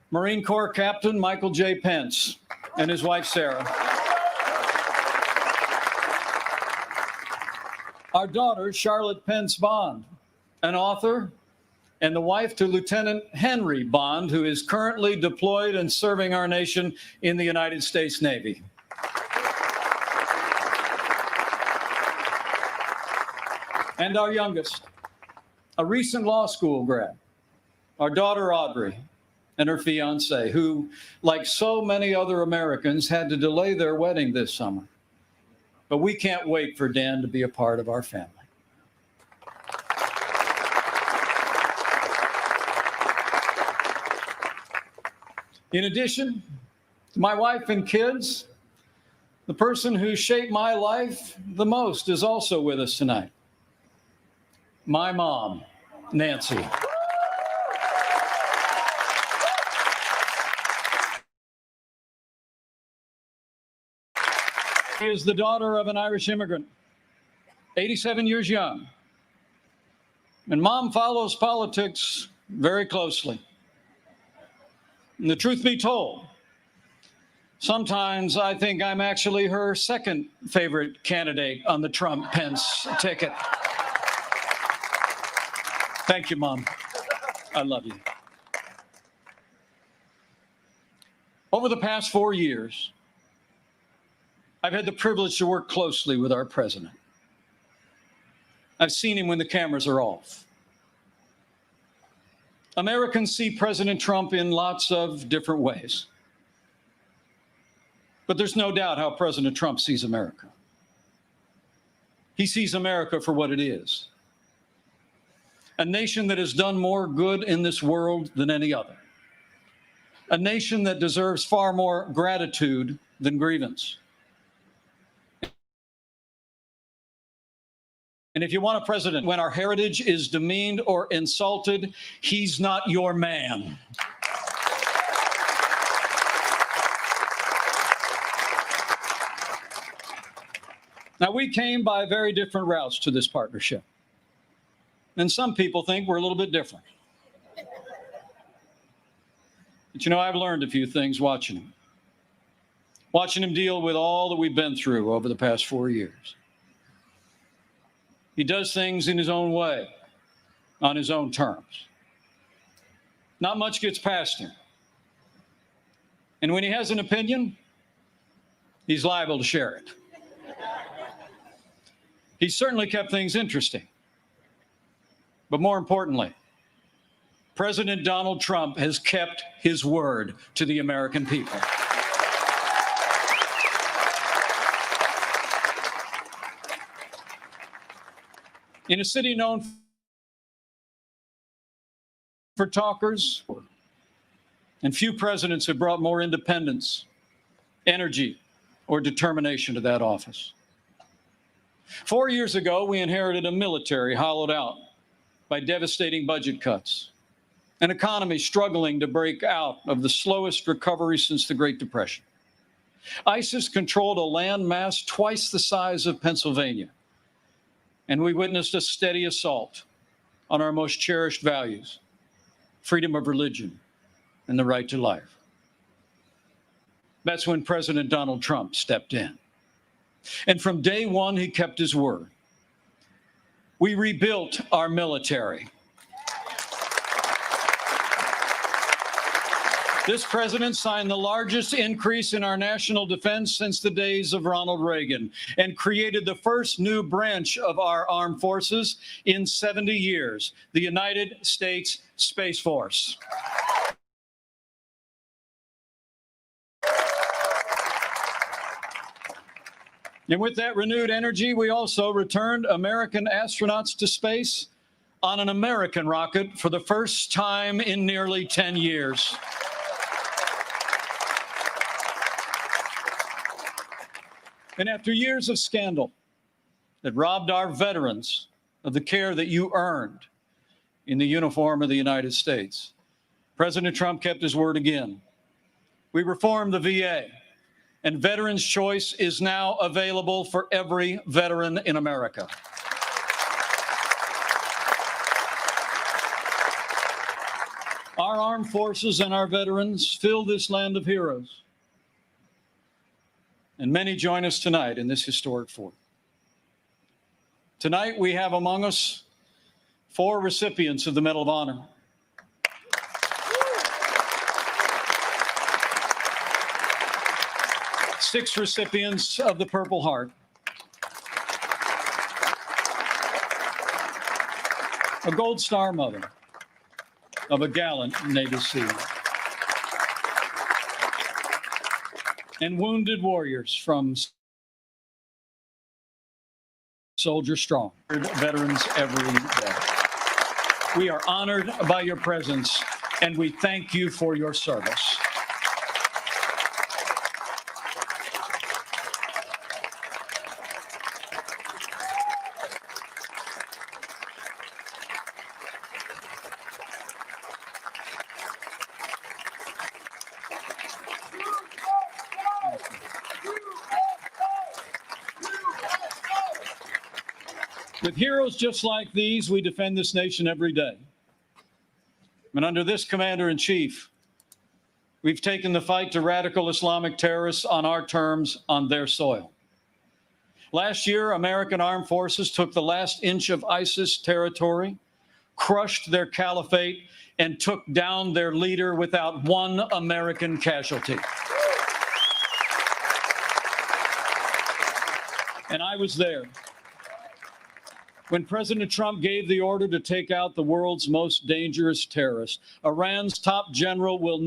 Marine Corps Captain Michael J. Pence and his wife, Sarah. Our daughter, Charlotte Pence Bond, an author, and the wife to Lieutenant Henry Bond, who is currently deployed and serving our nation in the United States Navy. And our youngest, a recent law school grad, our daughter Audrey, and her fiance, who, like so many other Americans, had to delay their wedding this summer. But we can't wait for Dan to be a part of our family. In addition to my wife and kids, the person who shaped my life the most is also with us tonight. My mom, Nancy. She is the daughter of an Irish immigrant, 87 years young. And Mom follows politics very closely. And the truth be told, sometimes I think I'm actually her second favorite candidate on the Trump-Pence ticket. Thank you, Mom. I love you. Over the past 4 years, I've had the privilege to work closely with our president. I've seen him when the cameras are off. Americans see President Trump in lots of different ways. But there's no doubt how President Trump sees America. He sees America for what it is. A nation that has done more good in this world than any other. A nation that deserves far more gratitude than grievance. And if you want a president, when our heritage is demeaned or insulted, he's not your man. Now, we came by very different routes to this partnership. And some people think we're a little bit different. But you know, I've learned a few things watching him. Watching him deal with all that we've been through over the past 4 years. He does things in his own way, on his own terms. Not much gets past him. And when he has an opinion, he's liable to share it. He's certainly kept things interesting. But more importantly, President Donald Trump has kept his word to the American people. In a city known for talkers, and few presidents have brought more independence, energy, or determination to that office. 4 years ago, we inherited a military hollowed out by devastating budget cuts, an economy struggling to break out of the slowest recovery since the Great Depression. ISIS controlled a land mass twice the size of Pennsylvania, and we witnessed a steady assault on our most cherished values, freedom of religion and the right to life. That's when President Donald Trump stepped in. And from day one, he kept his word. We rebuilt our military. This president signed the largest increase in our national defense since the days of Ronald Reagan and created the first new branch of our armed forces in 70 years, the United States Space Force. And with that renewed energy, we also returned American astronauts to space on an American rocket for the first time in nearly 10 years. And after years of scandal that robbed our veterans of the care that you earned in the uniform of the United States, President Trump kept his word again. We reformed the VA, and Veterans Choice is now available for every veteran in America. Our armed forces and our veterans fill this land of heroes. And many join us tonight in this historic fort. Tonight, we have among us 4 recipients of the Medal of Honor. Six recipients of the Purple Heart. A Gold Star mother of a gallant Navy SEAL. And wounded warriors from Soldier Strong, veterans every day. We are honored by your presence, and we thank you for your service. With heroes just like these, we defend this nation every day. And under this commander-in-chief, we've taken the fight to radical Islamic terrorists on our terms, on their soil. Last year, American armed forces took the last inch of ISIS territory, crushed their caliphate, and took down their leader without one American casualty. And I was there when President Trump gave the order to take out the world's most dangerous terrorist. Iran's top general will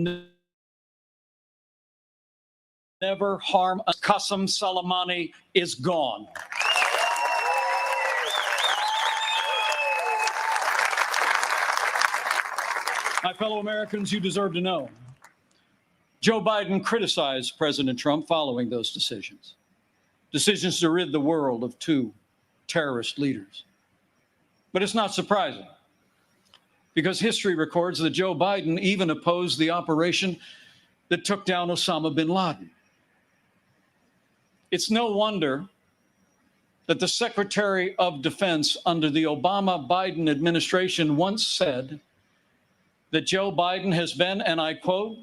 never harm us. Qasem Soleimani is gone. My fellow Americans, you deserve to know. Joe Biden criticized President Trump following those decisions. Decisions to rid the world of two terrorist leaders. But it's not surprising, because history records that Joe Biden even opposed the operation that took down Osama bin Laden. It's no wonder that the Secretary of Defense under the Obama-Biden administration once said that Joe Biden has been, and I quote,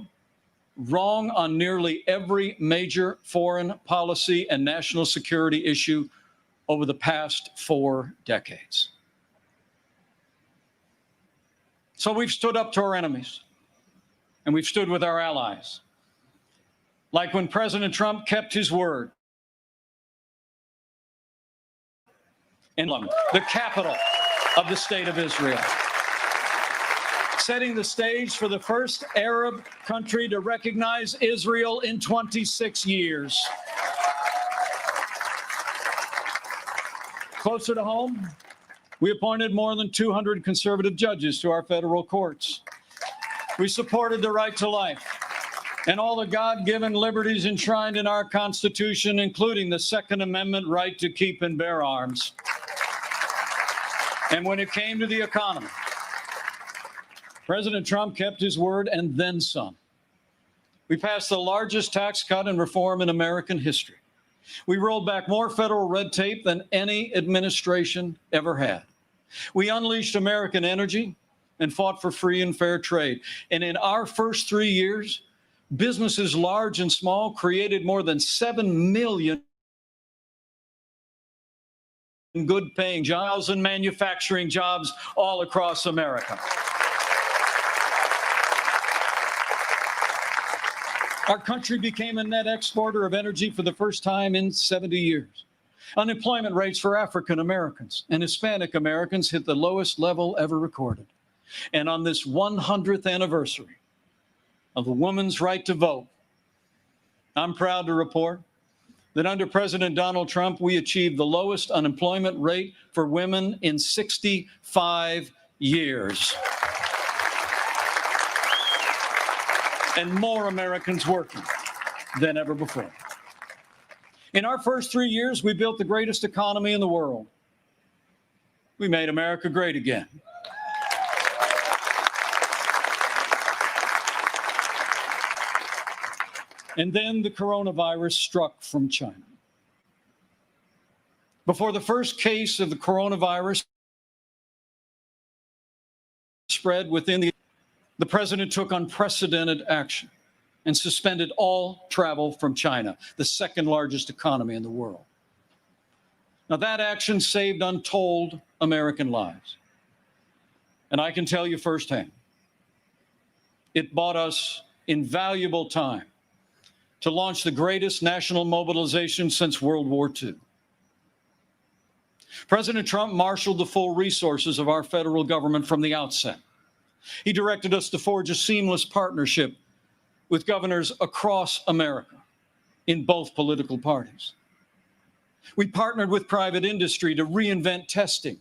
wrong on nearly every major foreign policy and national security issue over the past 4 decades. So we've stood up to our enemies, and we've stood with our allies. Like when President Trump kept his word in London, the capital of the state of Israel, setting the stage for the first Arab country to recognize Israel in 26 years. Closer to home, we appointed more than 200 conservative judges to our federal courts. We supported the right to life and all the God-given liberties enshrined in our Constitution, including the Second Amendment right to keep and bear arms. And when it came to the economy, President Trump kept his word and then some. We passed the largest tax cut and reform in American history. We rolled back more federal red tape than any administration ever had. We unleashed American energy and fought for free and fair trade. And in our first 3 years, businesses large and small created more than 7 million good-paying jobs and manufacturing jobs all across America. Our country became a net exporter of energy for the first time in 70 years. Unemployment rates for African Americans and Hispanic Americans hit the lowest level ever recorded. And on this 100th anniversary of the woman's right to vote, I'm proud to report that under President Donald Trump, we achieved the lowest unemployment rate for women in 65 years. And more Americans working than ever before. In our first 3 years, we built the greatest economy in the world. We made America great again. And then the coronavirus struck from China. Before the first case of the coronavirus spread within the president took unprecedented action and suspended all travel from China, the second largest economy in the world. Now, that action saved untold American lives. And I can tell you firsthand, it bought us invaluable time to launch the greatest national mobilization since World War II. President Trump marshaled the full resources of our federal government from the outset. He directed us to forge a seamless partnership with governors across America in both political parties. We partnered with private industry to reinvent testing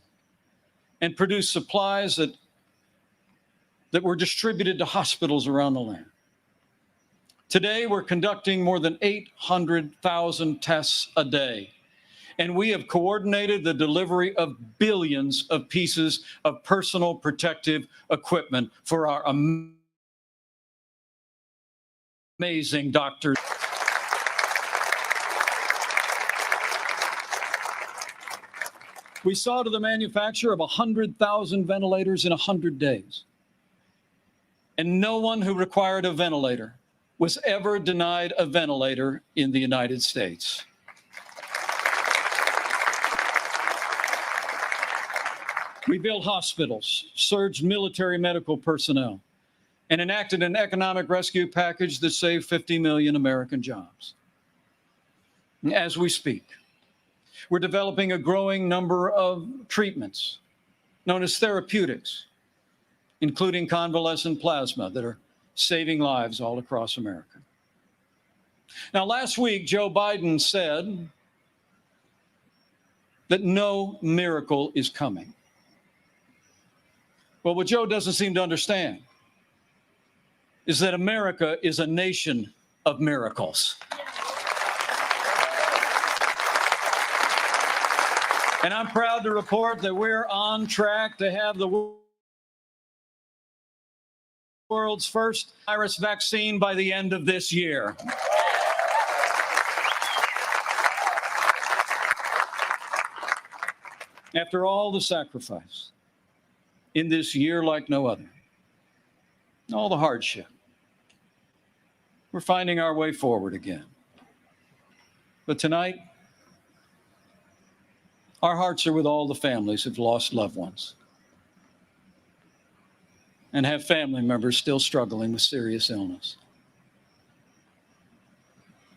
and produce supplies that were distributed to hospitals around the land. Today, we're conducting more than 800,000 tests a day, and we have coordinated the delivery of billions of pieces of personal protective equipment for our amazing doctors. We saw to the manufacture of 100,000 ventilators in 100 days. And no one who required a ventilator was ever denied a ventilator in the United States. We built hospitals, surged military medical personnel, and enacted an economic rescue package that saved 50 million American jobs. As we speak, we're developing a growing number of treatments known as therapeutics, including convalescent plasma, that are saving lives all across America. Now, last week, Joe Biden said that no miracle is coming. Well, what Joe doesn't seem to understand is that America is a nation of miracles. And I'm proud to report that we're on track to have the world's first virus vaccine by the end of this year. After all the sacrifice in this year like no other, all the hardship, we're finding our way forward again. But tonight, our hearts are with all the families who've lost loved ones and have family members still struggling with serious illness.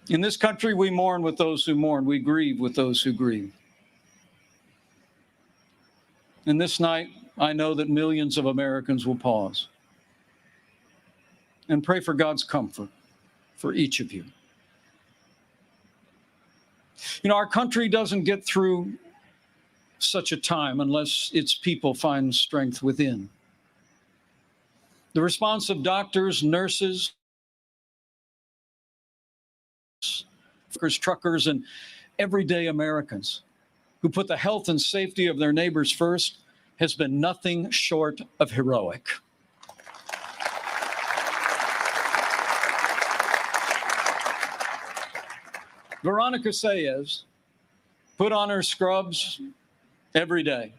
In this country, we mourn with those who mourn. We grieve with those who grieve. And this night, I know that millions of Americans will pause and pray for God's comfort for each of you. You know, our country doesn't get through such a time unless its people find strength within. The response of doctors, nurses, truckers, and everyday Americans who put the health and safety of their neighbors first has been nothing short of heroic. Veronica Sayez put on her scrubs every day.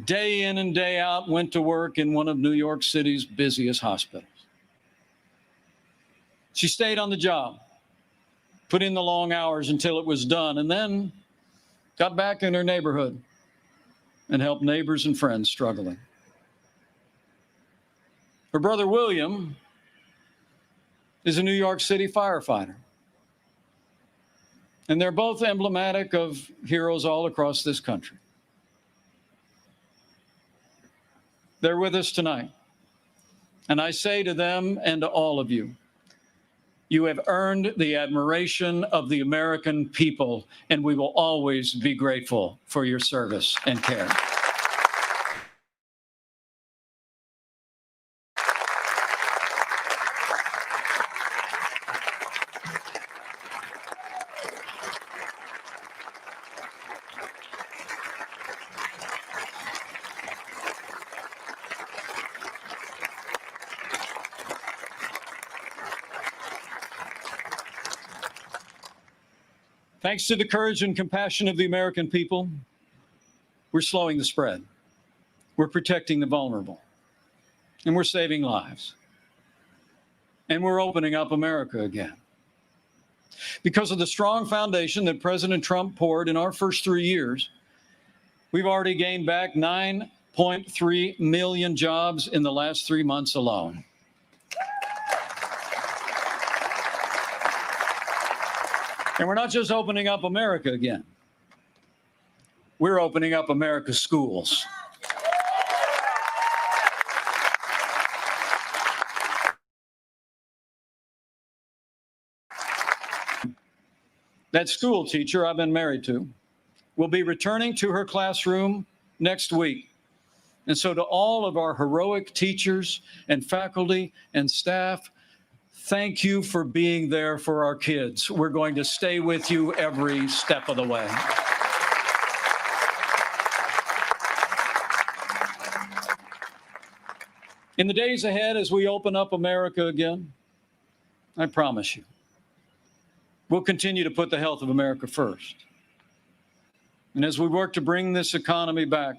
Day in and day out, went to work in one of New York City's busiest hospitals. She stayed on the job, put in the long hours until it was done, and then got back in her neighborhood and helped neighbors and friends struggling. Her brother William is a New York City firefighter. And they're both emblematic of heroes all across this country. They're with us tonight. And I say to them and to all of you, you have earned the admiration of the American people, and we will always be grateful for your service and care. Thanks to the courage and compassion of the American people, we're slowing the spread. We're protecting the vulnerable. And we're saving lives. And we're opening up America again. Because of the strong foundation that President Trump poured in our first 3 years, we've already gained back 9.3 million jobs in the last 3 months alone. And we're not just opening up America again. We're opening up America's schools. That school teacher I've been married to will be returning to her classroom next week. And so to all of our heroic teachers and faculty and staff, thank you for being there for our kids. We're going to stay with you every step of the way. In the days ahead, as we open up America again, I promise you, we'll continue to put the health of America first. And as we work to bring this economy back,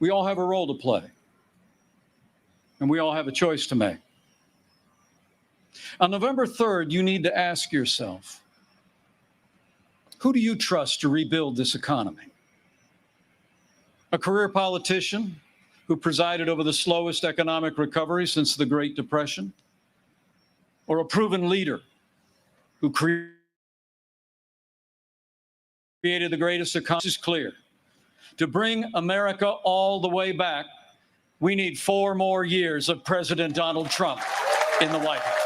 we all have a role to play. And we all have a choice to make. On November 3rd, you need to ask yourself, who do you trust to rebuild this economy? A career politician who presided over the slowest economic recovery since the Great Depression? Or a proven leader who created the greatest economy? This is clear. To bring America all the way back, we need 4 more years of President Donald Trump in the White House.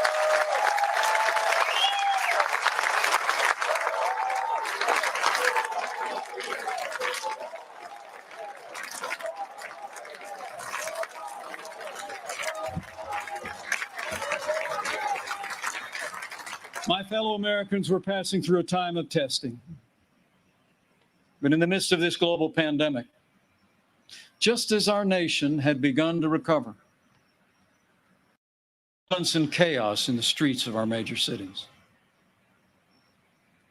My fellow Americans, we're passing through a time of testing. But in the midst of this global pandemic, just as our nation had begun to recover, violence and chaos in the streets of our major cities.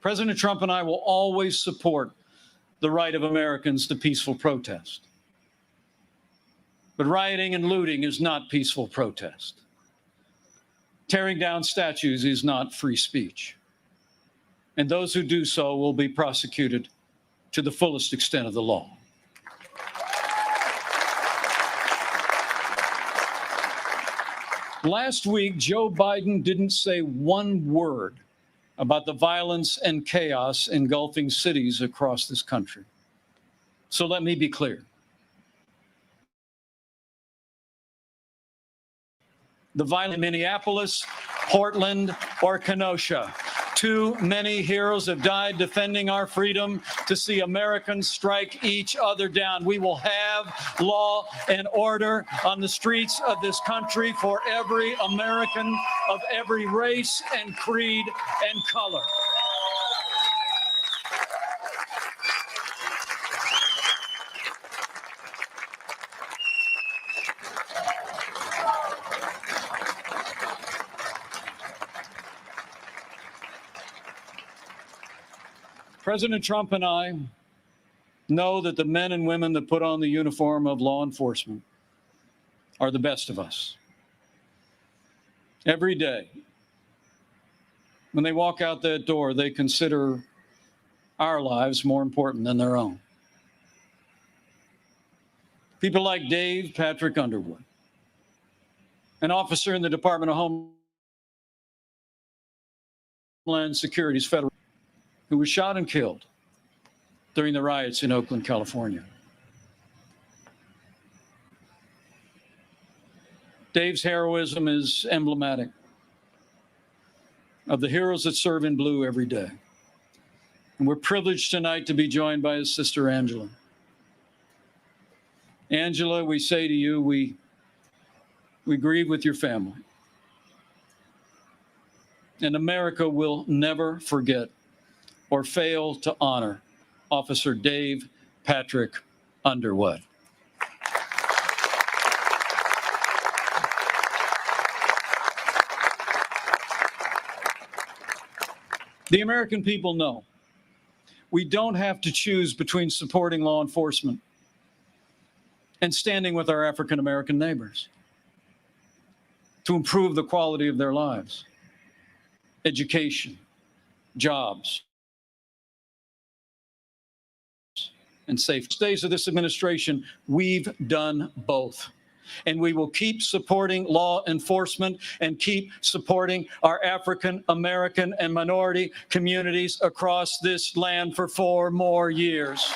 President Trump and I will always support the right of Americans to peaceful protest. But rioting and looting is not peaceful protest. Tearing down statues is not free speech. And those who do so will be prosecuted to the fullest extent of the law. Last week, Joe Biden didn't say one word about the violence and chaos engulfing cities across this country. So let me be clear. The violence in Minneapolis, Portland, or Kenosha. Too many heroes have died defending our freedom to see Americans strike each other down. We will have law and order on the streets of this country for every American of every race and creed and color. President Trump and I know that the men and women that put on the uniform of law enforcement are the best of us. Every day, when they walk out that door, they consider our lives more important than their own. People like Dave Patrick Underwood, an officer in the Department of Homeland Security's federal, who was shot and killed during the riots in Oakland, California. Dave's heroism is emblematic of the heroes that serve in blue every day. And we're privileged tonight to be joined by his sister, Angela. Angela, we say to you, we grieve with your family. And America will never forget or fail to honor Officer Dave Patrick Underwood. The American people know we don't have to choose between supporting law enforcement and standing with our African American neighbors to improve the quality of their lives, education, jobs, and safe. Days of this administration, we've done both. And we will keep supporting law enforcement and keep supporting our African American and minority communities across this land for 4 more years.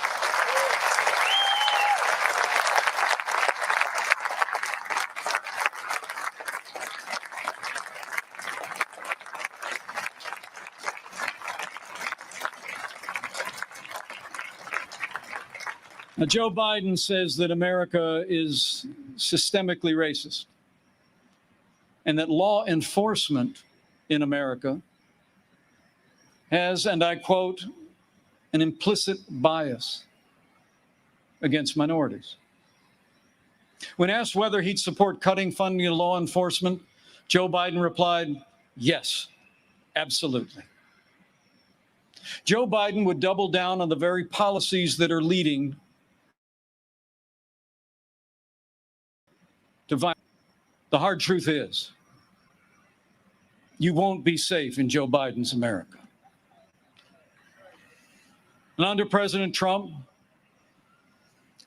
Now, Joe Biden says that America is systemically racist and that law enforcement in America has, and I quote, an implicit bias against minorities. When asked whether he'd support cutting funding to law enforcement, Joe Biden replied, yes, absolutely. Joe Biden would double down on the very policies that are leading to violence. The hard truth is, you won't be safe in Joe Biden's America. And under President Trump,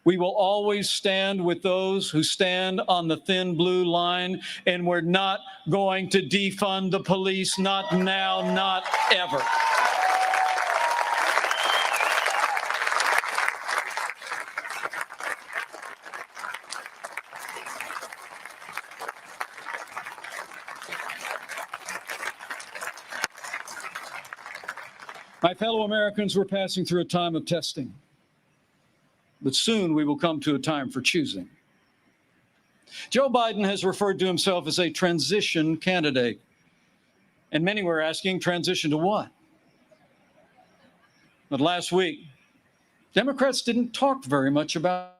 we will always stand with those who stand on the thin blue line, and we're not going to defund the police, not now, not ever. My fellow Americans, we're passing through a time of testing, but soon we will come to a time for choosing. Joe Biden has referred to himself as a transition candidate, and many were asking, transition to what? But last week, Democrats didn't talk very much about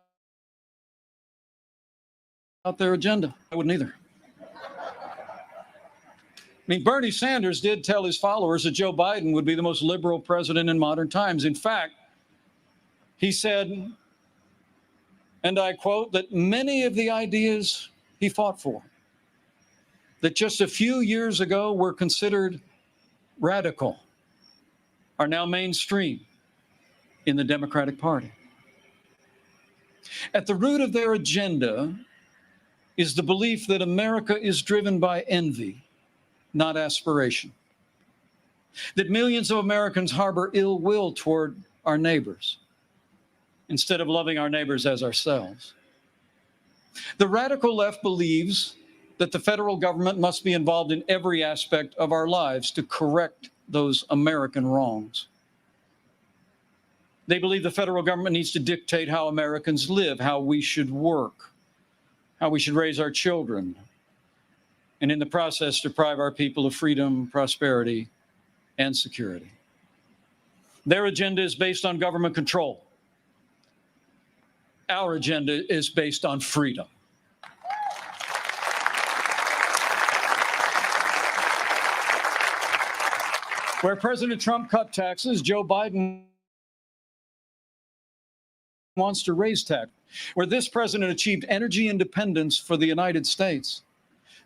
their agenda. I wouldn't either. I mean, Bernie Sanders did tell his followers that Joe Biden would be the most liberal president in modern times. In fact, he said, and I quote, that many of the ideas he fought for, that just a few years ago were considered radical, are now mainstream in the Democratic Party. At the root of their agenda is the belief that America is driven by envy, not aspiration. That millions of Americans harbor ill will toward our neighbors instead of loving our neighbors as ourselves. The radical left believes that the federal government must be involved in every aspect of our lives to correct those American wrongs. They believe the federal government needs to dictate how Americans live, how we should work, how we should raise our children, and in the process deprive our people of freedom, prosperity, and security. Their agenda is based on government control. Our agenda is based on freedom. Where President Trump cut taxes, Joe Biden wants to raise taxes. Where this president achieved energy independence for the United States,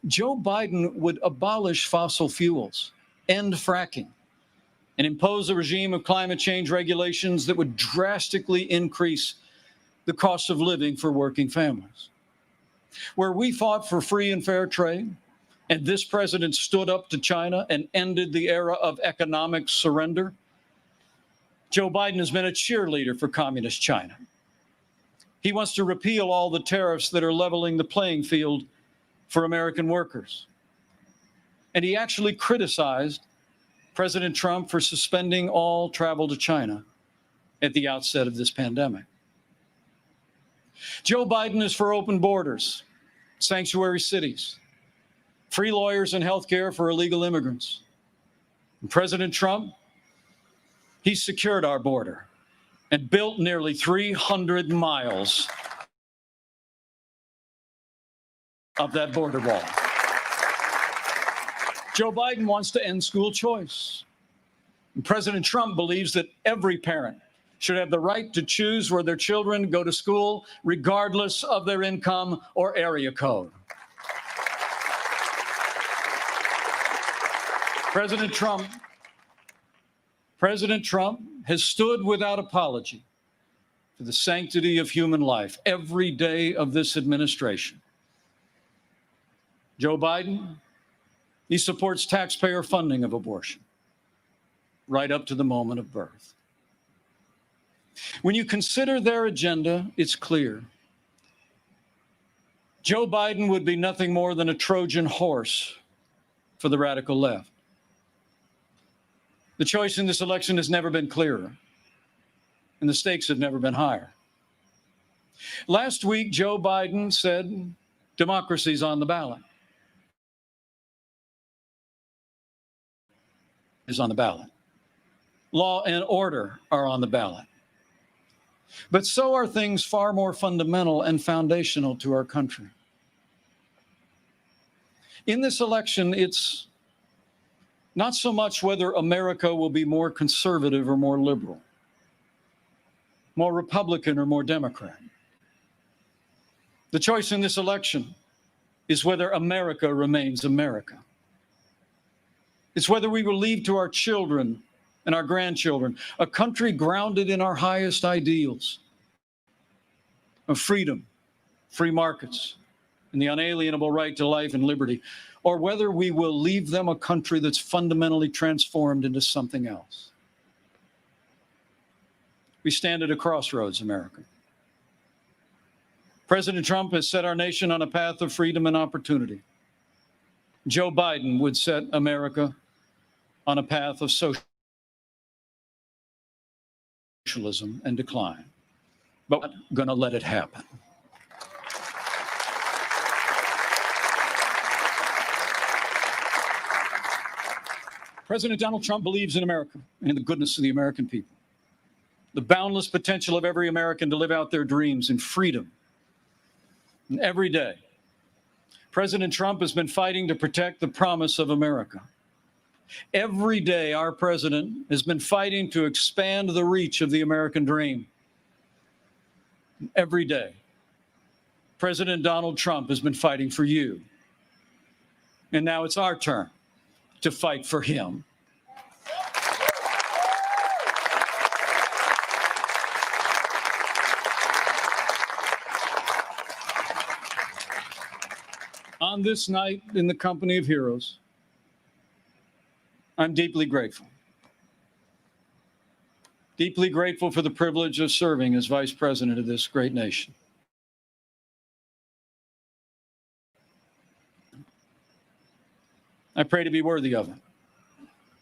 Joe Biden would abolish fossil fuels, end fracking, and impose a regime of climate change regulations that would drastically increase the cost of living for working families. Where we fought for free and fair trade, and this president stood up to China and ended the era of economic surrender, Joe Biden has been a cheerleader for communist China. He wants to repeal all the tariffs that are leveling the playing field for American workers. And he actually criticized President Trump for suspending all travel to China at the outset of this pandemic. Joe Biden is for open borders, sanctuary cities, free lawyers and health care for illegal immigrants. And President Trump, he secured our border and built nearly 300 miles of that border wall. Joe Biden wants to end school choice. And President Trump believes that every parent should have the right to choose where their children go to school, regardless of their income or area code. President Trump has stood without apology for the sanctity of human life every day of this administration. Joe Biden, he supports taxpayer funding of abortion right up to the moment of birth. When you consider their agenda, it's clear. Joe Biden would be nothing more than a Trojan horse for the radical left. The choice in this election has never been clearer, and the stakes have never been higher. Last week, Joe Biden said democracy's on the ballot. Is on the ballot. Law and order are on the ballot. But so are things far more fundamental and foundational to our country. In this election, it's Not so much whether America will be more conservative or more liberal, more Republican or more Democrat. The choice in this election is whether America remains America. It's whether we will leave to our children and our grandchildren a country grounded in our highest ideals of freedom, free markets, and the unalienable right to life and liberty, or whether we will leave them a country that's fundamentally transformed into something else. We stand at a crossroads, America. President Trump has set our nation on a path of freedom and opportunity. Joe Biden would set America on a path of socialism and decline. But we're not going to let it happen. President Donald Trump believes in America and in the goodness of the American people, the boundless potential of every American to live out their dreams in freedom. And every day, President Trump has been fighting to protect the promise of America. Every day, our president has been fighting to expand the reach of the American dream. Every day, President Donald Trump has been fighting for you. And now it's our turn to fight for him. On this night in the company of heroes, I'm deeply grateful. Deeply grateful for the privilege of serving as Vice President of this great nation. I pray to be worthy of it,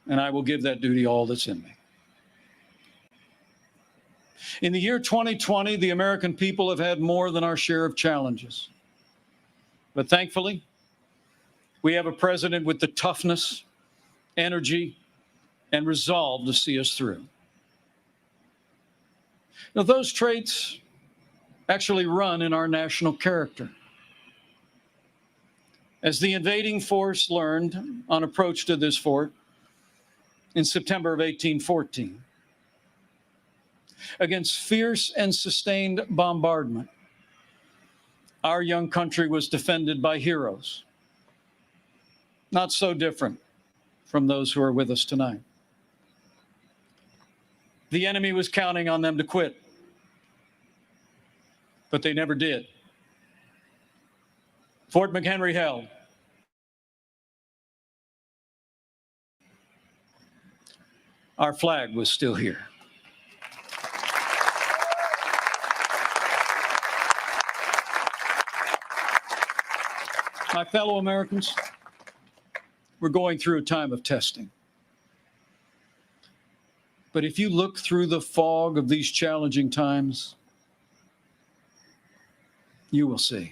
and I will give that duty all that's in me. In the year 2020, the American people have had more than our share of challenges. But thankfully, we have a president with the toughness, energy, and resolve to see us through. Now, those traits actually run in our national character. As the invading force learned on approach to this fort in September of 1814, against fierce and sustained bombardment, our young country was defended by heroes, not so different from those who are with us tonight. The enemy was counting on them to quit, but they never did. Fort McHenry held. Our flag was still here. My fellow Americans, we're going through a time of testing. But if you look through the fog of these challenging times, you will see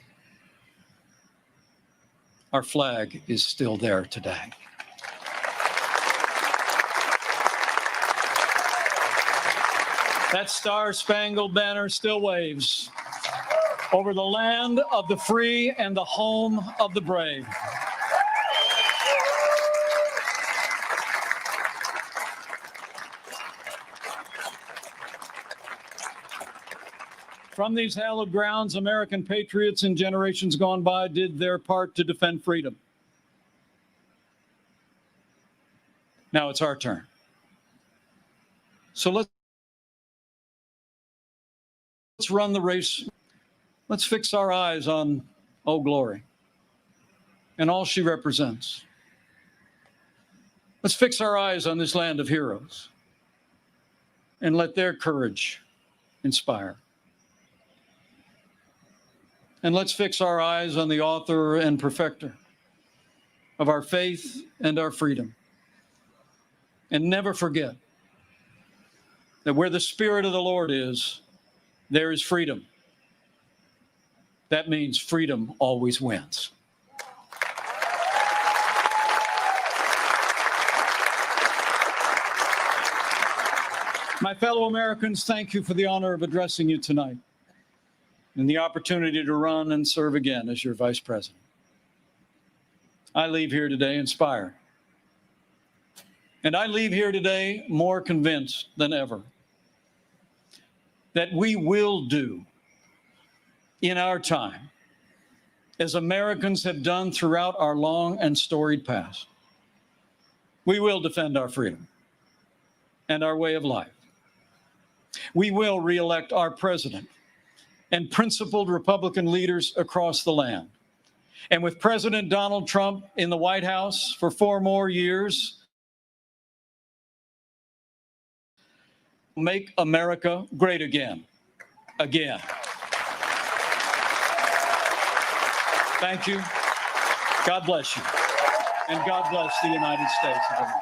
our flag is still there today. That star-spangled banner still waves over the land of the free and the home of the brave. From these hallowed grounds, American patriots in generations gone by did their part to defend freedom. Now it's our turn. So let's run the race. Let's fix our eyes on Old Glory and all she represents. Let's fix our eyes on this land of heroes and let their courage inspire. And let's fix our eyes on the author and perfecter of our faith and our freedom. And never forget that where the Spirit of the Lord is, there is freedom. That means freedom always wins. My fellow Americans, thank you for the honor of addressing you tonight and the opportunity to run and serve again as your vice president. I leave here today inspired And I leave here today more convinced than ever that we will do in our time, as Americans have done throughout our long and storied past. We will defend our freedom and our way of life. We will reelect our president and principled Republican leaders across the land. And with President Donald Trump in the White House for 4 more years, make America great again. Again. Thank you. God bless you. And God bless the United States of America.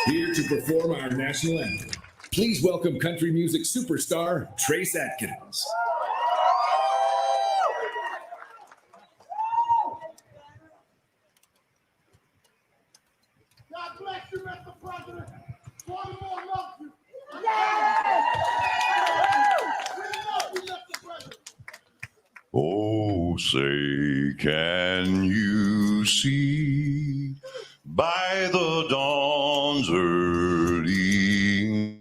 Here to perform our national anthem, please welcome country music superstar Trace Atkins. God bless you, Mr. President. Baltimore loves you. We love you, Mr. President. Oh, say, can you see by the dawn's early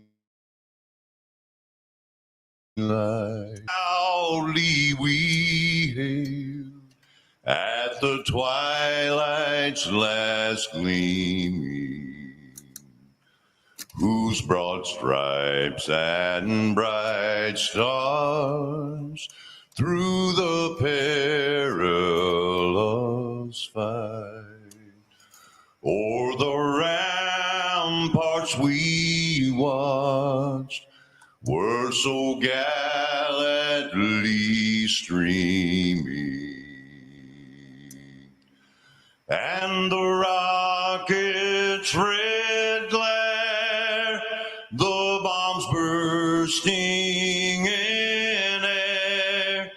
light, proudly we hail at the twilight's last gleaming, whose broad stripes and bright stars through the perilous fight, o'er the ramparts we watched, were so gallantly streaming, and the rocket's red glare, the bombs bursting in air,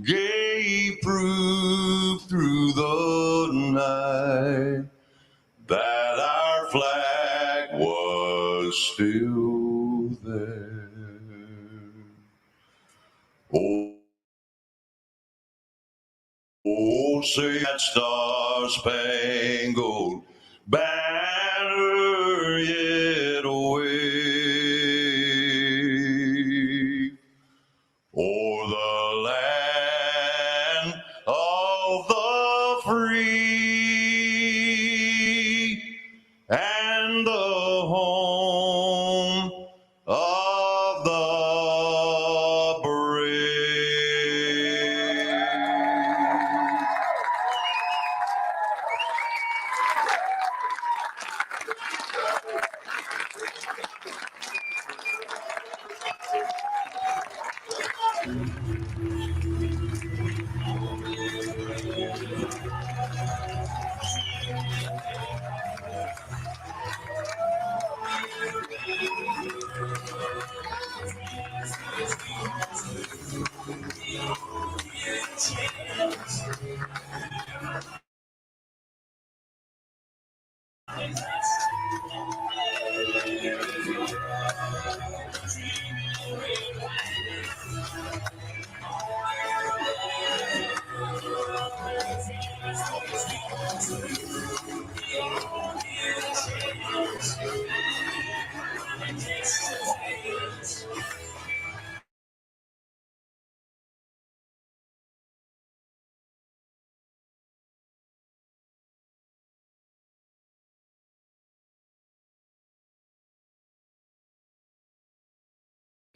gave proof through the night that our flag was still there. Oh, say that star-spangled banner yet wave o'er the land of the free and the home of the brave.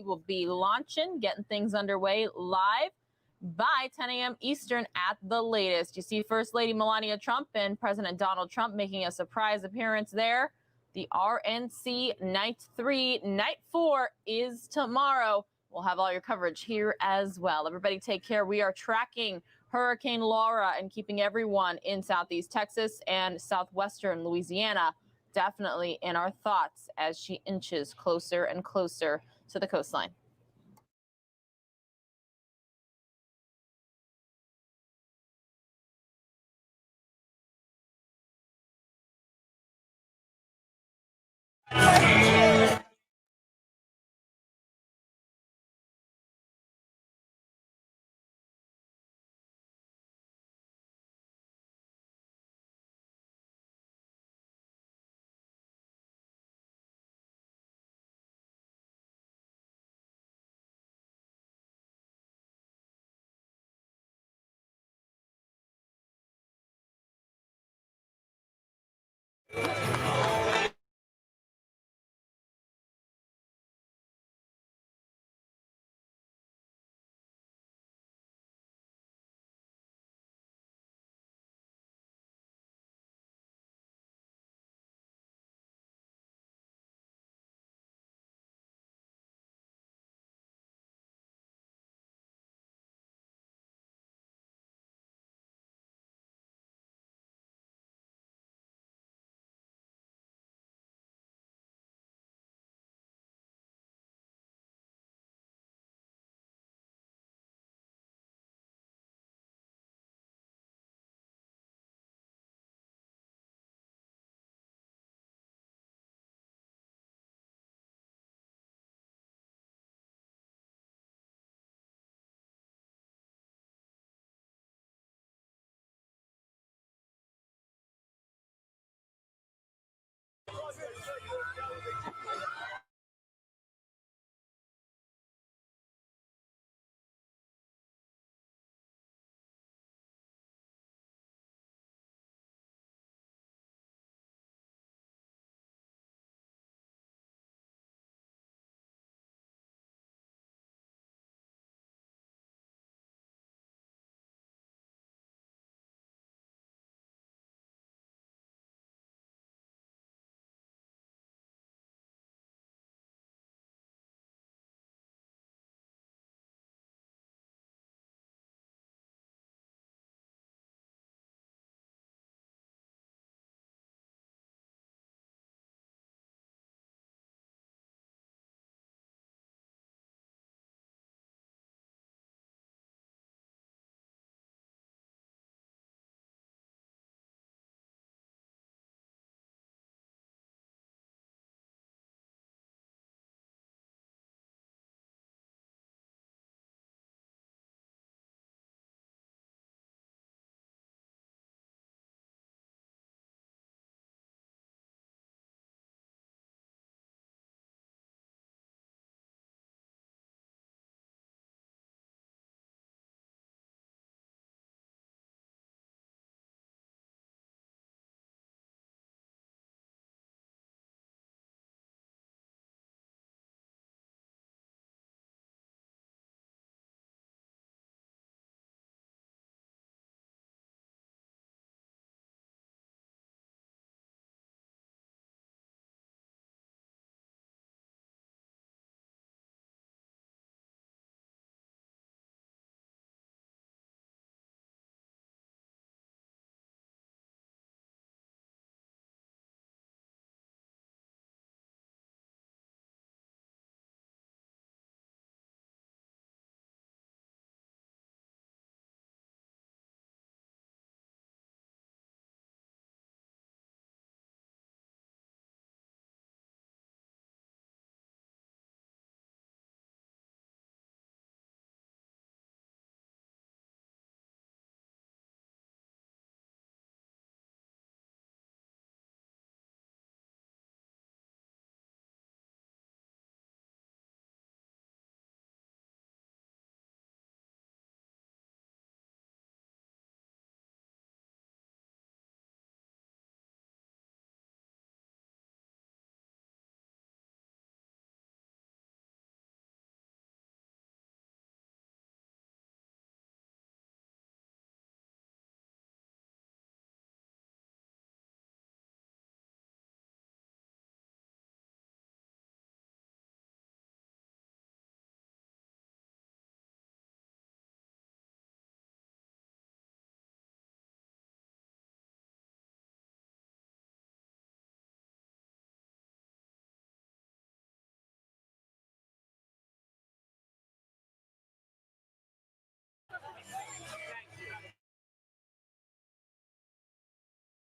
Will be launching, getting things underway live by 10 a.m. Eastern at the latest. You see First Lady Melania Trump and President Donald Trump making a surprise appearance there. The RNC Night 3, Night 4 is tomorrow. We'll have all your coverage here as well. Everybody take care. We are tracking Hurricane Laura and keeping everyone in Southeast Texas and Southwestern Louisiana definitely in our thoughts as she inches closer and closer to the coastline.